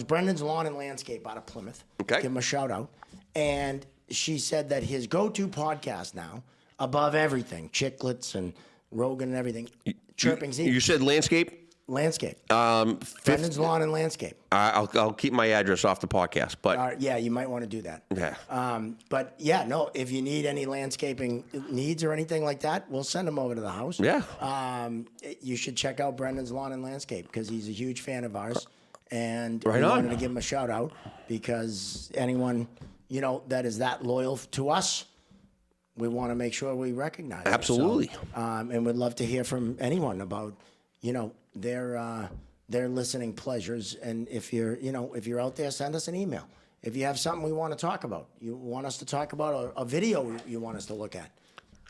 Brendan's Lawn and Landscape out of Plymouth. Okay. Give him a shout out. And she said that his go-to podcast now, above everything, Chicklets and Rogan and everything, Chirping Zebras. You said landscape? Landscape. Brendan's Lawn and Landscape. I'll keep my address off the podcast, but yeah, you might want to do that. Yeah. But yeah, no, if you need any landscaping needs or anything like that, we'll send them over to the house. Yeah. You should check out Brendan's Lawn and Landscape because he's a huge fan of ours, and Right we on. wanted to give him a shout out because anyone that is that loyal to us, we want to make sure we recognize. it. Absolutely. So, and we'd love to hear from anyone about their listening pleasures. And if you're out there, send us an email. If you have something we want to talk about, you want us to talk about a video you want us to look at,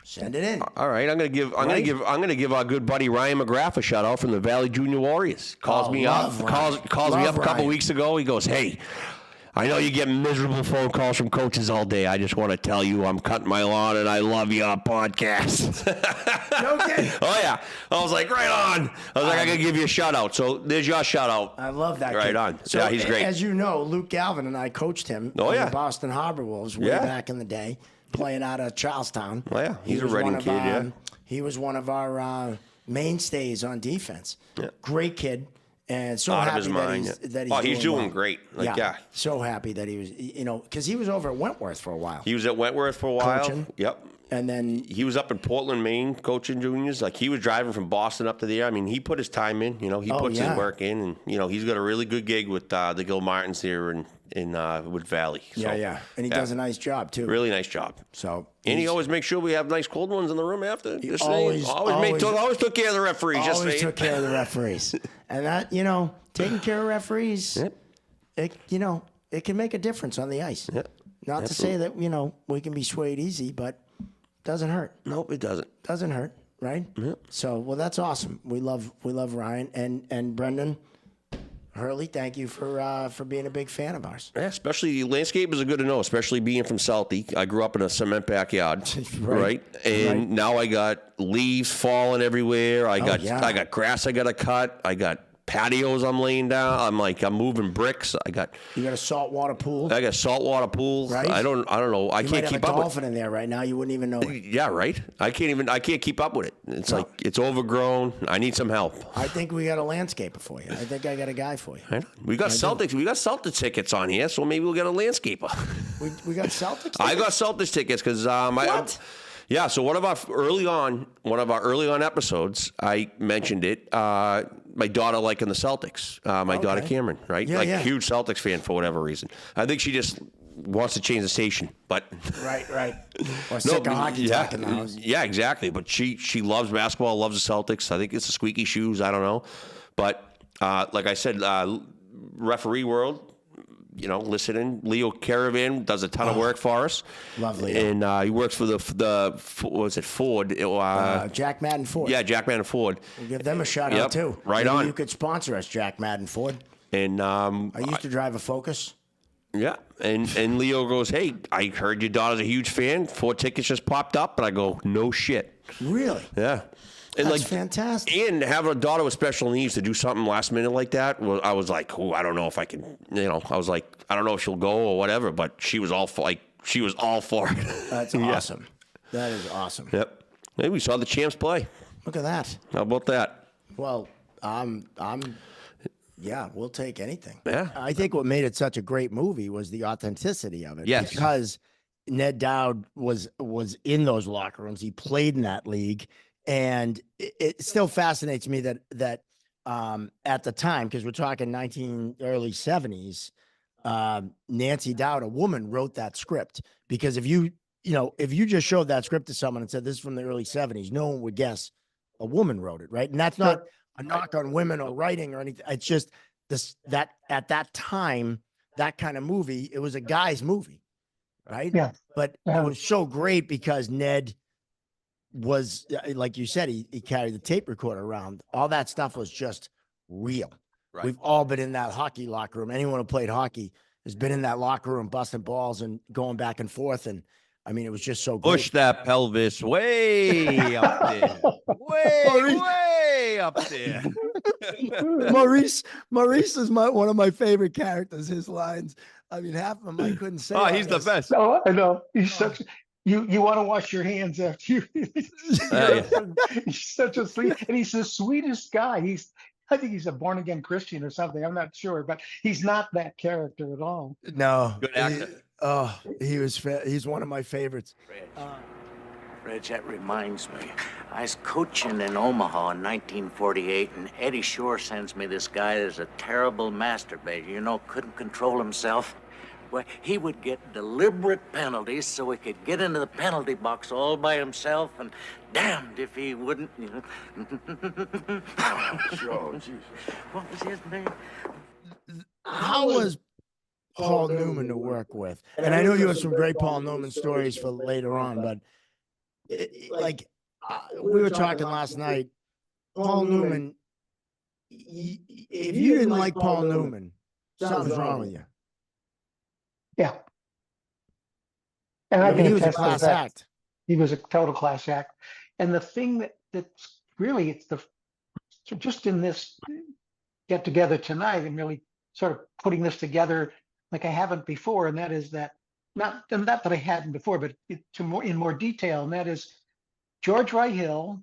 send it in. All right, I'm gonna give our good buddy Ryan McGrath a shout out from the Valley Junior Warriors. Calls me up a couple weeks ago. He goes, "Hey, I know you get miserable phone calls from coaches all day. I just want to tell you I'm cutting my lawn and I love your podcast." No kidding. Oh yeah. I was like, right on. I was like, I gotta give you a shout out. So there's your shout out. I love that. Right kid. on. So, yeah, he's great. As you know, Luke Galvin and I coached him Oh, in yeah. the Boston Harbor Wolves way back in the day, playing out of Charlestown. Oh yeah, he's a was Reading one of, kid. Yeah. He was one of our mainstays on defense. Yeah. Great kid. and so Out of happy his mind. that he's He's doing well. great. Like, yeah. So happy that he was, because he was over at Wentworth for a while. He was at Wentworth for a while. Coaching. Yep. And then he was up in Portland, Maine, coaching juniors. Like, he was driving from Boston up to there. I mean, he put his time in. He puts his work in, and he's got a really good gig with the Gilmartins here in Wood Valley. So, and he does a nice job too. Really nice job. So, and he always makes sure we have nice cold ones in the room after. Just always took care of the referees. Just always saying. took care of the referees, and that taking care of referees, it can make a difference on the ice. Yep. Not to say that we can be swayed easy, but doesn't hurt. Nope, it doesn't. Doesn't hurt, right? Yep. So, well, that's awesome. We love Ryan and Brendan Hurley. Thank you for being a big fan of ours. Yeah, especially landscapers are good to know, especially being from Salty. I grew up in a cement backyard, right? And now I got leaves falling everywhere. I got grass I got to cut. I got patios I'm laying down. I'm moving bricks. You got a saltwater pool. I got a saltwater pool. Right? I don't know. I can't keep up. up A dolphin in there right now. You wouldn't even know it. Yeah, right. I can't keep up with it. It's like it's overgrown. I need some help. I think we got a landscaper for you. I think I got a guy for you. Right. We got Celtics. We got Celtics tickets on here, so maybe we'll get a landscaper. We got Celtics tickets? I got Celtics tickets because What? Yeah, so one of our early on episodes, I mentioned it. My daughter liking the Celtics. My daughter Cameron, right? Yeah. Huge Celtics fan for whatever reason. I think she just wants to change the station, but right. Or sick of hockey talk in the house. Yeah, exactly. But she loves basketball, loves the Celtics. I think it's the squeaky shoes. I don't know, but like I said, referee world. Listening. Leo Caravan does a ton of work for us. Lovely. And he works for the what was it, Ford? Jack Madden Ford. Yeah, Jack Madden Ford. We'll give them a shout out too. Right Maybe on. You could sponsor us, Jack Madden Ford. And I used to drive a Focus. Yeah, and Leo goes, "Hey, I heard your daughter's a huge fan. 4 tickets just popped up," and I go, "No shit." Really? Yeah. And That's fantastic. And having a daughter with special needs to do something last minute like that, well, I was like, "Oh, I don't know if I can." I was like, "I don't know if she'll go or whatever," but she was all for it. That's awesome. That is awesome. Yep. Hey, we saw the champs play. Look at that. How about that? Well, yeah, we'll take anything. Yeah. I think what made it such a great movie was the authenticity of it. Yes. Because Ned Dowd was in those locker rooms. He played in that league. And it still fascinates me that at the time, because we're talking early 70s, Nancy Dowd, a woman, wrote that script. Because if you just showed that script to someone and said this is from the early 70s, no one would guess a woman wrote it, right? And that's not a knock on women or writing or anything. It's just that at that time, that kind of movie, it was a guy's movie, right? Yeah. But it was so great because Ned was, like you said, he carried the tape recorder around. All that stuff was just real. Right. We've all been in that hockey locker room. Anyone who played hockey has been in that locker room busting balls and going back and forth. And I mean, it was just so great. Push that pelvis way up there. Way up there. Maurice is one of my favorite characters. His lines, I mean, half of them I couldn't say. Oh, he's the best. Oh, I know. He's such. You want to wash your hands after you. He's such a sweet, and he's the sweetest guy. I think he's a born again Christian or something. I'm not sure, but he's not that character at all. No, Good actor. He's one of my favorites. Reg, that reminds me. I was coaching in Omaha in 1948, and Eddie Shore sends me this guy that's a terrible masturbator, couldn't control himself. Well, he would get deliberate penalties so he could get into the penalty box all by himself, and damned if he wouldn't. Sure, Jesus. What was his name? How was Paul Newman to work with? And I know you have some great Paul Newman stories for later on, but we were talking last night. Paul Newman, if you didn't like Paul Newman, something's wrong with you. Yeah. And I can he was a attest to class that. act. He was a total class act. And the thing that's really, it's just in this get together tonight and really sort of putting this together like I haven't before. And that is that, not that I hadn't before, but in more detail. And that is George Wright Hill,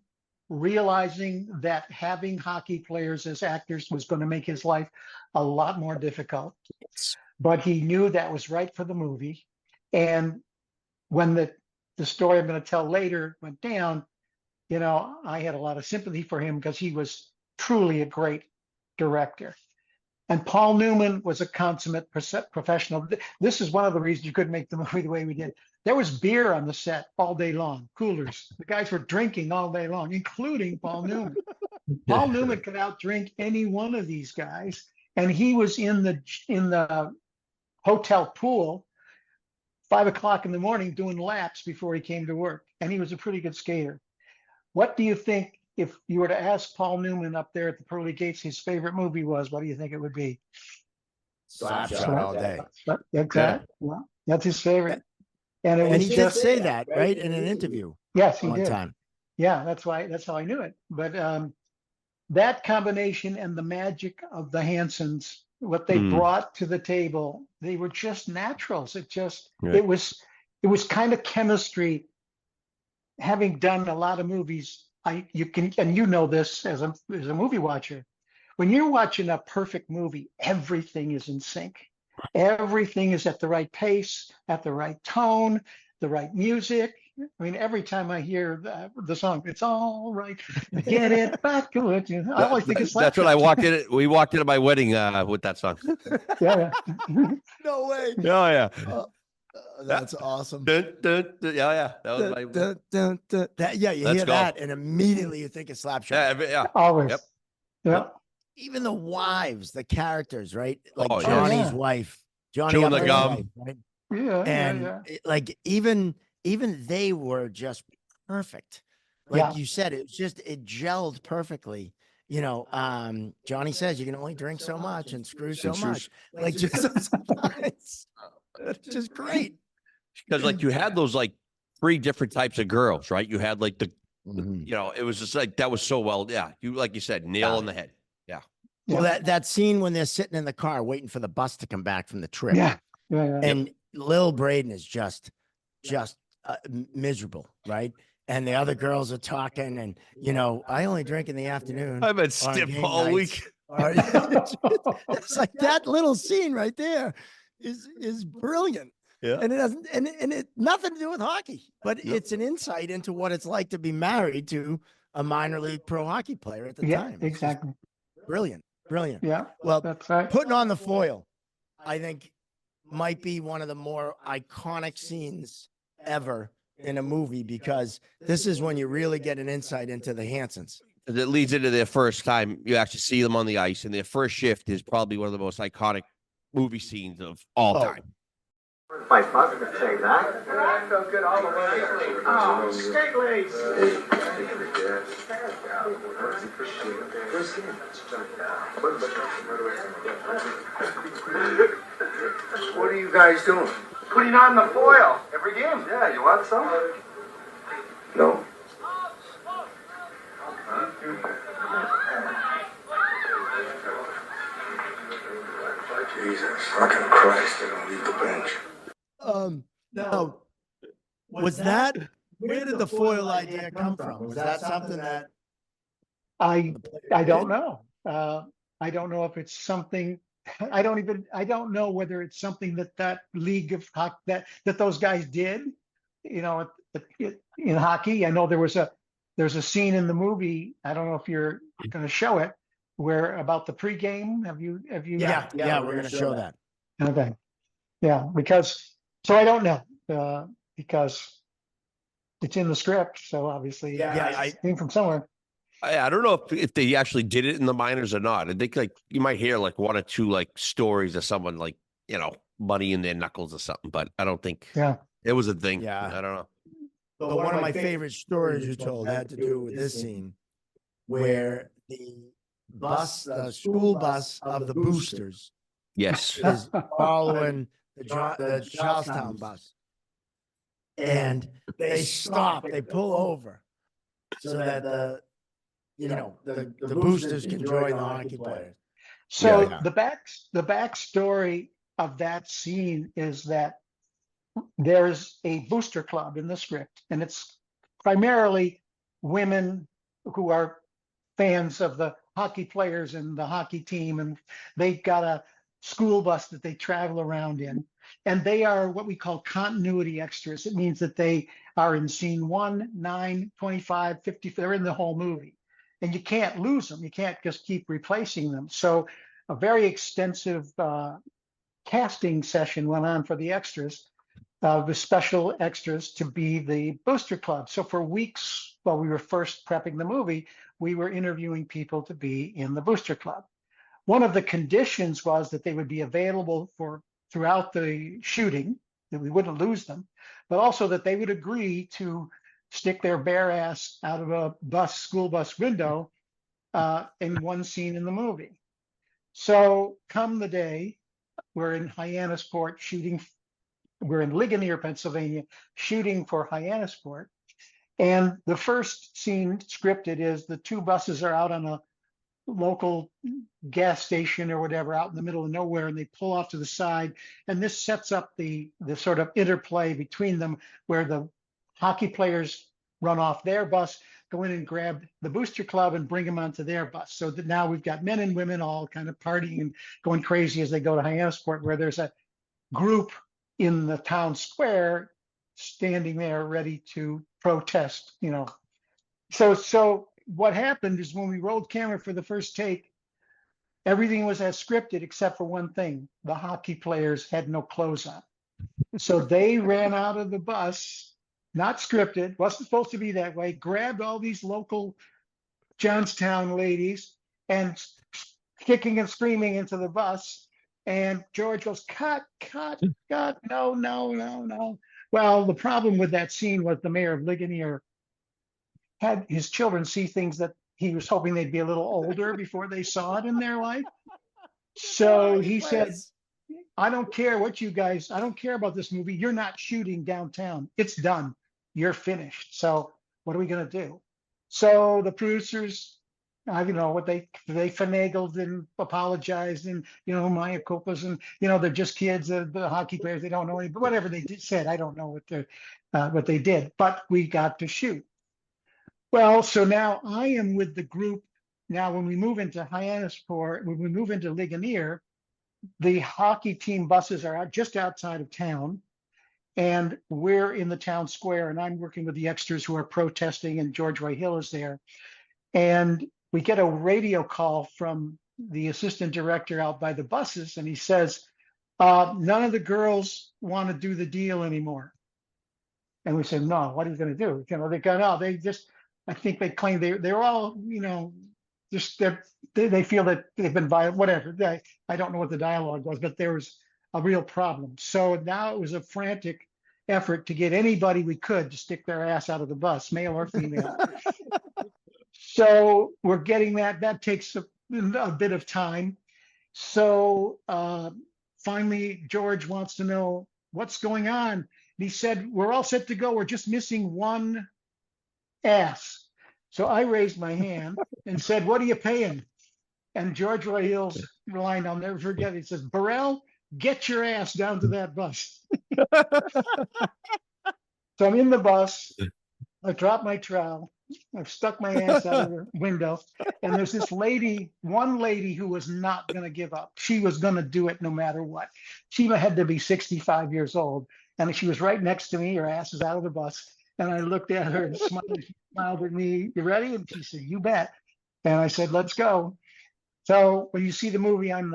realizing that having hockey players as actors was going to make his life a lot more difficult. But he knew that was right for the movie. And when the story I'm going to tell later went down, you know, I had a lot of sympathy for him because he was truly a great director. And Paul Newman was a consummate professional. This is one of the reasons you couldn't make the movie the way we did. There was beer on the set all day long, coolers. The guys were drinking all day long, including Paul Newman. Paul Newman could outdrink any one of these guys, and he was in the hotel pool 5 o'clock in the morning doing laps before he came to work, and he was a pretty good skater. What do you think, if you were to ask Paul Newman up there at the pearly gates his favorite movie was, what do you think it would be? Slapshot all day. Exactly. Well, that's his favorite. And it was he did say that, right, in an interview. Yes, he one did. time. Yeah, that's how I knew it. But that combination and the magic of the Hansons, what they brought to the table, they were just naturals. It was kind of chemistry. Having done a lot of movies, you know this as a movie watcher. When you're watching a perfect movie, everything is in sync. Everything is at the right pace, at the right tone, the right music. I mean, every time I hear the song, it's all right. Get it back to it. I always think it's That's what I walked in. We walked into my wedding with that song. Yeah. No way. Oh yeah. That's awesome. Dun, dun, dun. Yeah. That was my. Dun, dun, dun. You Let's hear go. that, and immediately you think of Slapshot. Yeah. Always. Yep. Yeah. Even the wives, the characters, right? Like Oh, yeah. Johnny's wife, Johnny Chewing the Upman's gum. wife, right? Yeah. And like even they were just perfect. Like you said, it gelled perfectly. You know, Johnny says you can only drink so much and screw so much. Like just it's just great. Because like you had those like 3 different types of girls, right? You had like you know, it was just like that was so well. Yeah, you like you said, nail on the head. Yeah. Well, that scene when they're sitting in the car waiting for the bus to come back from the trip. Yeah. And Lil Braden is just miserable, right? And the other girls are talking, and you know, I only drink in the afternoon. I've been on stiff game all nights." week. It's like that little scene right there is brilliant. Yeah. And it doesn't, and it nothing to do with hockey, but it's an insight into what it's like to be married to a minor league pro hockey player at the time. It's exactly. Brilliant. Yeah. Well, that's right. putting on the foil, I think, might be one of the more iconic scenes ever in a movie, because this is when you really get an insight into the Hansons. It leads into their first time you actually see them on the ice, and their first shift is probably one of the most iconic movie scenes of all time. My father could say that. I felt good all the way. Oh, skate lace. What are you guys doing? Putting on the foil every game. Yeah, you want some? No. Jesus fucking Christ, they're gonna leave the bench. No, was that, where did the foil idea come from? Was that something that I don't know. I don't know if it's something. I don't know whether it's something that league of hockey that those guys did. You know, in hockey, I know there's a scene in the movie. I don't know if you're going to show it, where about the pregame. Have you? Yeah, we're going to show that. Okay. Yeah, so I don't know because it's in the script. So obviously, it came from somewhere. I don't know if they actually did it in the minors or not. I think like you might hear like 1 or 2 like stories of someone like, you know, money in their knuckles or something, but I don't think it was a thing. Yeah. I don't know. But one of my favorite stories you told had to do with this scene, where the school bus of the boosters, yes, is following the Charlestown bus, and they stop, they pull over, so that the boosters can join the hockey players. So the backstory of that scene is that there's a booster club in the script, and it's primarily women who are fans of the hockey players and the hockey team, and they've got a school bus that they travel around in, and they are what we call continuity extras. It means that they are in scene 1, 9, 25, 50. They're in the whole movie, and you can't lose them. You can't just keep replacing them. So a very extensive casting session went on for the extras, the special extras, to be the Booster Club. So for weeks while we were first prepping the movie, we were interviewing people to be in the Booster Club. One of the conditions was that they would be available for throughout the shooting, that we wouldn't lose them, but also that they would agree to stick their bare ass out of a school bus window in one scene in the movie. So come the day, we're in Hyannisport shooting. We're in Ligonier, Pennsylvania, shooting for Hyannisport. And the first scene scripted is the two buses are out on a local gas station or whatever out in the middle of nowhere, and they pull off to the side. And this sets up the sort of interplay between them, where the hockey players run off their bus, go in and grab the Booster Club and bring them onto their bus. So that now we've got men and women all kind of partying and going crazy as they go to Hyannisport, where there's a group in the town square standing there ready to protest, you know. So what happened is, when we rolled camera for the first take, everything was as scripted except for one thing: the hockey players had no clothes on. So they ran out of the bus, not scripted, wasn't supposed to be that way, grabbed all these local Johnstown ladies and kicking and screaming into the bus. And George goes, cut, no. Well, the problem with that scene was the mayor of Ligonier had his children see things that he was hoping they'd be a little older before they saw it in their life. So he said, I don't care about this movie. You're not shooting downtown. It's done. You're finished. So what are we going to do? So the producers, what they finagled and apologized, and Maya Copas, and they're just kids, the hockey players, they don't know any, but whatever they said, I don't know what they did, but we got to shoot. Well, so now I am with the group. Now, when we move into Hyannisport, when we move into Ligonier, the hockey team buses are just outside of town, and we're in the town square, and I'm working with the extras who are protesting, and George Roy Hill is there. And we get a radio call from the assistant director out by the buses, and he says, none of the girls want to do the deal anymore. And we said, no, what are you going to do? They go, no, I think they claim they're all, they feel that they've been violent, whatever. I don't know what the dialogue was, but there was a real problem. So now it was a frantic effort to get anybody we could to stick their ass out of the bus, male or female. So we're getting that takes a bit of time. So finally, George wants to know what's going on. And he said, we're all set to go. We're just missing one ass. So I raised my hand and said, what are you paying? And George Roy Hill's line, I'll never forget, he says, Burrell, get your ass down to that bus. So I'm in the bus. I drop my trowel. I've stuck my ass out of the window. And there's this one lady who was not going to give up. She was going to do it no matter what. She had to be 65 years old. And she was right next to me. Her ass is out of the bus. And I looked at her and smiled at me. You ready? And she said, you bet. And I said, let's go. So when you see the movie, I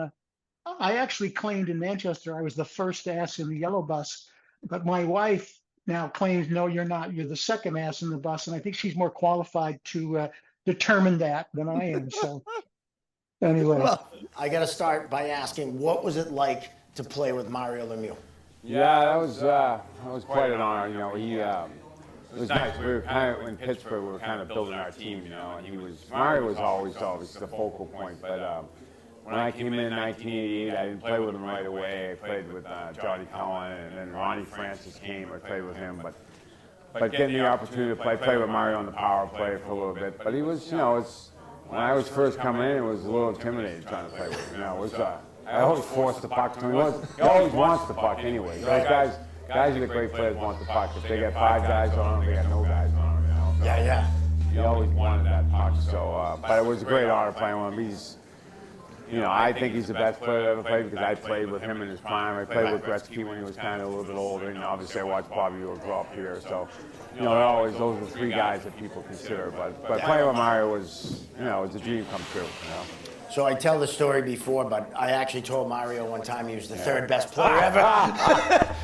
actually claimed in Manchester I was the first ass in the yellow bus. But my wife now claims, no, you're not. You're the second ass in the bus. And I think she's more qualified to determine that than I am. So anyway. Well, I got to start by asking, what was it like to play with Mario Lemieux? Yeah, that was quite an honor. It was nice. We were kind of in Pittsburgh. We were kind of building our team, and Mario was always the focal point. But when I came in 1988, I didn't play with him right away. I played with Johnny Cohen, and then Ronnie Francis came. I played with him, but getting the opportunity to play with Mario on the power play for a little bit. But he was, when I was first coming in, it was a little intimidating trying to play with him. I always forced the puck to him. He always wants the puck anyway. Those guys are the great players want the puck. If they got 5 guys on them, they got no guys on them. Yeah. He always wanted that puck. So, but it was a great honor playing with him. He's, you know, I think he's the best player I ever played because I played with him in his prime. I played with Gretzky when he was kind of a little bit older, and obviously I watched Bobby Orr grow up here. So, you know, those are the three guys that people consider. But playing with Mario was, you know, it was a dream come true. You know. So I tell the story before, but I actually told Mario one time he was the third best player ever.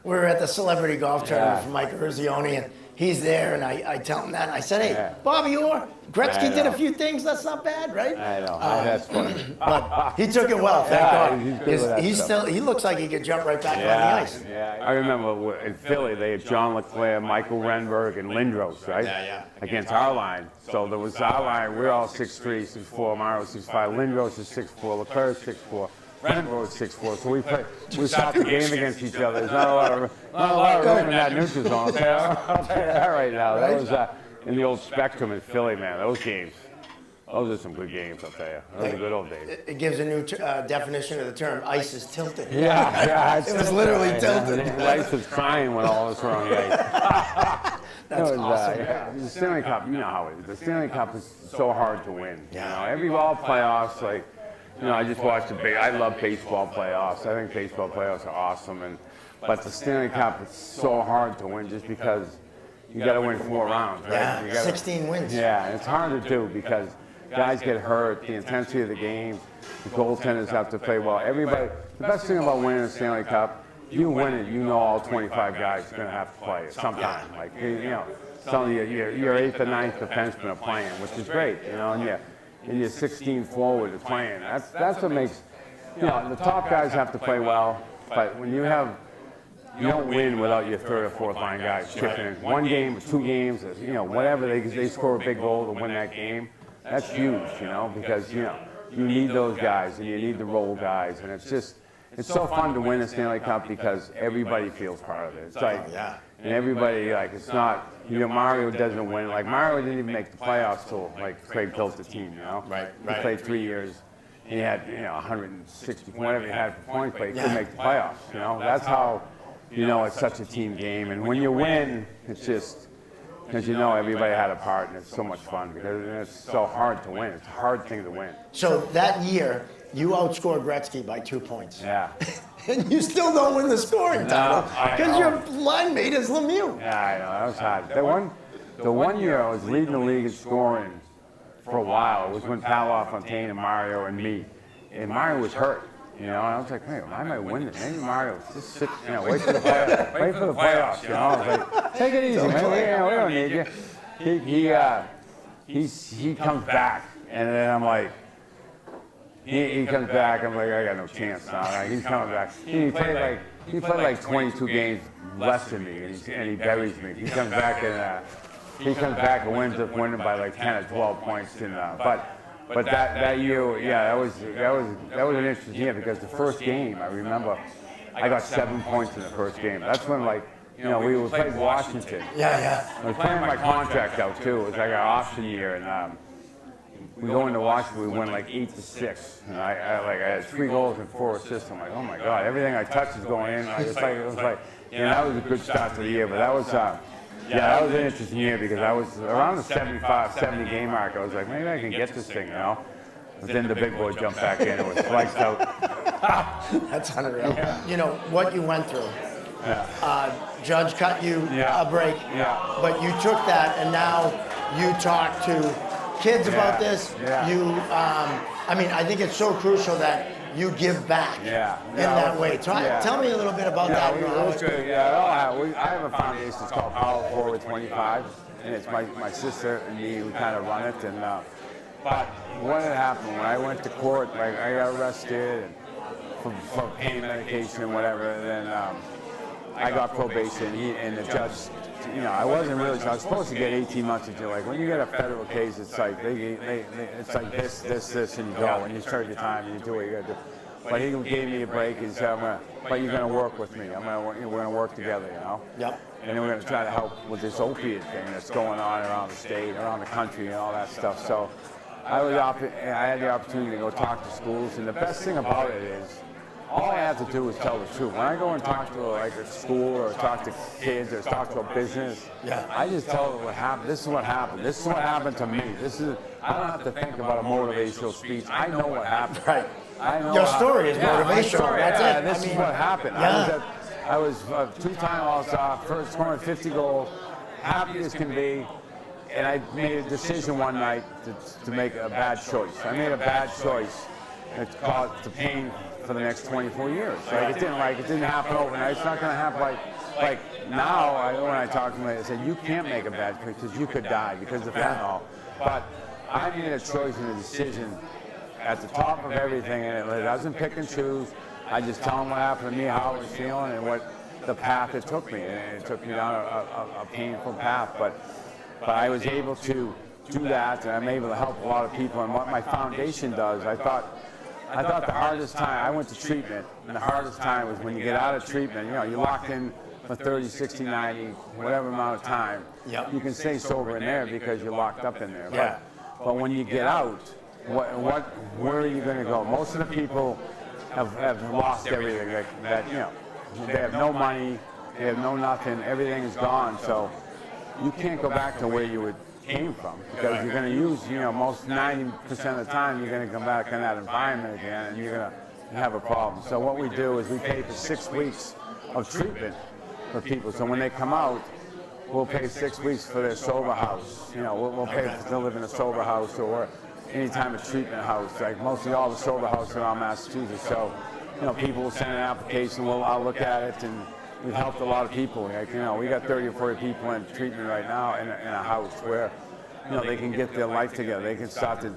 we were at the celebrity golf tournament for Mike Erzioni, and he's there, and I tell him that, and I said, hey, Bobby Orr, Gretzky did a few things, that's not bad, right? I know, that's funny. But he took it well, thank God. He looks like he could jump right back on the ice. Yeah, I remember in Philly, they had John LeClaire, Michael Renberg, and Lindros, right? Against our line. So there was our line, we're all 6'3", 6'4", Mario 6'5", Lindros is 6'4", LeClaire is 6'4". Renberg was 6'4", so we stopped the game against each other. There's not a lot of room in that neutral zone. I'll tell you that right now. That was in the old Spectrum in Philly, man. Those games, those are some good games, I'll tell you. Those are good old days. It gives a new definition of the term, ice is tilted. Yeah, it was literally tilted. The ice was crying when all of us were on the ice. That's awesome. The Stanley Cup, you know how it is. The Stanley Cup is so hard to win. You know, every ball playoffs, like, you know, I just watched I love baseball playoffs. I think baseball playoffs are awesome, but the Stanley Cup is so hard to win just because you got to win 4 rounds, right? Yeah, 16 wins. Yeah, and it's hard to do because guys get hurt, the intensity of the game, the goaltenders have to play well. Everybody, the best thing about winning the Stanley Cup, you win it, you know all 25 guys are going to have to play it sometime. Like, you know, some of your 8th or 9th defensemen are playing, which is great, you know, and your 16 forward is playing. That's what makes, you know, the top guys have to play well, but when you don't win without your 3rd or 4th line guys chipping in. 1 game, 2 games, you know, whatever, they score a big goal to win that game. That's huge, you know, because, you know, you need those guys and you need the role guys, and it's so fun to win the Stanley Cup because everybody feels part of it. It's like, and everybody, like, it's not, you know, Mario doesn't win. Like, Mario didn't even make the playoffs till, like, Craig built the team, you know? He played 3 years, and he had, you know, 160, whatever he had for points, but he couldn't make the playoffs, you know? That's how, you know, it's such a team game. And when you win, it's just, because you know everybody had a part, and it's so much fun because it's so hard to win. It's a hard thing to win. So that year, you outscored Gretzky by 2 points. Yeah. And you still don't win the scoring title because your line mate is Lemieux. Yeah, I know, that was hard. The one year I was leading the league in scoring for a while. It was when Paolo Fontaine and Mario and me. And Mario was hurt, you know, and I was like, hey, I might win this. Maybe Mario, just sit, you know, wait for the playoffs, you know. I was like, take it easy, man. We don't need you. He comes back, and then I'm like, he comes back. I'm like, I got no chance now. Like, he's coming back. He played like 22 games less than me, and he buries me. He comes back and winds up winning by like 10 or 12 points. But that year, yeah, that was an interesting year because the first game, I remember, I got 7 points in the first game. That's when, like, you know, we played Washington. I was playing my contract out too. It was like our option year, and we go into Washington, we win like 8-6, and I had 3 goals and 4 assists. I'm like, oh my God, everything I touched is going in. It was like, you know, that was a good start to the year. But that was, that was an interesting year because I was around the 75, 70 game mark. I was like, maybe I can get this thing, you know. But then the big boy jumped back in and was lights out. That's unreal. You know what you went through. Judge cut you a break, but you took that and now you talk to kids about this. I mean, I think it's so crucial that you give back in that way. Tell me a little bit about that. I have a foundation. It's called Power Forward 25, and it's my sister and me. We kind of run it. And but what had happened when I went to court? Like, I got arrested and for pain medication and whatever. And then I got probation, and the judge. You know, I wasn't really. I was supposed to get 18 months in jail. Like, when you get a federal case, it's like it's like this, and you go and you serve your time and you do what you got to do. But he gave me a break and said, "But you're going to work with me. We're going to work together, you know." And then we're going to try to help with this opiate thing that's going on around the state, around the country, and all that stuff. So I had the opportunity to go talk to schools, and the best thing about it is, all I have to do is tell the truth. When I go and talk to like a school or talk to kids or talk to a business, I just tell them what happened. This is what happened. This is what happened to me. I don't have to think about a motivational speech. I know what happened. Right. I know Your story is my motivational. story, That's yeah, it. This is what happened. I was a two-time All-Star, first scoring 50 goals, happy as can be. And I made a decision one night to make a bad choice. I made a bad choice. It caused the pain for the next 24 years. It didn't happen overnight. It's not going to happen like now. When I talk to them, I say you can't make a bad choice because you could die because of fentanyl. But I made a choice and a decision at the top of everything, and it doesn't pick and choose. I just tell them what happened to me, how I was feeling, and what the path it took me. And it took me down a painful path, but I was able to do that, and I'm able to help a lot of people. And what my foundation does, I thought the hardest time, I went to treatment, and the hardest time was when you get out of treatment. You're locked in for 30, 60, 90, whatever amount of time. You can stay sober in there because you're locked up in there. But when you get out, where are you going to go? Most of the people have lost everything. They have no money, they have no nothing, everything is gone. So you can't go back to where you came from because you're going to use, most 90% of the time you're going to come back in that environment again and you're going to have a problem. So what we do is we pay for 6 weeks of treatment for people. So when they come out, we'll pay 6 weeks for their sober house. We'll pay to live in a sober house or any time a treatment house. Like mostly all the sober houses around Massachusetts. So, people will send an application, I'll look at it, and we've helped a lot of people. We got 30 or 40 people in treatment right now in a house where, they can get their life together. They can start to,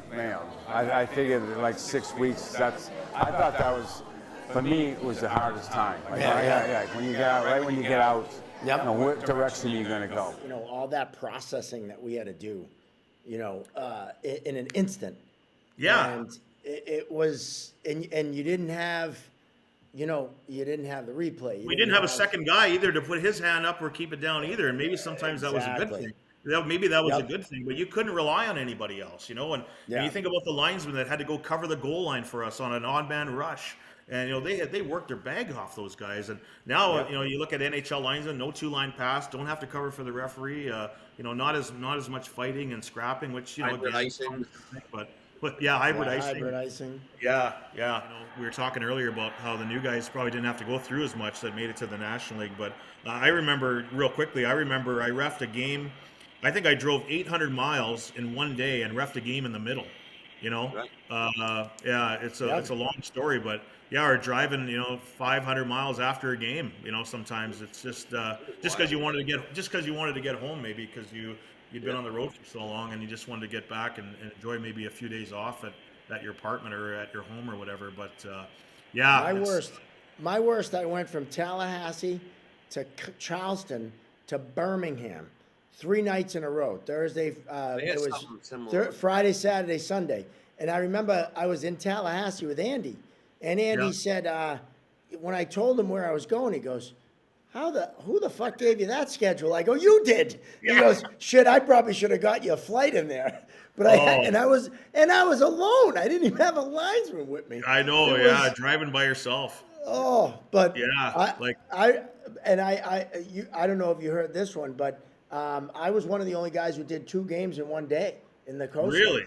I figured like 6 weeks, I thought that was, for me, it was the hardest time. When you get out, right when you get out, what direction are you going to go? All that processing that we had to do, in an instant. Yeah. And it was, and you didn't have, you didn't have the replay. We didn't have a second guy either to put his hand up or keep it down either, and maybe sometimes that was a good thing. Maybe that was a good thing, but you couldn't rely on anybody else, And you think about the linesmen that had to go cover the goal line for us on an odd man rush, and they worked their bag off, those guys. And now you look at NHL linesmen, no 2-line pass, don't have to cover for the referee. Not as much fighting and scrapping, which Hybrid icing. But yeah, hybrid icing. Hybrid icing. Yeah. We were talking earlier about how the new guys probably didn't have to go through as much that made it to the National League. But I remember real quickly. I reffed a game. I think I drove 800 miles in one day and reffed a game in the middle. Right. It's a long story, but we're driving 500 miles after a game. Sometimes it's just because you wanted to get home, maybe because you'd been on the road for so long and you just wanted to get back and enjoy maybe a few days off at your apartment or at your home or whatever. But my worst, I went from Tallahassee to Charleston to Birmingham 3 nights in a row. Thursday, it was Friday, Saturday, Sunday. And I remember I was in Tallahassee with Andy, and Andy said, when I told him where I was going, he goes, who the fuck gave you that schedule? I go, you did. He goes, shit, I probably should have got you a flight in there. But I was alone. I didn't even have a linesman with me. I know, driving by yourself. But I don't know if you heard this one, but I was one of the only guys who did 2 games in one day in the Coast. Really?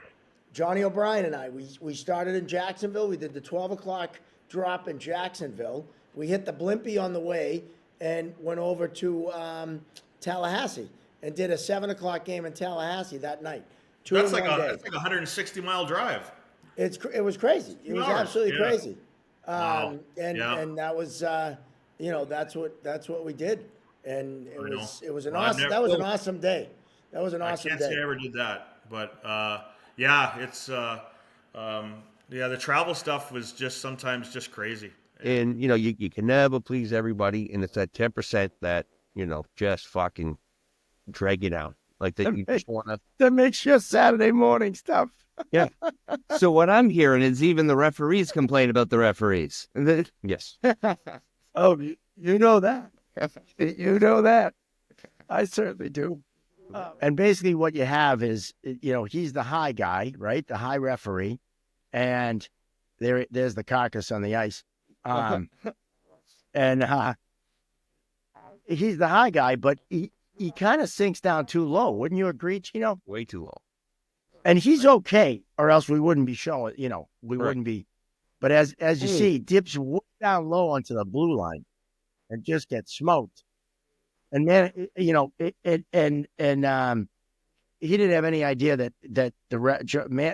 Johnny O'Brien and I, we started in Jacksonville. We did the 12 o'clock drop in Jacksonville. We hit the Blimpie on the way and went over to Tallahassee and did a 7 o'clock game in Tallahassee that night. That's like a 160-mile drive. It was crazy. It was absolutely crazy. Wow. And that was that's what we did. And it was an awesome day. That was an awesome day. I can't say I ever did that, but the travel stuff was just sometimes just crazy. And you can never please everybody, and it's that 10% that just fucking drag you down. Like that you just want to. That makes your Saturday morning stuff. Yeah. So what I'm hearing is even the referees complain about the referees. Yes. Oh, you know that. You know that. I certainly do. And basically what you have is, he's the high guy, right? The high referee. And there's the carcass on the ice. And he's the high guy, but he kind of sinks down too low. Wouldn't you agree, Chino? Way too low. And he's okay, or else we wouldn't be showing, we Right. wouldn't be. But as you see, he dips way down low onto the blue line and just gets smoked. And then, he didn't have any idea that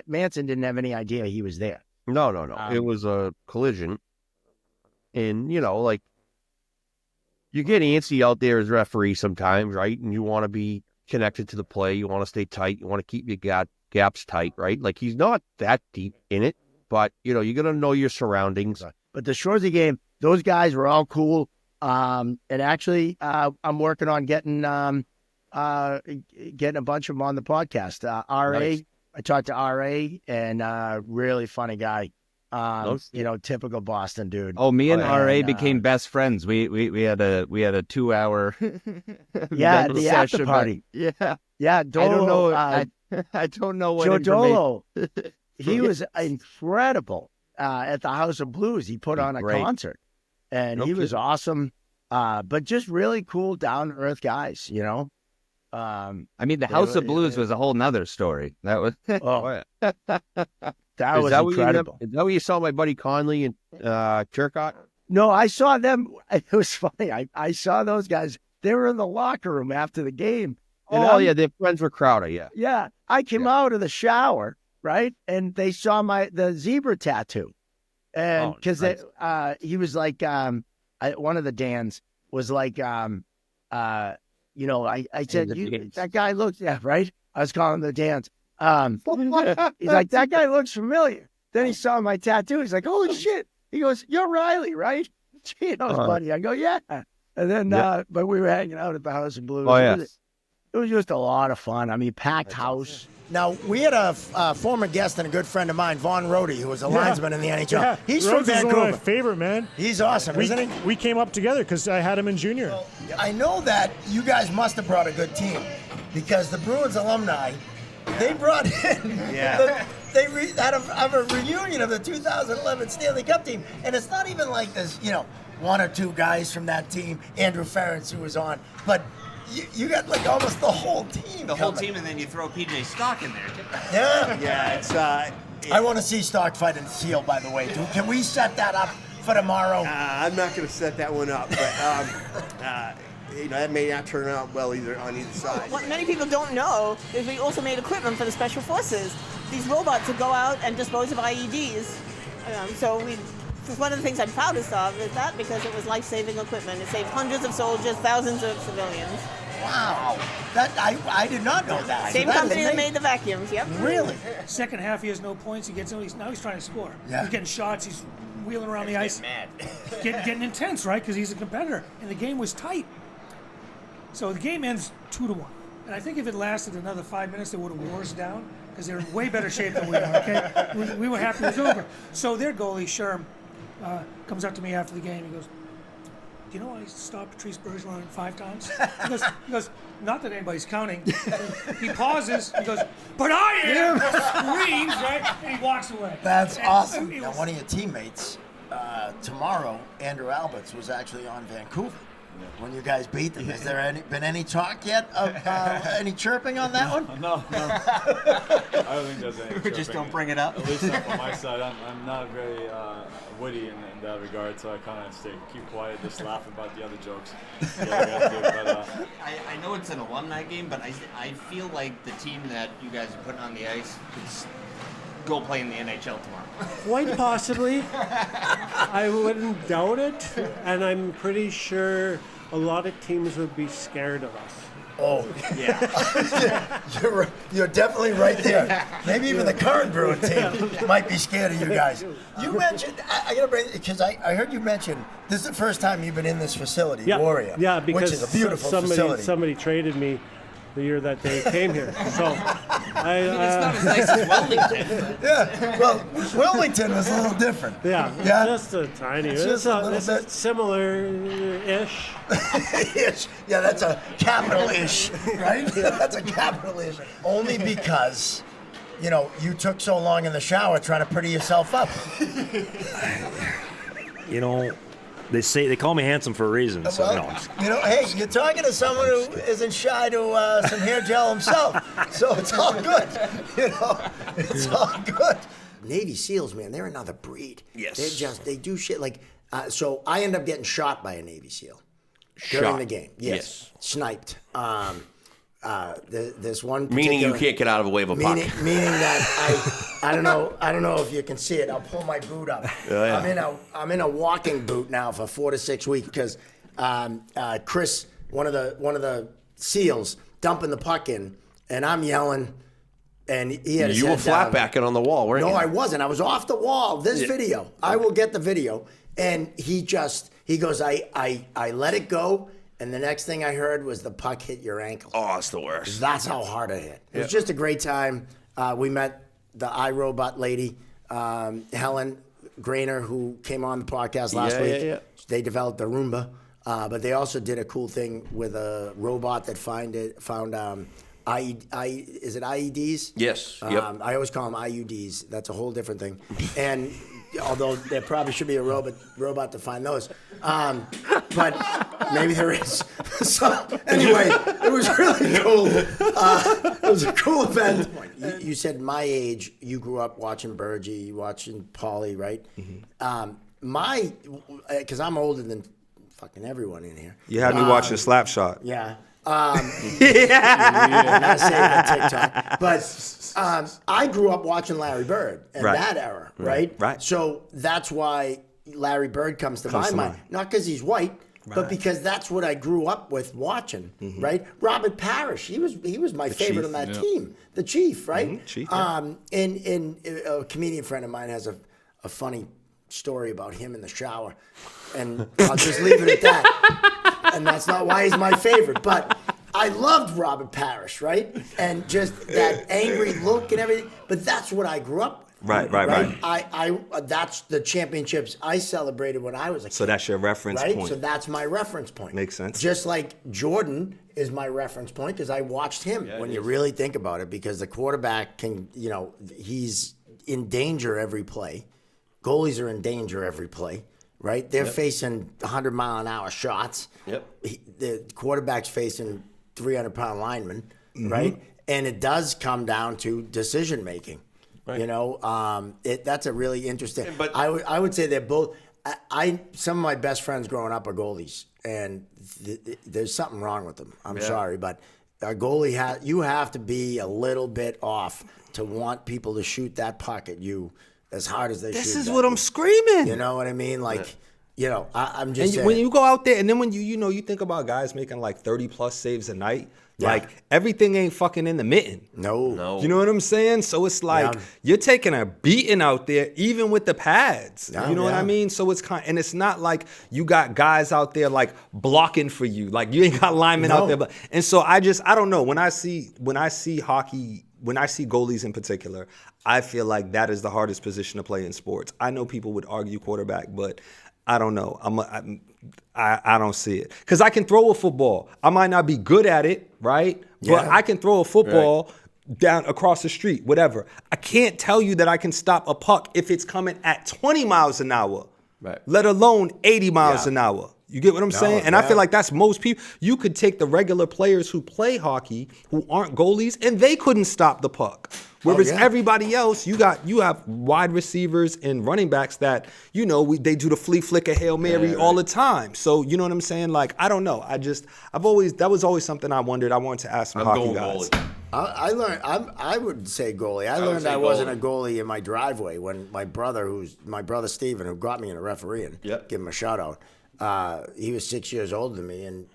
Manson didn't have any idea he was there. No. It was a collision. And, you get antsy out there as referee sometimes, right? And you want to be connected to the play. You want to stay tight. You want to keep your gaps tight, right? Like, he's not that deep in it, but, you got to know your surroundings. But the Shorzy game, those guys were all cool. And actually, I'm working on getting a bunch of them on the podcast. RA, nice. I talked to RA, and really funny guy. Typical Boston dude. Oh, me and RA became best friends. We had a 2-hour the after party. Yeah. Dolo, I don't know what Joe Dolo. He was incredible at the House of Blues. He put on a concert, and he was awesome. But just really cool, down to earth guys. The House of Blues was a whole nother story. That was that was incredible. Is that where you saw my buddy Conley and Turcotte? No, I saw them. It was funny. I saw those guys. They were in the locker room after the game. Their friends were Crowder, yeah. Yeah, I came out of the shower, right, and they saw the zebra tattoo, and because he was like, one of the Dans was like, I said, that guy looks, right? I was calling him the Dans. He's like, that guy looks familiar. Then he saw my tattoo. He's like, holy shit. He goes, you're Riley, right? Chino's buddy. I go, yeah. And then, but we were hanging out at the House of Blues. It was just a lot of fun. I mean, packed house. Now, we had a former guest and a good friend of mine, Vaughn Rohde, who was a linesman in the NHL. Yeah. He's Rhodes from is Vancouver. one of my favorite, man. He's awesome, isn't he? We came up together because I had him in junior. Well, I know that you guys must have brought a good team because the Bruins alumni, they brought in they had a reunion of the 2011 Stanley Cup team, and it's not even like this, one or two guys from that team, Andrew Ferentz, who was on, but you got like almost the whole team. The whole team, and then you throw PJ Stock in there. Yeah. Yeah, it's. I want to see Stock fight in Seal, by the way. Can we set that up for tomorrow? I'm not going to set that one up, but that may not turn out well either on either side. What many people don't know is we also made equipment for the special forces. These robots would go out and dispose of IEDs. One of the things I'm proudest of is that because it was life-saving equipment. It saved hundreds of soldiers, thousands of civilians. Wow. I did not know that. Same company that made the vacuums, yep. Really? Second half, he has no points. Now he's trying to score. Yeah. He's getting shots. He's wheeling around the ice. Mad. getting intense, right? Because he's a competitor. And the game was tight. So the game ends 2-1. And I think if it lasted another 5 minutes, they would have wore us down because they're in way better shape than we are, okay? We were happy it was over. So their goalie, Sherm, comes up to me after the game. He goes, do you know I stopped Patrice Bergeron 5 times? He goes, not that anybody's counting. He pauses. He goes, but I am! Screams, right? And he walks away. That's awesome. Now, one of your teammates, tomorrow, Andrew Alberts, was actually on Vancouver when you guys beat them. Has there been any talk yet of any chirping on that one? No. I don't think there's any chirping. Just don't bring it up. At least not from my side. I'm not very witty in that regard, so I kind of keep quiet, just laugh about the other jokes. I know it's an alumni game, but I feel like the team that you guys are putting on the ice could go play in the NHL tomorrow. Quite possibly. I wouldn't doubt it, and I'm pretty sure a lot of teams would be scared of us. Oh, yeah. You're definitely right there. Maybe even the current Bruin team might be scared of you guys. You mentioned, I gotta bring, because I heard you mention, this is the first time you've been in this facility, Warrior. Yeah, because which is a beautiful facility. Somebody traded me the year that they came here. So it's not as nice as Wellington. Yeah, well, Wellington was a little different. Yeah, just a tiny. It's just a little bit similar-ish. Ish. Yeah, that's a capital-ish, right? That's a capital-ish. Only because, you took so long in the shower trying to pretty yourself up. you know, they call me handsome for a reason. So no, I'm just- You know, hey, you're talking to someone who isn't shy to some hair gel himself, so it's all good. You know, it's all good. Navy SEALs, man, they're another breed. Yes. They do shit like. So I end up getting shot by a Navy SEAL during Shot. the game. Yes, sniped. There's one. Meaning you particular- can't get out of the way of a puck. Meaning that I don't know if you can see it. I'll pull my boot up. Oh, yeah. I'm in a walking boot now for 4 to 6 weeks because Chris, one of the SEALs, dumping the puck in, and I'm yelling, and he had his You were head flat down. backing on the wall, weren't No, you? I wasn't. I was off the wall. This video, I will get the video, and he goes, I let it go. And the next thing I heard was the puck hit your ankle. Oh, it's the worst. That's how hard it hit. It was Yeah. just a great time. We met the iRobot lady, Helen Grainer, who came on the podcast last week. Yeah. They developed the Roomba, but they also did a cool thing with a robot that found is it IEDs? Yes. Yep. I always call them IUDs. That's a whole different thing. And although there probably should be a robot to find those. But maybe there is. So anyway, it was really cool. It was a cool event. You said my age, you grew up watching Burgie, watching Paulie, right? Because I'm older than fucking everyone in here. You had me watching Slapshot. Yeah. Not saying that TikTok, but I grew up watching Larry Bird and Right. that era, right? Right. So that's why Larry Bird comes to my mind. Not because he's white, but because that's what I grew up with watching, right? Robert Parrish, he was my favorite Chief, on that yeah. team, the Chief, right? Chief, yeah. And a comedian friend of mine has a funny story about him in the shower, and I'll just leave it at that. And that's not why he's my favorite, but I loved Robert Parrish, right? And just that angry look and everything. But that's what I grew up with. Right. I that's the championships I celebrated when I was a kid. So that's your reference right? point. So that's my reference point. Makes sense. Just like Jordan is my reference point because I watched him when you really think about it, because the quarterback can, he's in danger every play. Goalies are in danger every play, right? They're facing 100-mile-an-hour shots. Yep. The quarterback's facing 300-pound linemen, right? And it does come down to decision making. Right. That's a really interesting. But I would say they're both. Some of my best friends growing up are goalies, and there's something wrong with them. I'm sorry, but a goalie you have to be a little bit off to want people to shoot that puck at you as hard as they shoot. This is what I'm screaming. You know what I mean? Like, I'm just And saying. when you go out there, and then when you think about guys making like 30+ saves a night, like everything ain't fucking in the mitten. No. You know what I'm saying? So it's like you're taking a beating out there, even with the pads. You know what I mean? So it's and it's not like you got guys out there like blocking for you. Like you ain't got linemen out there. And so I don't know. When I see hockey, when I see goalies in particular, I feel like that is the hardest position to play in sports. I know people would argue quarterback, but I don't know. I don't see it. Because I can throw a football. I might not be good at it, right? But I can throw a football down across the street, whatever. I can't tell you that I can stop a puck if it's coming at 20 miles an hour, let alone 80 miles an hour. You get what I'm saying? And I feel like that's most people. You could take the regular players who play hockey, who aren't goalies, and they couldn't stop the puck. Whereas everybody else, you have wide receivers and running backs that, they do the flea flicker Hail Mary all the time. So, you know what I'm saying? Like, I don't know. That was always something I wondered. I wanted to ask some hockey guys. I learned. I would say goalie. I learned I wasn't a goalie in my driveway when my brother Steven, who got me in a refereeing, give him a shout out. He was 6 years older than me, and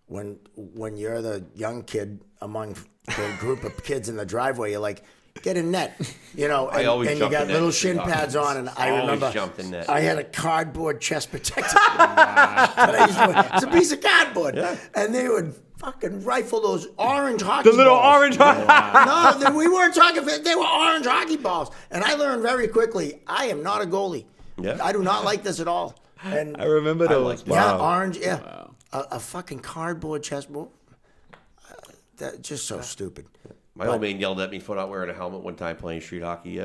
when you're the young kid among the group of kids in the driveway, you're like, get in net, and, and you got little shin pads on, and I remember I had a cardboard chest protector. It's a piece of cardboard, and they would fucking rifle those orange hockey balls. The little orange hockey. No, we weren't talking. They were orange hockey balls, and I learned very quickly I am not a goalie. I do not like this at all. And I remember those. Orange. Yeah, wow. A fucking cardboard chessboard. That's just so stupid. My old man yelled at me for not wearing a helmet one time playing street hockey.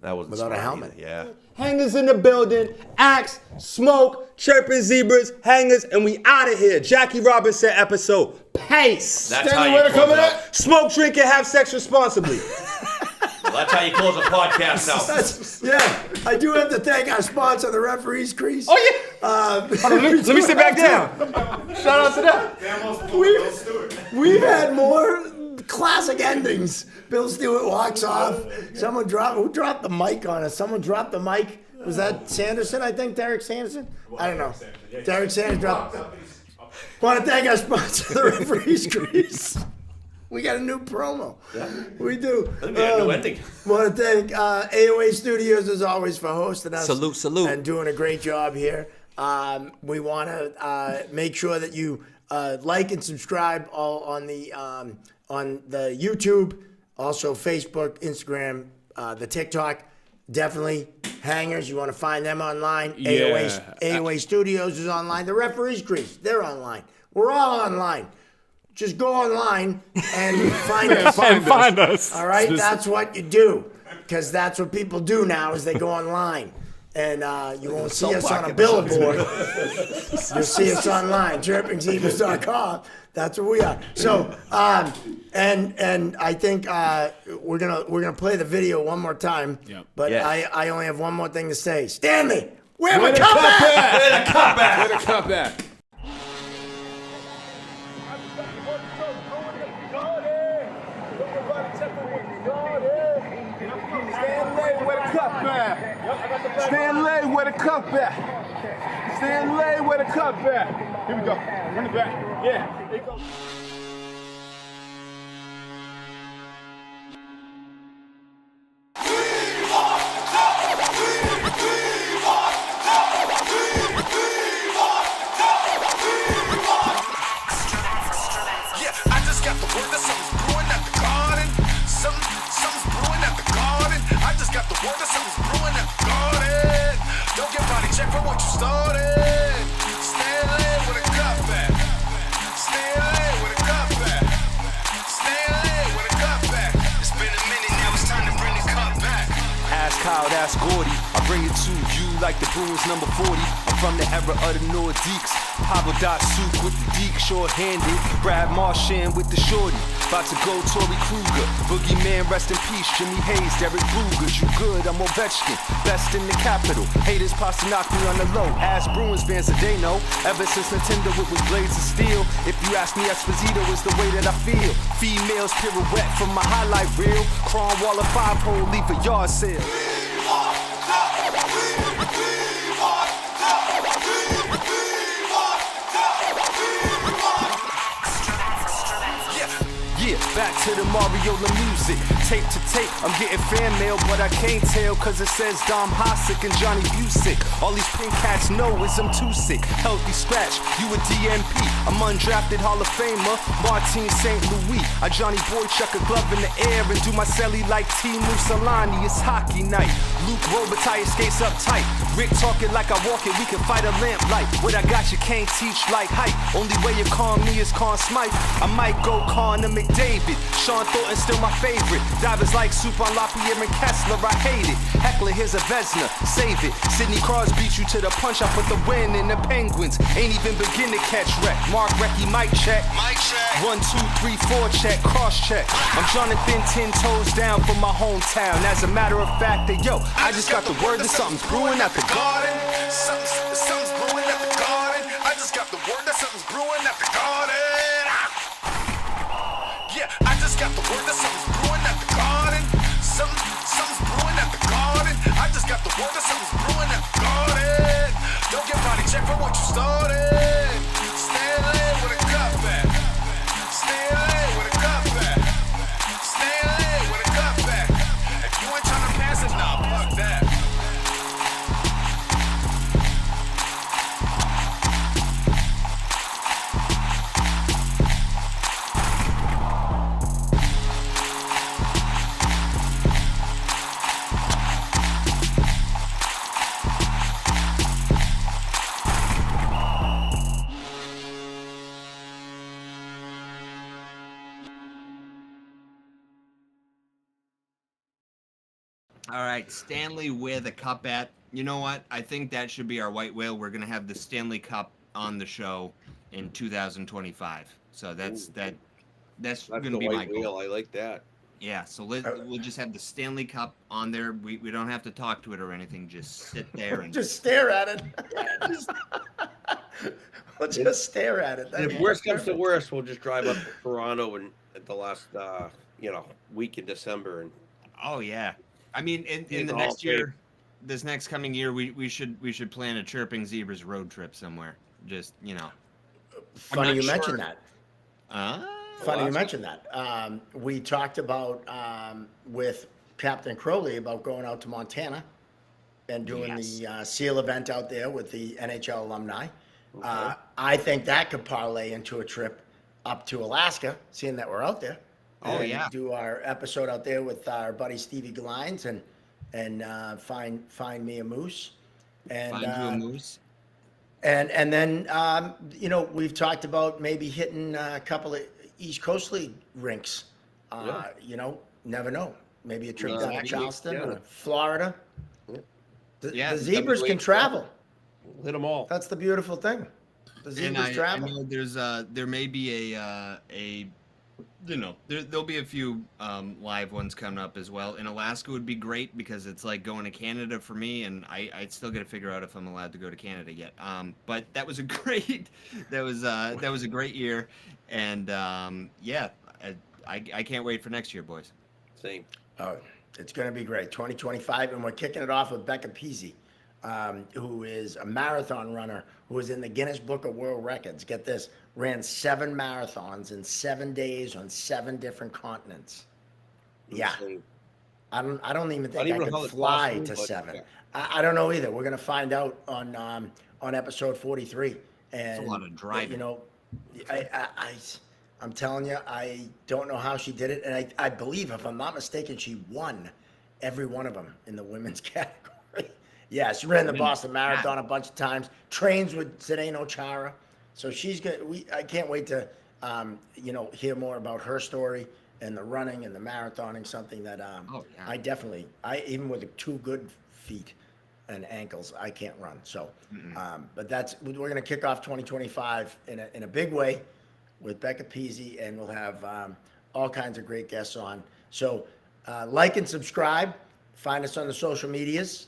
That wasn't Without a smart helmet. either. Yeah. Hangers in the building, Axe, Smoke, Chirping Zebras, Hangers, and we out of here. Jackie Robinson episode. Pace. That's how you close it out. Smoke, drink, and have sex responsibly. Well, that's how you close a podcast now. Yeah, I do have to thank our sponsor, the Referee's Crease. Oh, yeah. Let me sit back down. Shout out to them. We've had more classic endings. Bill Stewart walks off. Who dropped the mic on us? Someone dropped the mic. Was that Sanderson, I think? Derek Sanderson? I don't know. Derek Sanderson dropped. Want to thank our sponsor, the Referee's Crease. We got a new promo. Yeah. We do. I think we got a new ending. Want to thank AOA Studios, as always, for hosting us. Salute. And doing a great job here. We want to make sure that you like and subscribe all on the YouTube, also Facebook, Instagram, the TikTok. Definitely Hangers. You want to find them online. Yeah. AOA Studios is online. The Referee's Crease, they're online. We're all online. Just go online and find us. Find us. All right, that's what you do, because that's what people do now is they go online, and you won't see us on a billboard. You'll see us online, chirpingzebras.com. That's where we are. So, and I think we're gonna play the video one more time. Yep. But Yes. I only have one more thing to say. Stanley, where Way the to comeback? Where the comeback? Way to cut back. Stanley, where the cutback? Stanley, where the cutback? Here we go. Run it back. Yeah. Here you go. Yeah, I just got the word that something's brewing at the garden. Something's brewing at the garden. I just got the word that something's brewing at the garden. Don't get body check for what you started. Stanley with a cutback. Stanley with a cutback. Stanley with a cutback. It's been a minute now. It's time to bring the cut back. Ask Kyle, ask Gordy. I bring it to you like the Bruins number 40. I'm from the era of the Nordiques. Pablo Datsuk with the Deke, short-handed. Brad Marchand with the shorty. About to go Tory Kruger. Boogeyman, rest in peace. Jimmy Hayes, Derek Brugger. You good, I'm Ovechkin. Best in the capital. Haters pasta knock me on the low. Ask Bruins fans that they know. Ever since Nintendo it was Blades of Steel. If you ask me, Esposito is the way that I feel. Females pirouette from my highlight reel. Cron wall of 5-hole, leave a yard sale. Yeah, back to the Mariola music. Tape to tape, I'm getting fan mail, but I can't tell cause it says Dom Hosick and Johnny Busick. All these pink cats know is I'm too sick. Healthy scratch, you a DMP. I'm undrafted Hall of Famer, Martin St. Louis. I Johnny Boy chuck a glove in the air and do my celly like T. Mussolani. It's hockey night. Luke Robitaille skates up tight. Rick talking like I walk it, we can fight a lamplight. What I got you can't teach like height. Only way you calm me is Conn Smythe. I might go Conn to McDavid. Sean Thornton still my favorite. Divers like Soup on LaPierre and Kessler, I hate it. Heckler, here's a Vesna, save it. Sidney Crosby beat you to the punch, I put the win in the Penguins. Ain't even begin to catch wreck. Mark Recchi, mic check. 1, 2, 3, 4 check, cross check. I'm Jonathan 10 toes down for my hometown. As a matter of fact, that yo, I just got the word that something's brewing at the garden. Something's brewing at the garden. I just got the word that something's brewing at the garden. Yeah, I just got the word that something's brewing at the garden. Something's brewing at the garden. I just got the word that something's brewing at the garden. Don't get body check for what you started. Stanley with a cutback. Stanley with a cutback. Stanley with a cutback. If you ain't trying to pass it, nah, fuck that. right, Stanley where the cup at. You know what? I think that should be our white whale. We're gonna have the Stanley Cup on the show in 2025. So that's That's gonna the be my white goal. whale. I like that. Yeah, so we'll just have the Stanley Cup on there. We don't have to talk to it or anything. Just sit there and Just stare at it. We'll just stare at it. And if worst comes to worst, we'll just drive up to Toronto and at the last week in December and. Oh yeah, I mean in the all next paid. year, this next coming year, we should plan a Chirping Zebras road trip somewhere. Just Funny you mentioned that. Funny you that's mentioned that. We talked about with Captain Crowley about going out to Montana and doing the SEAL event out there with the NHL alumni. I think that could parlay into a trip up to Alaska, seeing that we're out there. Oh, And yeah. do our episode out there with our buddy Stevie Glines and find me a moose. And Find you a moose. And then we've talked about maybe hitting a couple of East Coast League rinks. Never know. Maybe a trip down to Exactly. Charleston Yeah. or Florida. Yeah, The Zebras can travel. Hit them all. That's the beautiful thing. The And Zebras I travel. know there may be there'll be a few live ones coming up as well. In Alaska would be great because it's like going to Canada for me, and I still got to figure out if I'm allowed to go to Canada yet. But that was a great that was a great year, and I can't wait for next year, boys. Same. Oh, it's going to be great. 2025, and we're kicking it off with Becca Peasy, who is a marathon runner who is in the Guinness Book of World Records. Get this, ran 7 marathons in 7 days on 7 different continents. Yeah. I don't even think I know how could it's fly possible, to but 7. yeah. I don't know either. We're going to find out on episode 43. And a lot of driving. I'm telling you, I don't know how she did it, and I believe, if I'm not mistaken, she won every one of them in the women's category. Yeah, she ran the Boston Marathon a bunch of times. Trains with Zdeno Chara, so she's good. I can't wait to hear more about her story and the running and the marathoning. Something that I even with 2 good feet and ankles, I can't run. So, but we're gonna kick off 2025 in a big way with Becca Peasy, and we'll have all kinds of great guests on. So like and subscribe. Find us on the social medias.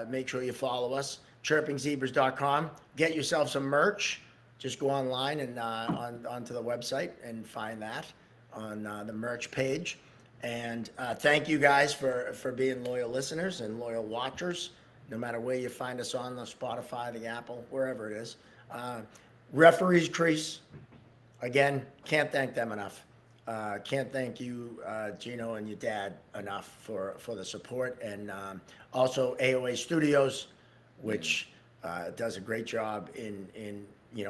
Make sure you follow us. ChirpingZebras.com. Get yourself some merch. Just go online and onto the website and find that on the merch page. And thank you guys for being loyal listeners and loyal watchers, no matter where you find us on the Spotify, the Apple, wherever it is. Referees Crease. Again, can't thank them enough. Can't thank you, Gino, and your dad enough for the support. And also AOA Studios, which does a great job in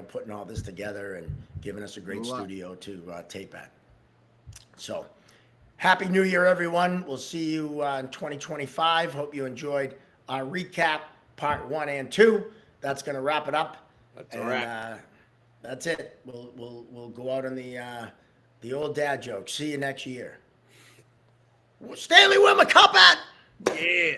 putting all this together and giving us a great studio to tape at. So, Happy New Year, everyone. We'll see you in 2025. Hope you enjoyed our recap, part 1 and 2. That's going to wrap it up. That's a wrap. That's it. We'll go out on the old dad joke. See you next year. Stanley, where my cup at? Yeah.